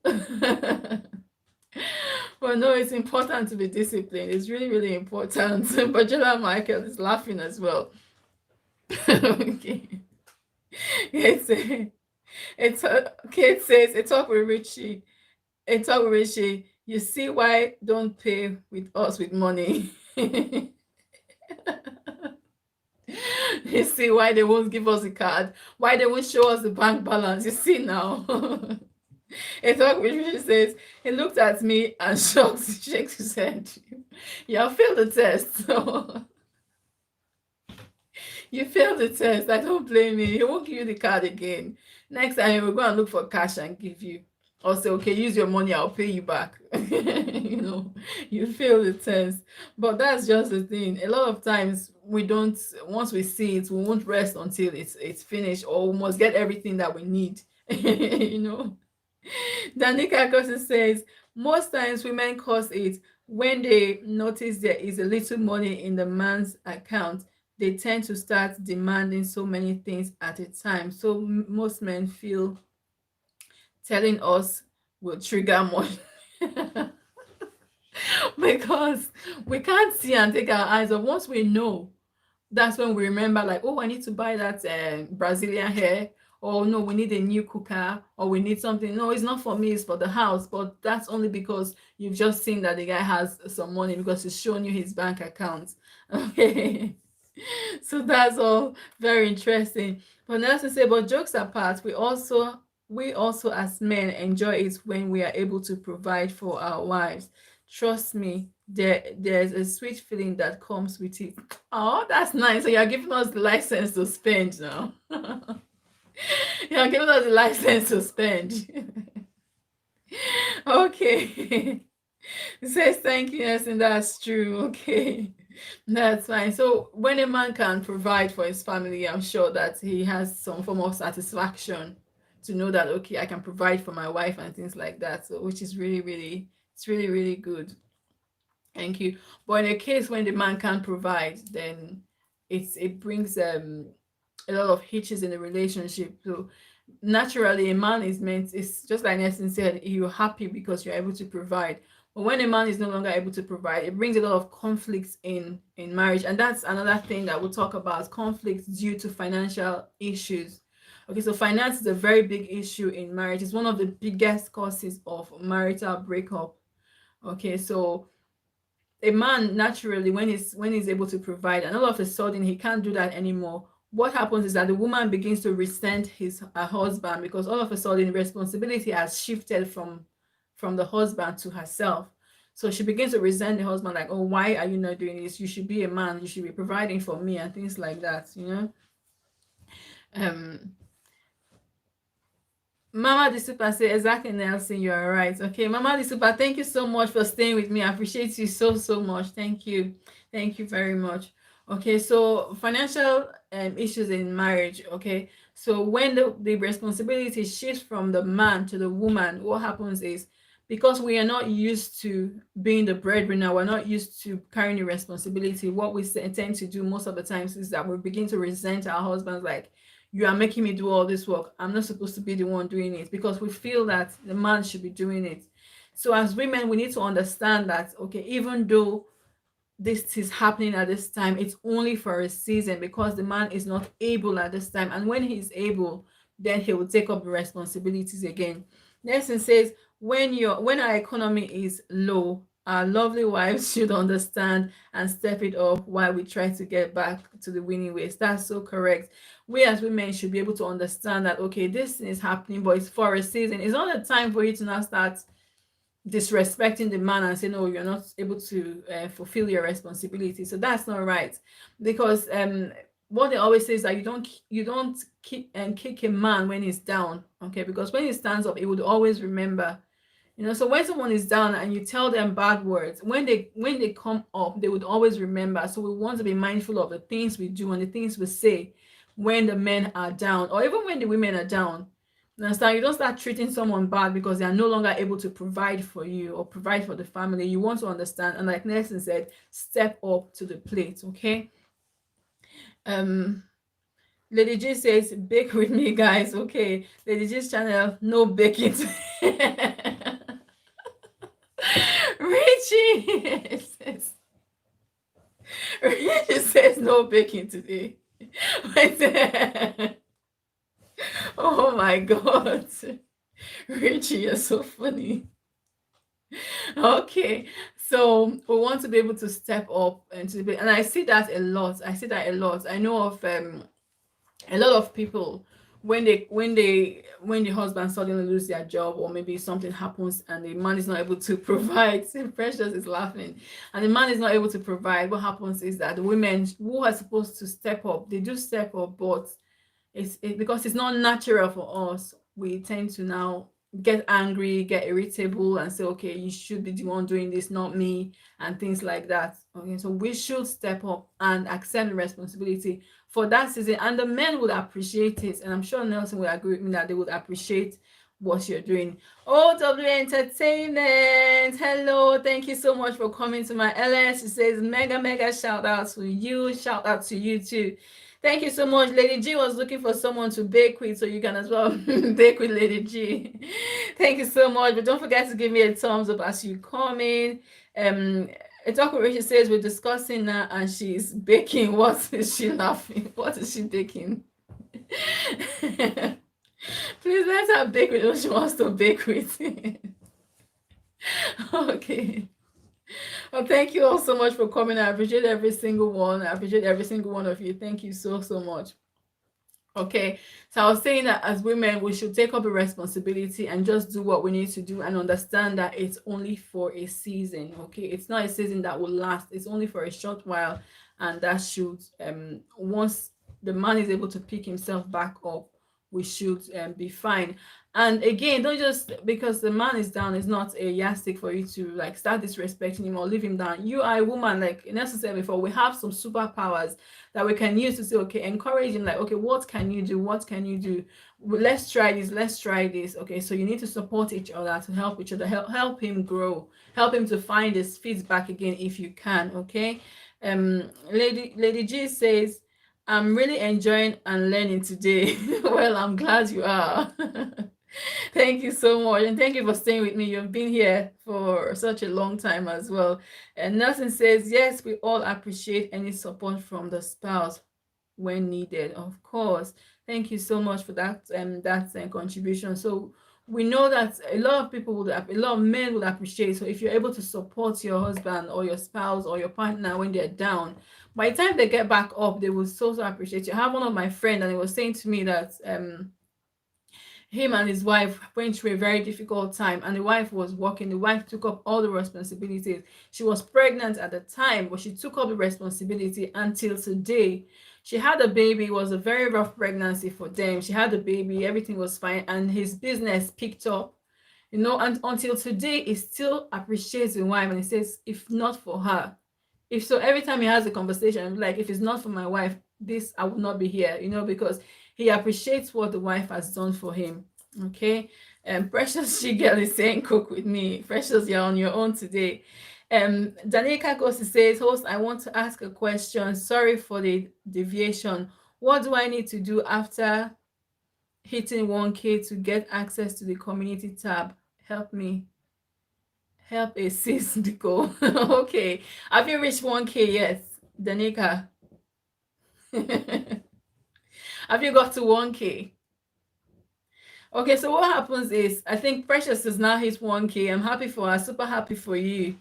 Well, no, it's important to be disciplined. It's really, really important. But Jella Michael is laughing as well. Okay. Kate says, it's up with Richie. It's up with Richie. You see why don't pay with us with money. You see why they won't give us a card, why they won't show us the bank balance. You see now. A talk with Richie says, he looked at me and shakes his head. You have failed the test. So you failed the test. I don't blame you. He won't give you the card again. Next time he will go and look for cash and give you. Or say, okay, use your money, I'll pay you back. You know, you failed the test. But that's just the thing. A lot of times we don't, once we see it, we won't rest until it's finished, or we must get everything that we need. You know. Danica Kosi says, most times women cause it when they notice there is a little money in the man's account. They tend to start demanding so many things at a time. So most men feel telling us will trigger more. Because we can't see and take our eyes off. Once we know, that's when we remember, like, oh, I need to buy that Brazilian hair, or no, we need a new cooker, or we need something. No, it's not for me, it's for the house. But that's only because you've just seen that the guy has some money, because he's shown you his bank account. Okay. So that's all very interesting. But next to say, but jokes apart, we also as men enjoy it when we are able to provide for our wives. Trust me, there's a sweet feeling that comes with it. Oh, that's nice. So you're giving us the license to spend now. You're giving us the license to spend. Okay. It says thank you, yes, and that's true. Okay. That's fine. So when a man can provide for his family, I'm sure that he has some form of satisfaction to know that, okay, I can provide for my wife and things like that. So which is really, really, it's really, really good. Thank you. But in a case when the man can't provide, then it brings a lot of hitches in the relationship. So naturally, a man is meant, it's just like Nelson said, you're happy because you're able to provide. But when a man is no longer able to provide, it brings a lot of conflicts in marriage. And that's another thing that we'll talk about, conflicts due to financial issues. Okay, so finance is a very big issue in marriage. It's one of the biggest causes of marital breakup. Okay, so a man naturally, when he's able to provide, and all of a sudden he can't do that anymore, what happens is that the woman begins to resent her husband, because all of a sudden responsibility has shifted from the husband to herself. So she begins to resent the husband, like, oh, why are you not doing this? You should be a man, you should be providing for me, and things like that, you know. Mama the Super say, exactly, Nelson, you are right. Okay, Mama the Super, thank you so much for staying with me. I appreciate you so much. Thank you. Thank you very much. Okay, so financial issues in marriage. Okay, so when the responsibility shifts from the man to the woman, what happens is, because we are not used to being the breadwinner, we're not used to carrying the responsibility, what we tend to do most of the times is that we begin to resent our husbands, like, you are making me do all this work. I'm not supposed to be the one doing it, because we feel that the man should be doing it. So as women, we need to understand that, okay, even though this is happening at this time, it's only for a season, because the man is not able at this time. And when he's able, then he will take up the responsibilities again. Nelson says, when our economy is low, our lovely wives should understand and step it up while we try to get back to the winning ways. That's so correct. We as women should be able to understand that, okay, this thing is happening, but it's for a season. It's not a time for you to now start disrespecting the man and say, no, you're not able to fulfill your responsibility. So that's not right, because what they always say is that you don't kick a man when he's down, okay? Because when he stands up, he would always remember. So when someone is down and you tell them bad words, when they come up, they would always remember. So we want to be mindful of the things we do and the things we say when the men are down, or even when the women are down. Understand? You don't start treating someone bad because they are no longer able to provide for you or provide for the family. You want to understand, and like Nelson said, step up to the plate. Okay. Um, Lady G says, "Bake with me, guys." Okay, Lady G's channel, no baking. Richie says, Richie says no baking today. Oh my God. Richie, you're so funny. Okay, so we want to be able to step up and and I see that a lot. I know of a lot of people, when the husband suddenly lose their job, or maybe something happens and the man is not able to provide. Precious is laughing, and the man is not able to provide. What happens is that the women who are supposed to step up, they do step up, but because it's not natural for us, we tend to now get angry, get irritable, and say, okay, you should be the one doing this, not me, and things like that. Okay, so we should step up and accept the responsibility for that season, and the men would appreciate it. And I'm sure Nelson will agree with me that they would appreciate what you're doing. OW Entertainment, hello, thank you so much for coming to my LS. She says, mega shout out to you, shout out to you too. Thank you so much. Lady G was looking for someone to bake with, so you can as well bake with Lady G. Thank you so much. But don't forget to give me a thumbs up as you come in. Etoko Rachel says we're discussing now and she's baking. What is she laughing? What is she baking? Please let her bake with what she wants to bake with. Okay. Well, thank you all so much for coming. I appreciate every single one. I appreciate every single one of you. Thank you so much. Okay, so I was saying that as women, we should take up a responsibility and just do what we need to do and understand that it's only for a season. Okay, it's not a season that will last, it's only for a short while, and that should once the man is able to pick himself back up, we should be fine. And again, don't just because the man is down is not a yardstick for you to like start disrespecting him or leave him down. You are a woman, like Nelson said before, we have some superpowers that we can use to say, okay, encourage him, like, okay, what can you do? What can you do? Let's try this, let's try this. Okay, so you need to support each other, to help each other, help him grow, help him to find his feet back again if you can. Okay. Lady G says, I'm really enjoying and learning today. Well, I'm glad you are. Thank you so much, and thank you for staying with me. You've been here for such a long time as well. And Nelson says, yes, we all appreciate any support from the spouse when needed, of course. Thank you so much for that contribution. So we know that a lot of people a lot of men would appreciate. So if you're able to support your husband or your spouse or your partner when they're down, by the time they get back up, they will so appreciate you. I have one of my friends, and he was saying to me that him and his wife went through a very difficult time, and the wife was working. The wife took up all the responsibilities. She was pregnant at the time, but she took up the responsibility until today. She had a baby. It was a very rough pregnancy for them. She had a baby, everything was fine, and his business picked up, and until today he still appreciates the wife, and he says, if not for her, if so, every time he has a conversation, like, if it's not for my wife, this I would not be here, because he appreciates what the wife has done for him. Okay. And Precious Shigel is saying, cook with me. Precious, you're on your own today. Danica Kosi says, host, I want to ask a question. Sorry for the deviation. What do I need to do after hitting 1K to get access to the community tab? Help me. Help a sis, Nicole. Okay. Have you reached 1K yet, Danica? Have you got to 1K? Okay, so what happens is I think Precious is now hit 1K. I'm happy for her, super happy for you.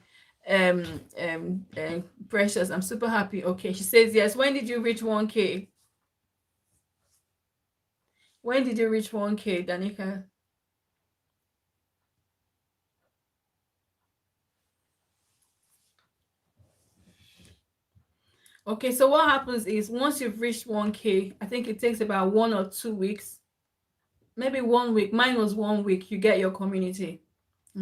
Precious, I'm super happy. Okay, she says yes. When did you reach 1K? When did you reach 1K, Danica? Okay, so what happens is once you've reached 1K, I think it takes about 1 or 2 weeks, maybe 1 week. Mine was 1 week. You get your community.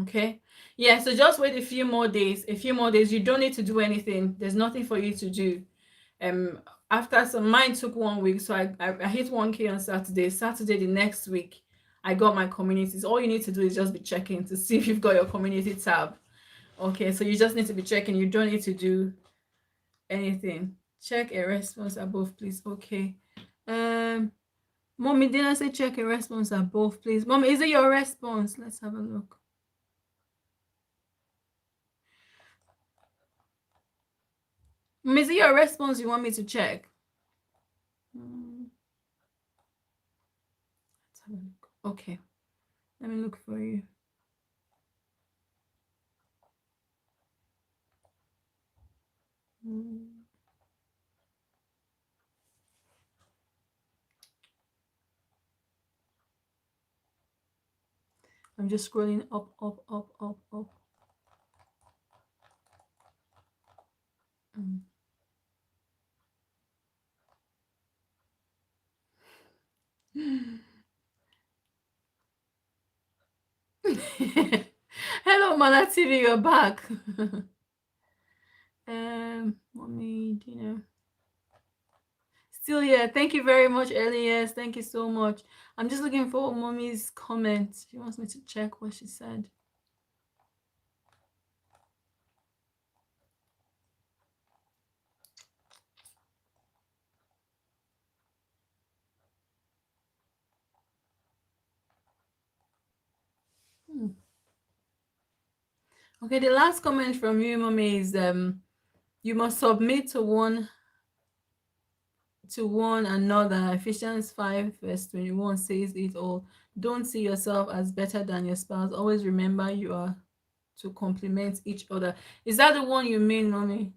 Okay. Yeah, so just wait a few more days. A few more days. You don't need to do anything. There's nothing for you to do. Um, after some, mine took 1 week, so I hit 1K on Saturday. Saturday the next week, I got my communities. All you need to do is just be checking to see if you've got your community tab. Okay, so you just need to be checking. You don't need to do anything. Check a response above, please. Okay. Mommy, did I say check a response above, please? Mommy, is it your response? Let's have a look. Mommy, is it your response you want me to check? Let's have a look. Okay. Let me look for you. I'm just scrolling up, up, up, up, up. Hello, Mana TV, you're back. Mommy, dinner. Still here. Thank you very much, Elias. Thank you so much. I'm just looking for Mommy's comment. She wants me to check what she said. Okay, the last comment from you, Mommy, is you must submit to one another. Ephesians 5 verse 21 says it all. Don't see yourself as better than your spouse. Always remember you are to complement each other. Is that the one you mean, Mommy?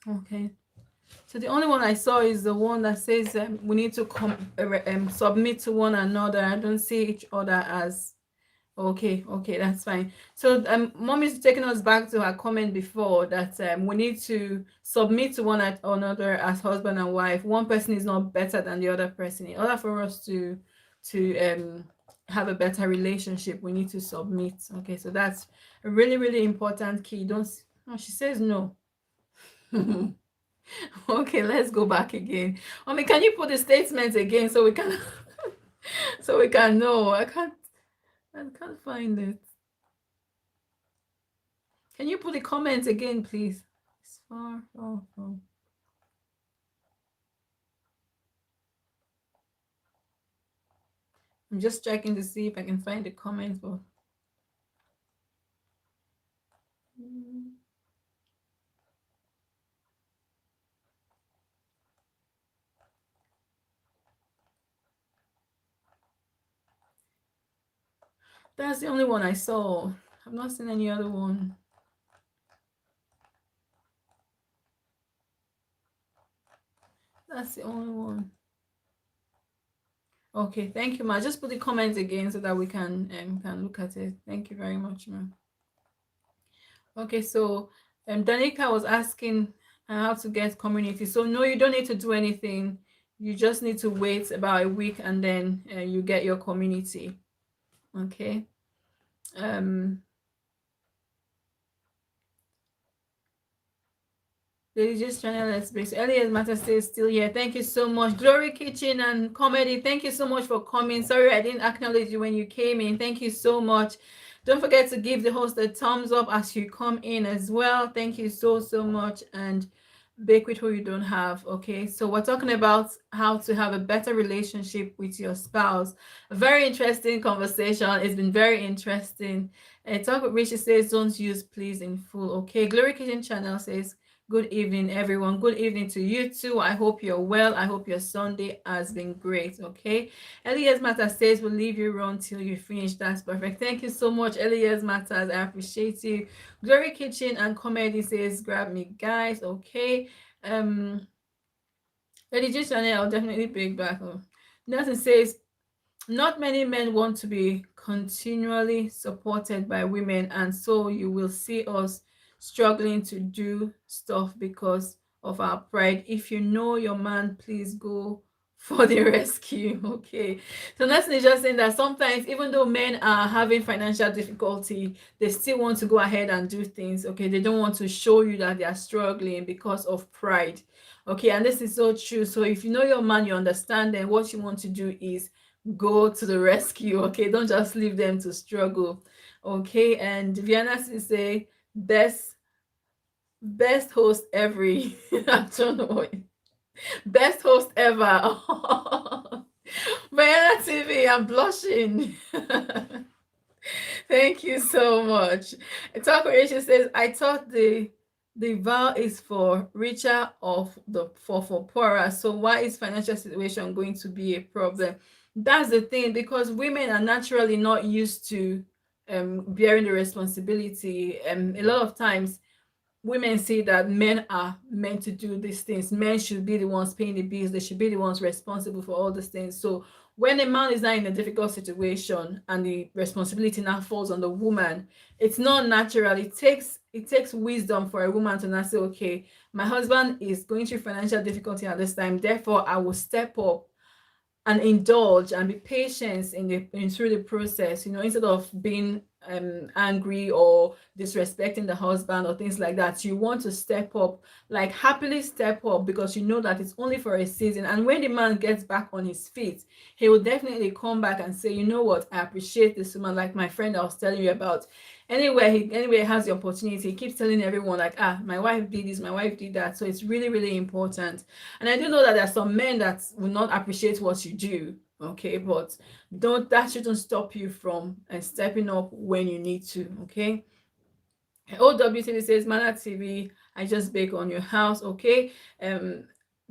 Okay. So the only one I saw is the one that says we need to submit to one another. I don't see each other as. Okay, that's fine. So Mom is taking us back to her comment before that we need to submit to one another as husband and wife. One person is not better than the other person. In order for us to have a better relationship, we need to submit. Okay, so that's a really, really important key. Don't. Oh, she says no. Okay, let's go back again. Mommy, can you put the statement again so we can so we can know? I can't find it. Can you put the comment again, please? It's far, far, far. I'm just checking to see if I can find the comment. But that's the only one I saw. I've not seen any other one. That's the only one. Okay, thank you, ma. Just put the comment again so that we can look at it. Thank you very much, ma. Okay, so Danica was asking how to get community. So no, you don't need to do anything. You just need to wait about a week and then you get your community. Okay. Religious channel, let's base. Elias Matter stays still here. Thank you so much. Glory Kitchen and Comedy, thank you so much for coming. Sorry I didn't acknowledge you when you came in. Thank you so much. Don't forget to give the host a thumbs up as you come in as well. Thank you so much. And bake with who you don't have. Okay, so we're talking about how to have a better relationship with your spouse. A very interesting conversation. It's been very interesting. Talk with Richie says don't use please in full. Okay, Glory Kitchen channel says Good evening, everyone. Good evening to you too. I hope you're well. I hope your Sunday has been great. Okay. Elias Matters says we'll leave you run till you finish. That's perfect. Thank you so much, Elias Matters. I appreciate you. Glory Kitchen and Comedy says grab me, guys. Okay. Lady J Channel, I'll definitely pick back. Nelson says not many men want to be continually supported by women, and so you will see us struggling to do stuff because of our pride. If you know your man, please go for the rescue. Okay, so that's just saying that sometimes even though men are having financial difficulty, they still want to go ahead and do things. Okay, they don't want to show you that they are struggling because of pride. Okay, and this is so true. So if you know your man, you understand, then what you want to do is go to the rescue. Okay, don't just leave them to struggle. Okay, and Vienna say best host every I don't know, best host ever. Vienna TV, I'm blushing. Thank you so much. Talk Creation says, I thought the vow is for richer of the for poorer. So why is financial situation going to be a problem? That's the thing, because women are naturally not used to bearing the responsibility. A lot of times women say that men are meant to do these things. Men should be the ones paying the bills. They should be the ones responsible for all these things. So when a man is not in a difficult situation and the responsibility now falls on the woman, it's not natural. It takes wisdom for a woman to not say, okay, my husband is going through financial difficulty at this time, therefore I will step up and indulge and be patient through the process, instead of being angry or disrespecting the husband or things like that. You want to step up, like happily step up, because you know that it's only for a season, and when the man gets back on his feet, he will definitely come back and say, you know what, I appreciate this woman, like my friend I was telling you about. Anyway he has the opportunity, he keeps telling everyone like, my wife did this, my wife did that. So it's really, really important. And I do know that there are some men that will not appreciate what you do. Okay, but that shouldn't stop you from stepping up when you need to. Okay. OWTV says, Mana TV, I just bake on your house. Okay.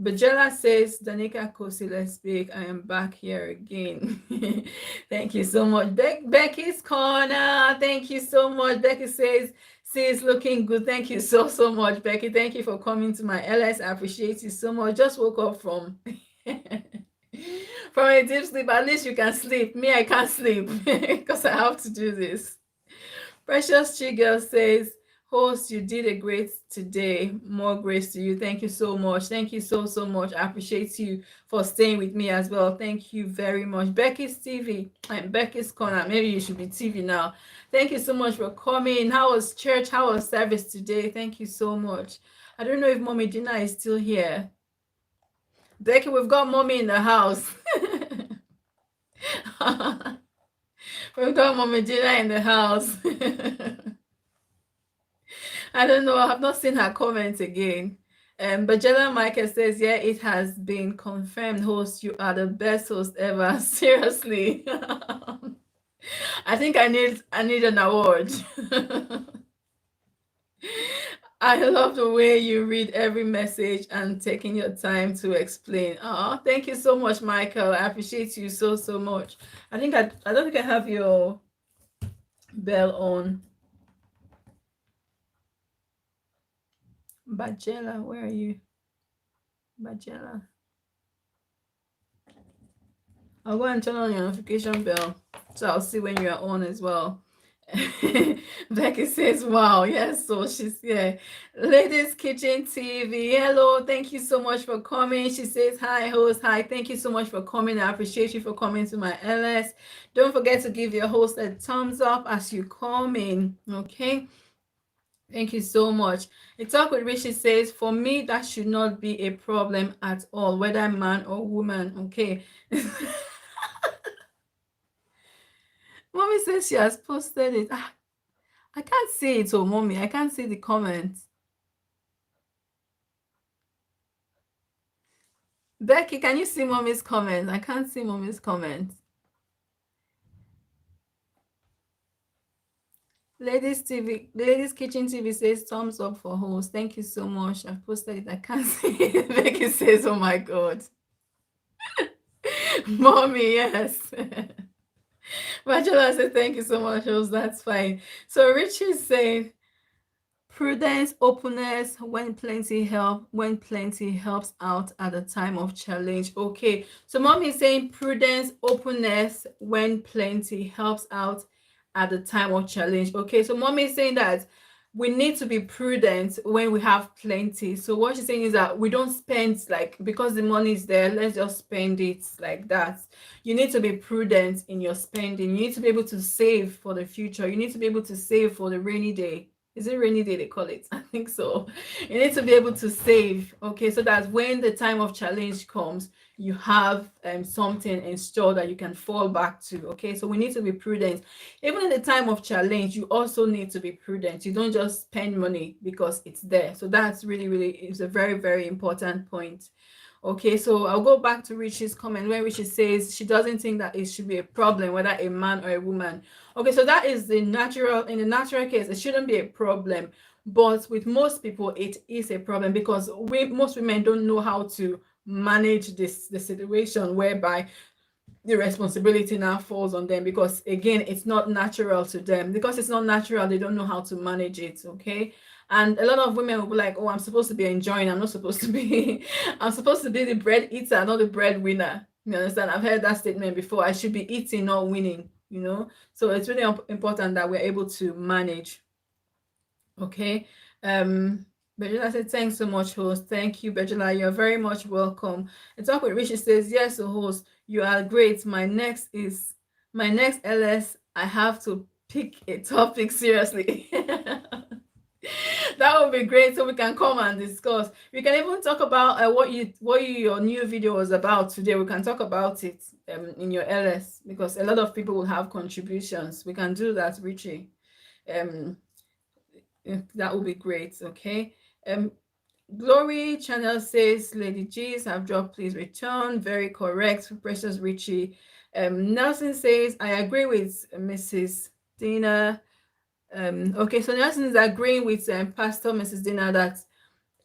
Bajela says, Danica Kosi, let's bake. I am back here again. Thank you so much. Becky's Corner. Thank you so much. Becky says, sis, looking good. Thank you so much, Becky. Thank you for coming to my LS. I appreciate you so much. Just woke up from from a deep sleep. At least you can sleep. Me, I can't sleep because I have to do this. Precious Chigel says, host, you did a great today. More grace to you. Thank you so much. Thank you so much. I appreciate you for staying with me as well. Thank you very much. Becky's TV and Becky's Corner. Maybe you should be TV now. Thank you so much for coming. How was church? How was service today? Thank you so much. I don't know if Mommy Gina is still here. Becky, we've got Mommy in the house. We've got Mommy Gina in the house. I don't know. I have not seen her comment again. But Jella Michael says, yeah, it has been confirmed. Host, you are the best host ever. Seriously. I think I need an award. I love the way you read every message and taking your time to explain. Oh, thank you so much, Michael. I appreciate you so much. I don't think I have your bell on. Bajela, where are you? Bajela. I'll go and turn on your notification bell so I'll see when you're on as well. Becky says, wow, yes, so she's here. Ladies Kitchen TV, hello, thank you so much for coming. She says, hi, host, hi, thank you so much for coming. I appreciate you for coming to my LS. Don't forget to give your host a thumbs up as you come in, okay? Thank you so much. A Talk with Rishi says, for me, that should not be a problem at all, whether man or woman, okay? Mommy says she has posted it. I can't see it, oh, Mommy. I can't see the comments. Becky, can you see Mommy's comment? I can't see Mommy's comment. Ladies Kitchen TV says thumbs up for host. Thank you so much. I've posted it. I can't see it. Becky says, oh my God. Mommy, yes. Bachelor said, thank you so much, host. That's fine. So Richie said, prudence, openness, when plenty helps out at a time of challenge. Okay, so mom is saying prudence, openness, when plenty helps out at the time of challenge. Okay, so mom is saying that we need to be prudent when we have plenty. So what she's saying is that we don't spend like because the money is there, let's just spend it like that. You need to be prudent in your spending. You need to be able to save for the future. You need to be able to save for the rainy day. Is it rainy day they call it? I think so. You need to be able to save, okay, so that when the time of challenge comes, you have something in store that you can fall back to. Okay, so we need to be prudent. Even in the time of challenge, you also need to be prudent. You don't just spend money because it's there. So that's really is a very important point. Okay, so I'll go back to Richie's comment where Richie says she doesn't think that it should be a problem whether a man or a woman. Okay, so that is in the natural case, it shouldn't be a problem. But with most people, it is a problem because most women don't know how to manage the situation whereby the responsibility now falls on them because again it's not natural to them. Because it's not natural, they don't know how to manage it. Okay, and a lot of women will be like, oh, I'm supposed to be enjoying, I'm not supposed to be I'm supposed to be the bread eater, not the breadwinner. You understand? I've heard that statement before. I should be eating, not winning, you know. So it's really important that we're able to manage. Okay, Bejula said, thanks so much, host. Thank you, Bejula. You're very much welcome. The talk with Richie says, yes, so host, you are great. My next LS. I have to pick a topic seriously. That would be great, so we can come and discuss. We can even talk about your new video was about today. We can talk about it in your LS because a lot of people will have contributions. We can do that, Richie. That would be great. Okay. Glory channel says, Lady G's have dropped, please return. Very correct, precious Richie. Nelson says, I agree with Mrs. Dina. Okay, so Nelson is agreeing with Pastor Mrs. Dina that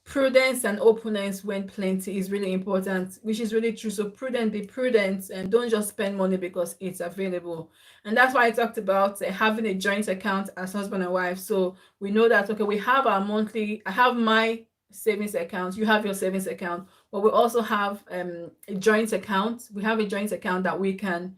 prudence and openness when plenty is really important, which is really true. So be prudent and don't just spend money because it's available. And that's why I talked about having a joint account as husband and wife. So we know that, okay, we have our monthly, I have my savings account, you have your savings account, but we also have a joint account. We have a joint account that we can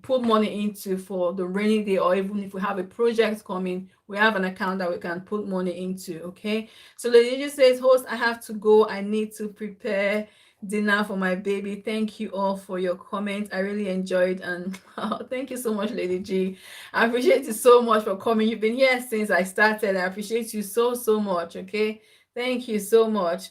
put money into for the rainy day, or even if we have a project coming, we have an account that we can put money into. Okay, so Lady G says, host, I have to go, I need to prepare dinner for my baby. Thank you all for your comment. I really enjoyed, and thank you so much, Lady G. I appreciate you so much for coming. You've been here since I started. I appreciate you so much. Okay, thank you so much.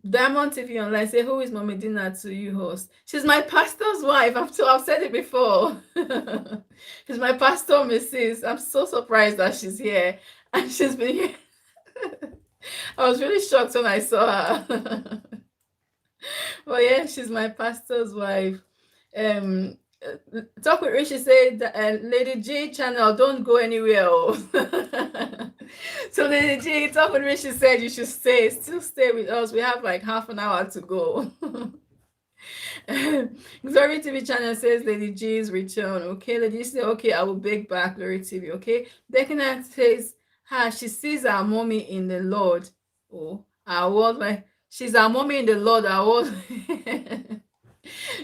Diamond TV Online say, who is Mommy Dina to you, host? She's my pastor's wife. I've said it before. She's my pastor, Mrs. I'm so surprised that she's here. And she's been here. I was really shocked when I saw her. But yeah, she's my pastor's wife. Talk with Richie said, Lady G channel, don't go anywhere. So Lady G, Talk with Richie said you should still stay with us. We have like half an hour to go. Glory TV channel says Lady G's return. Okay, Lady G said, okay, I will bake back Glory TV. Okay, Decana says, she sees our mommy in the Lord. Oh, our world, like she's our mommy in the Lord. Our world.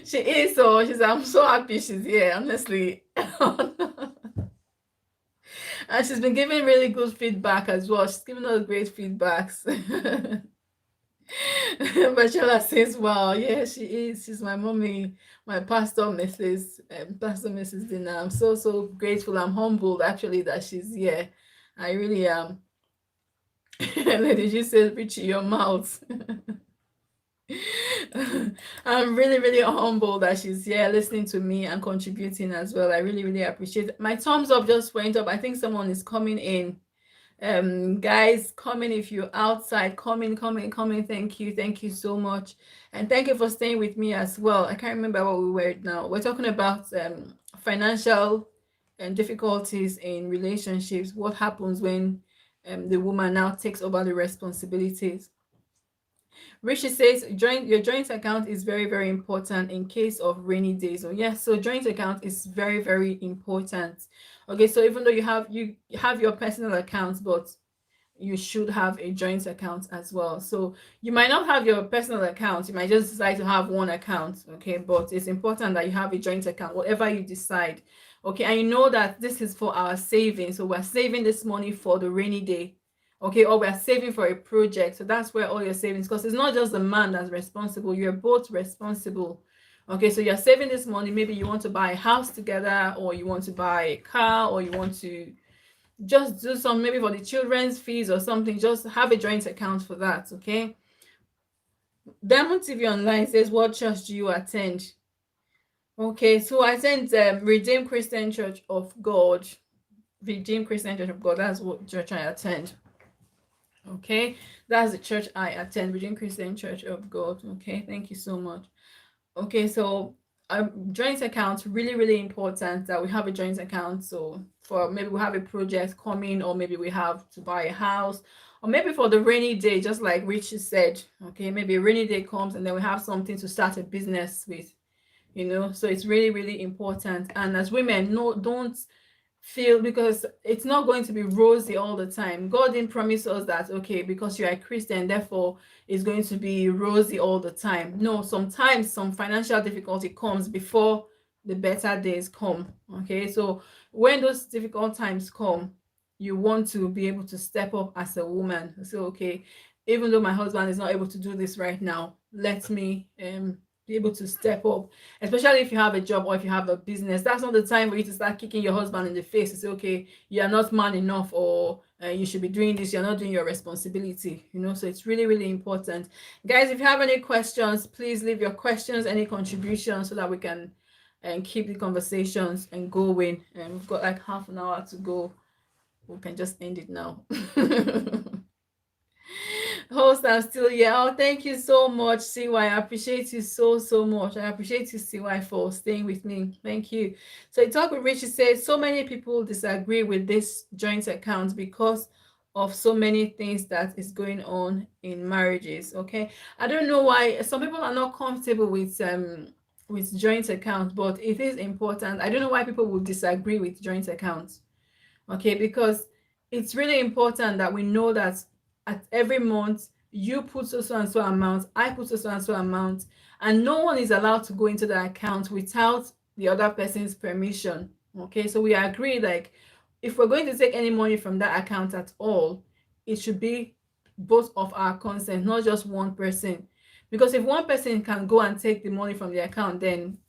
She is, so I'm so happy she's here, honestly. And she's been giving really good feedback as well. She's giving us great feedbacks. Bachelor says, wow, yeah, she is. She's my mommy, my pastor, Mrs. Dina. I'm so grateful. I'm humbled actually that she's here. I really am. Lady G says, Richie, your mouth. I'm really humbled that she's here listening to me and contributing as well. I really appreciate it. My thumbs up just went up. I think someone is coming in. Guys, coming if you're outside, coming. Thank you so much, and thank you for staying with me as well. I can't remember what we were now. We're talking about financial difficulties in relationships, what happens when the woman now takes over the responsibilities. Rishi says your joint account is very, very important in case of rainy days. Oh yes, so joint account is very, very important. Okay, so even though you have your personal accounts, but you should have a joint account as well. So you might not have your personal account, you might just decide to have one account, okay, but it's important that you have a joint account, whatever you decide. Okay, and you know that this is for our savings, so we're saving this money for the rainy day, okay, or we're saving for a project. So that's where all your savings, because it's not just the man that's responsible, you're both responsible. Okay, so you're saving this money, maybe you want to buy a house together, or you want to buy a car, or you want to just do some, maybe for the children's fees or something. Just have a joint account for that. Okay, Diamond TV Online says, what church do you attend? Okay, so I attend Redeemed Christian Church of God. Redeemed Christian Church of God, that's what church I attend. Okay, that's the church I attend, Redeemed Christian Church of God. Okay, thank you so much. Okay, so joint account, really, really important that we have a joint account. So for maybe we have a project coming, or maybe we have to buy a house, or maybe for the rainy day, just like Richie said. Okay, maybe a rainy day comes and then we have something to start a business with, so it's really, really important. And as women, no, don't feel, because it's not going to be rosy all the time. God didn't promise us that, okay, because you're a Christian, therefore it's going to be rosy all the time. No, sometimes some financial difficulty comes before the better days come. Okay, so when those difficult times come, you want to be able to step up as a woman. So okay, even though my husband is not able to do this right now, let me be able to step up. Especially if you have a job or if you have a business, that's not the time for you to start kicking your husband in the face to say, okay, you are not man enough, or you should be doing this, you're not doing your responsibility. So it's really, really important. Guys, if you have any questions, please leave your questions, any contributions, so that we can keep the conversations and going. And we've got like half an hour to go. We can just end it now. Host, I'm still here. Oh, thank you so much, CY. I appreciate you so, so much. I appreciate you, CY, for staying with me. Thank you. So I talk with Richie says so many people disagree with this joint account because of so many things that is going on in marriages. Okay. I don't know why some people are not comfortable with joint accounts, but it is important. I don't know why people would disagree with joint accounts. Okay, because it's really important that we know that at every month you put so and so amount, I put so and so amount, and no one is allowed to go into the account without the other person's permission. Okay, so we agree, like, if we're going to take any money from that account at all, it should be both of our consent, not just one person. Because if one person can go and take the money from the account, then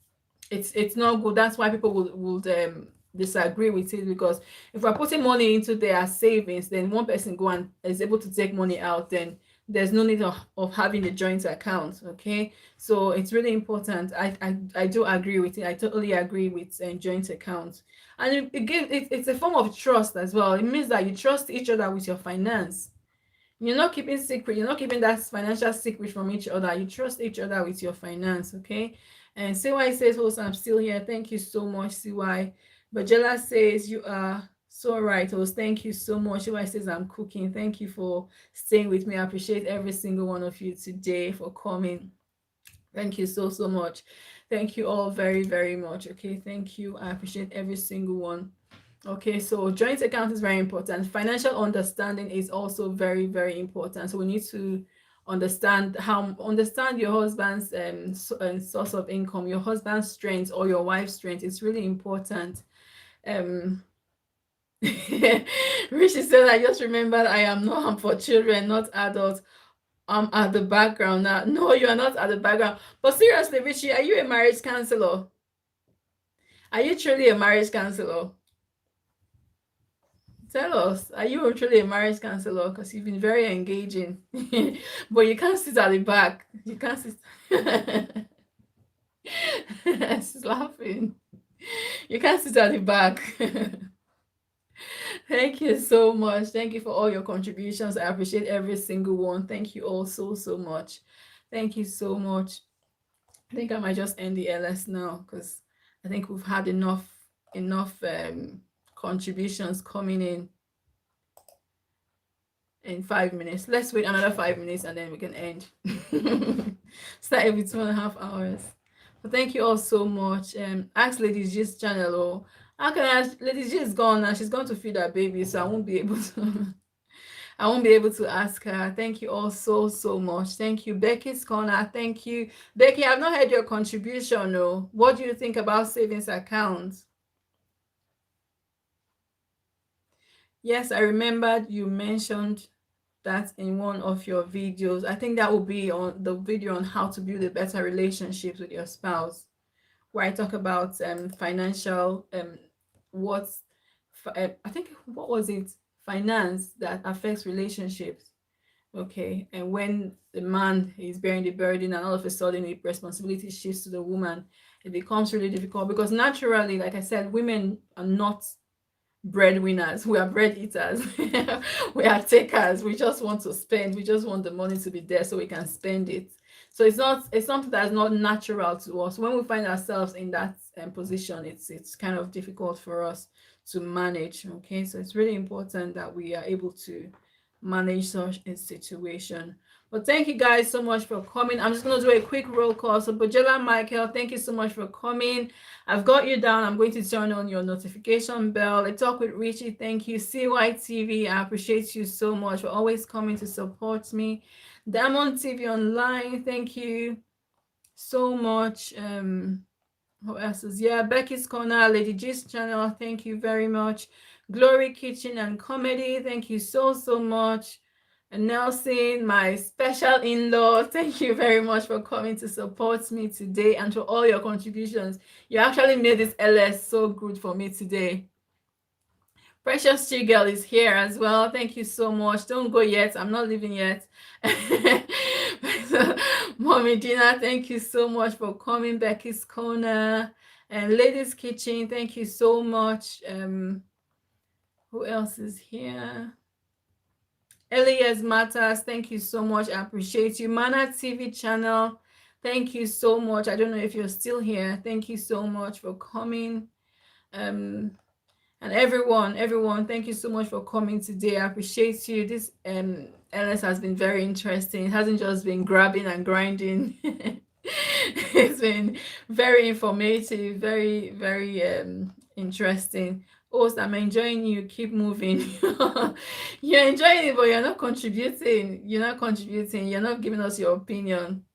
it's not good. That's why people would disagree with it, because if we're putting money into their savings, then one person go and is able to take money out, then there's no need of having a joint account. Okay, so it's really important. I do agree with it. I totally agree with joint accounts. And it's a form of trust as well. It means that you trust each other with your finance. You're not keeping secret, you're not keeping that financial secret from each other. You trust each other with your finance. Okay, and CY says, "Host, I'm still here. Thank you so much, CY." Bajela says, "You are so right, host. Thank you so much." CY says, "I'm cooking." Thank you for staying with me. I appreciate every single one of you today for coming. Thank you so, so much. Thank you all very, very much. Okay, thank you. I appreciate every single one. Okay, so joint account is very important. Financial understanding is also very, very important. So we need to understand your husband's source of income, your husband's strength or your wife's strength. It's really important. Rishi said, I just remembered I am not for children, not adults. I'm at the background now. No, you are not at the background. But seriously, Richie, are you a marriage counselor? Are you truly a marriage counselor? Tell us, are you truly a marriage counselor? Because you've been very engaging. But you can't sit at the back. You can't sit. She's laughing. You can't sit at the back. Thank you so much. Thank you for all your contributions. I appreciate every single one. Thank you all so, so much. Thank you so much. I think I might just end the LS now, because I think we've had enough enough contributions coming in 5 minutes. Let's wait another 5 minutes and then we can end. Start every 2.5 hours. But thank you all so much. Ask Lady G's channel. Oh, how can I ask? Lady G is gone now. She's going to feed her baby, so I won't be able to. I won't be able to ask her. Thank you all so, so much. Thank you, Becky's Corner. Thank you, Becky. I've not heard your contribution. No, what do you think about savings accounts? Yes, I remembered you mentioned that in one of your videos. I think that will be on the video on how to build a better relationships with your spouse, where I talk about financial what's I think what was it, finance that affects relationships. Okay, and when the man is bearing the burden and all of a sudden the responsibility shifts to the woman, it becomes really difficult because naturally, like I said, women are not breadwinners. We are bread eaters. We are takers. We just want to spend. We just want the money to be there so we can spend it. So it's something that's not natural to us. When we find ourselves in that position, it's kind of difficult for us to manage. Okay, so it's really important that we are able to manage such a situation. But thank you guys so much for coming. I'm just going to do a quick roll call. So Bojela Michael, thank you so much for coming. I've got you down. I'm going to turn on your notification bell. A Talk with Richie, thank you. CYTV, I appreciate you so much for always coming to support me. Diamond TV Online, thank you so much. Who else is, yeah, Becky's Corner, Lady G's channel, thank you very much. Glory Kitchen and Comedy, thank you so, so much. And Nelson, my special in-law, thank you very much for coming to support me today and for all your contributions. You actually made this LS so good for me today. Precious Girl is here as well. Thank you so much. Don't go yet. I'm not leaving yet. Mommy Dina, thank you so much for coming. Becky's Corner and Ladies Kitchen, thank you so much. Who else is here? Elias Matters, thank you so much. I appreciate you. Mana TV channel, thank you so much. I don't know if you're still here. Thank you so much for coming. And everyone, thank you so much for coming today. I appreciate you. This LS has been very interesting. It hasn't just been grabbing and grinding. It's been very informative, very, very interesting. Host, I'm enjoying you. Keep moving. You're enjoying it, but you're not contributing. You're not contributing. You're not giving us your opinion.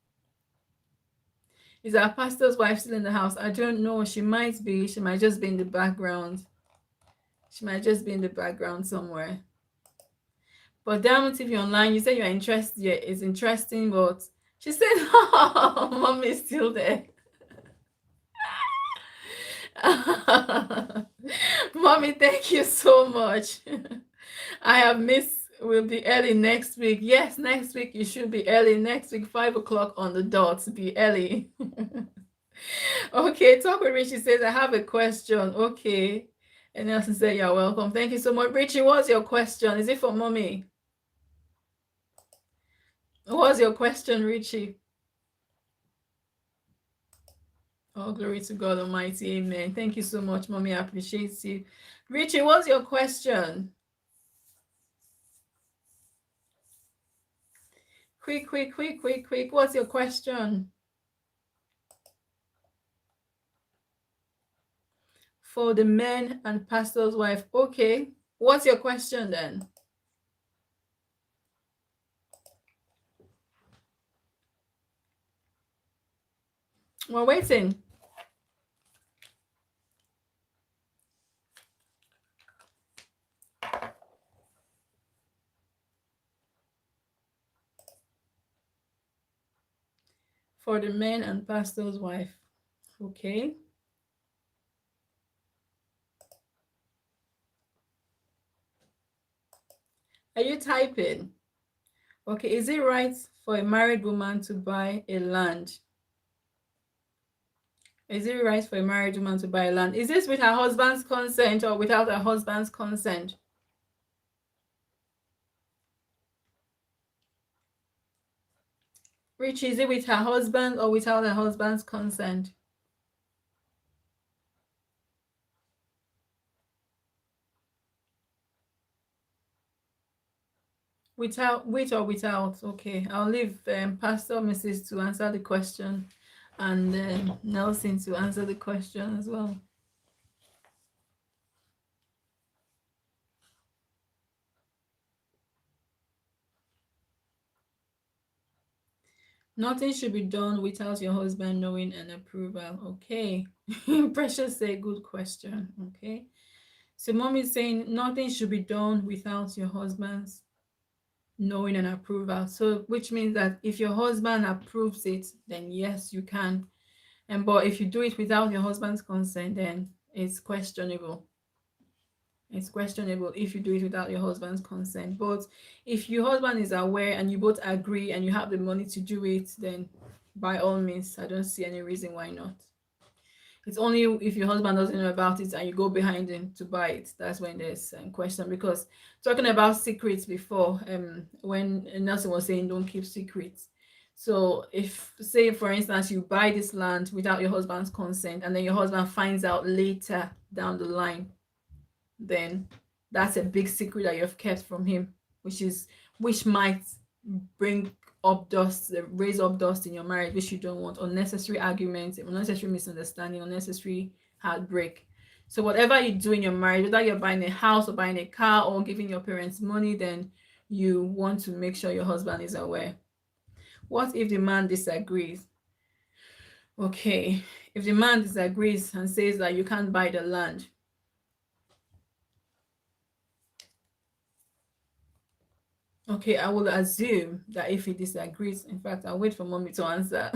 Is our pastor's wife still in the house? I don't know. She might be. She might just be in the background. She might just be in the background somewhere. But Diamond TV Online, you said you're interested. Yeah, it's interesting, but she said, oh, Mom is still there. Mommy, thank you so much. I have missed. We'll be early next week. Yes, next week you should be early. Next week, 5 o'clock on the dot. Be early. Okay, Talk with Richie says, I have a question. Okay. And Nelson said, you're welcome. Thank you so much. Richie, what's your question? Is it for Mommy? What's your question, Richie? Oh, glory to God Almighty. Amen. Thank you so much, Mommy. I appreciate you. Richie, what's your question? Quick. What's your question? For the men and pastor's wife. Okay. What's your question then? We're waiting. For the men and pastor's wife. Okay. Are you typing? Okay. Is it right for a married woman to buy a land? Is it right for a married woman to buy land? Is this with her husband's consent or without her husband's consent? Richie, is it with her husband or without her husband's consent? Without, with or without. Okay, I'll leave Pastor Mrs. to answer the question, and Nelson to answer the question as well. Nothing should be done without your husband knowing and approval. Okay. Precious say good question. Okay. So mom is saying nothing should be done without your husband's knowing and approval. So which means that if your husband approves it, then yes, you can. And but if you do it without your husband's consent, then it's questionable. It's questionable if you do it without your husband's consent. But if your husband is aware and you both agree and you have the money to do it, then by all means, I don't see any reason why not. It's only if your husband doesn't know about it and you go behind him to buy it, that's when there's question. Because talking about secrets before, when Nelson was saying don't keep secrets. So if, say for instance, you buy this land without your husband's consent and then your husband finds out later down the line, then that's a big secret that you've kept from him, which might bring up dust, raise up dust in your marriage, which you don't want. Unnecessary arguments, unnecessary misunderstanding, unnecessary heartbreak. So whatever you do in your marriage, whether you're buying a house or buying a car or giving your parents money, then you want to make sure your husband is aware. What if the man disagrees? Okay, if the man disagrees and says that you can't buy the land, okay, I will assume that if he disagrees, in fact, I'll wait for mommy to answer.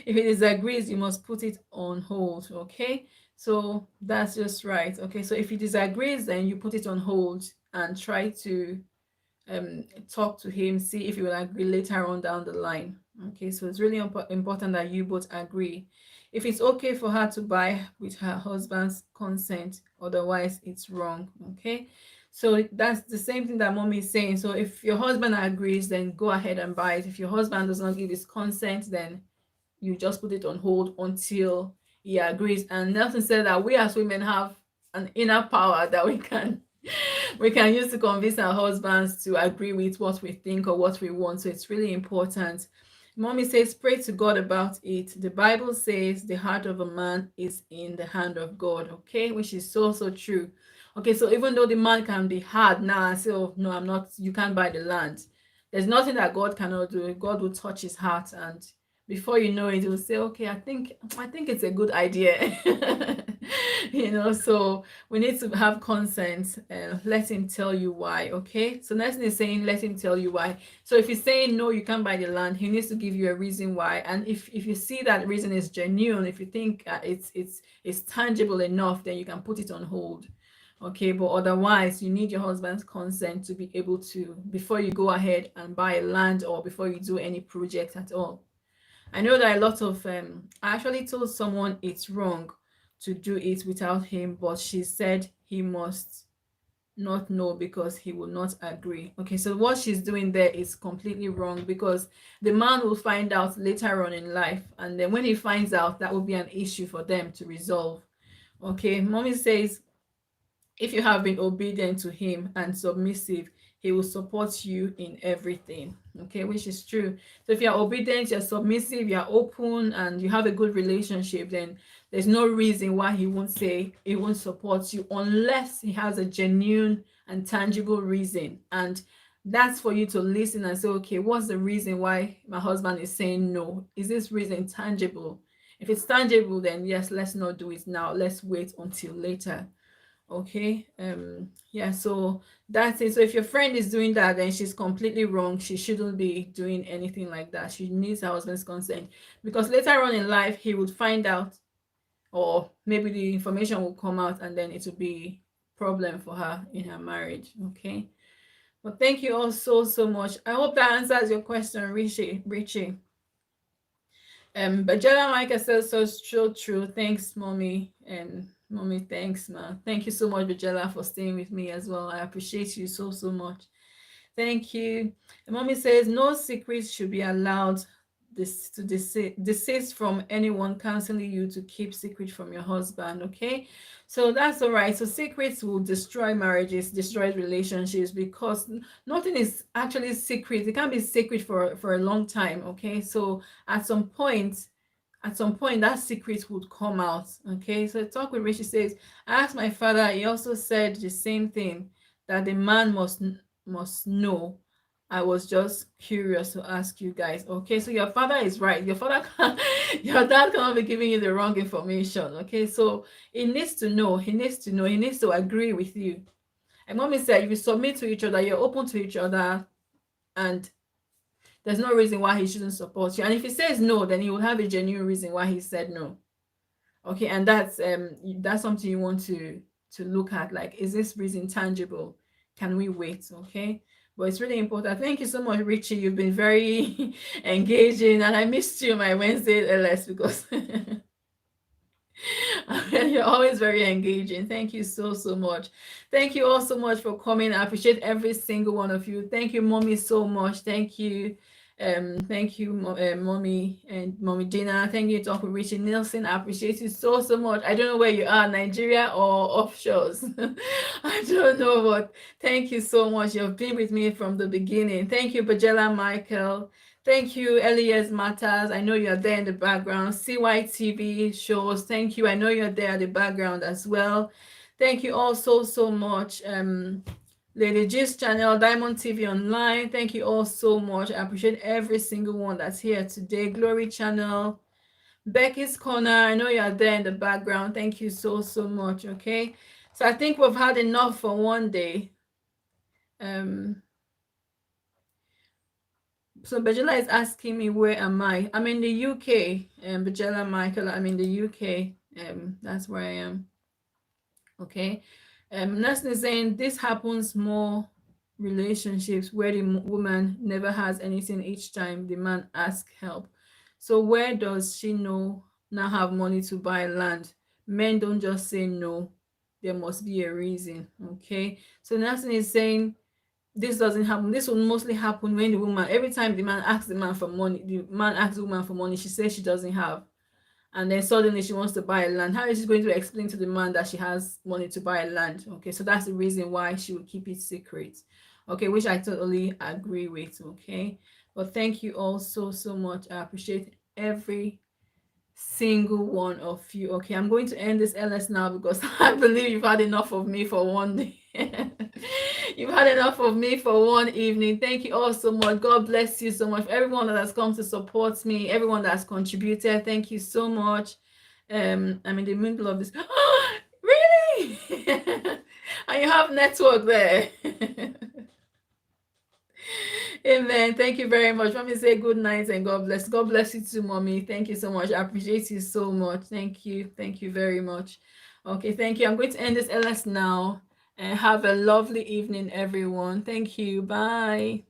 If he disagrees, you must put it on hold, okay? So that's just right. Okay, so if he disagrees, then you put it on hold and try to talk to him, see if he will agree later on down the line. Okay, so it's really important that you both agree. If it's okay for her to buy with her husband's consent, otherwise it's wrong. Okay, so that's the same thing that mommy is saying. So if your husband agrees, then go ahead and buy it. If your husband does not give his consent, then you just put it on hold until he agrees. And Nelson said that we as women have an inner power that we can use to convince our husbands to agree with what we think or what we want. So it's really important. Mommy says, pray to God about it. The Bible says the heart of a man is in the hand of God, okay? Which is so, so true. Okay, so even though the man can be hard now and say, oh, no, I'm not, you can't buy the land. There's nothing that God cannot do. God will touch his heart, and before you know it, he will say, okay, I think it's a good idea. So we need to have consent and let him tell you why. Okay, so next thing is saying let him tell you why. So if he's saying no, you can't buy the land, he needs to give you a reason why. And if you see that reason is genuine, if you think it's tangible enough, then you can put it on hold. Okay, but otherwise you need your husband's consent to be able to, before you go ahead and buy a land or before you do any project at all. I know that a lot of I actually told someone it's wrong to do it without him, but she said he must not know because he will not agree. Okay, so what she's doing there is completely wrong, because the man will find out later on in life, and then when he finds out, that will be an issue for them to resolve. Okay, mommy says if you have been obedient to him and submissive, he will support you in everything. Okay, which is true. So if you're obedient, you're submissive, you're open, and you have a good relationship, then there's no reason why he won't support you, unless he has a genuine and tangible reason. And that's for you to listen and say, okay, what's the reason why my husband is saying no? Is this reason tangible? If it's tangible, then yes, let's not do it now. Let's wait until later. Okay, yeah, so that's it. So if your friend is doing that, then she's completely wrong. She shouldn't be doing anything like that. She needs her husband's consent, because later on in life he would find out, or maybe the information will come out, and then it will be problem for her in her marriage. Okay, well, thank you all so much. I hope that answers your question, Richie. But Jella Micah says so true. Thanks, mommy. And mommy, thanks, ma. Thank you so much, Bajela, for staying with me as well. I appreciate you so much. Thank you. And mommy says no secrets should be allowed. desist from anyone counseling you to keep secret from your husband. Okay, so that's all right. So secrets will destroy marriages, destroy relationships, because nothing is actually secret. It can't be secret for a long time. Okay, so at some point, that secret would come out. Okay, so talk with Richie says, I asked my father, he also said the same thing, that the man must know. I was just curious to ask you guys. Okay, so your father is right. Your father can your dad cannot be giving you the wrong information. Okay, so he needs to know, he needs to know, he needs to agree with you. And mommy said, if you submit to each other, you're open to each other, and there's no reason why he shouldn't support you. And if he says no, then he will have a genuine reason why he said no. Okay, and that's something you want to look at. Like, is this reason tangible? Can we wait? Okay. But it's really important. Thank you so much, Richie. You've been very engaging, and I missed you my Wednesday LS because you're always very engaging. Thank you so much. Thank you all so much for coming. I appreciate every single one of you. Thank you, mommy, so much. Thank you. Thank you, mommy and mommy Dina. Thank you, Dr. Richard Nielsen. I appreciate you so much. I don't know where you are, Nigeria or offshores. I don't know, but thank you so much. You've been with me from the beginning. Thank you, Bajela Michael. Thank you, Elias Matters. I know you're there in the background. CYTV shows. Thank you. I know you're there in the background as well. Thank you all so much. Lady G's channel, Diamond TV Online. Thank you all so much. I appreciate every single one that's here today. Glory channel, Becky's Corner. I know you're there in the background. Thank you so much. Okay. So I think we've had enough for one day. So Bajela is asking me, where am I? I'm in the UK. Bajela Michael, I'm in the UK. That's where I am. Okay. Nelson is saying this happens more relationships where the woman never has anything each time the man asks help. So where does she know now have money to buy land? Men don't just say no. There must be a reason. Okay. So Nelson is saying this doesn't happen. This will mostly happen when the woman, every time the man asks the man for money, the man asks the woman for money, she says she doesn't have. And then suddenly she wants to buy a land. How is she going to explain to the man that she has money to buy a land? Okay, so that's the reason why she would keep it secret. Okay, which I totally agree with. Okay, but thank you all so much. I appreciate every single one of you. Okay, I'm going to end this LS now because I believe you've had enough of me for one day. You've had enough of me for one evening. Thank you all so much. God bless you so much. For everyone that has come to support me, everyone that's contributed, thank you so much. I'm in the middle of this. Really? And you have network there. Amen. Thank you very much. Let me say good night and God bless. God bless you too, mommy. Thank you so much. I appreciate you so much. Thank you. Thank you very much. Okay, thank you. I'm going to end this LS now. And have a lovely evening, everyone. Thank you. Bye.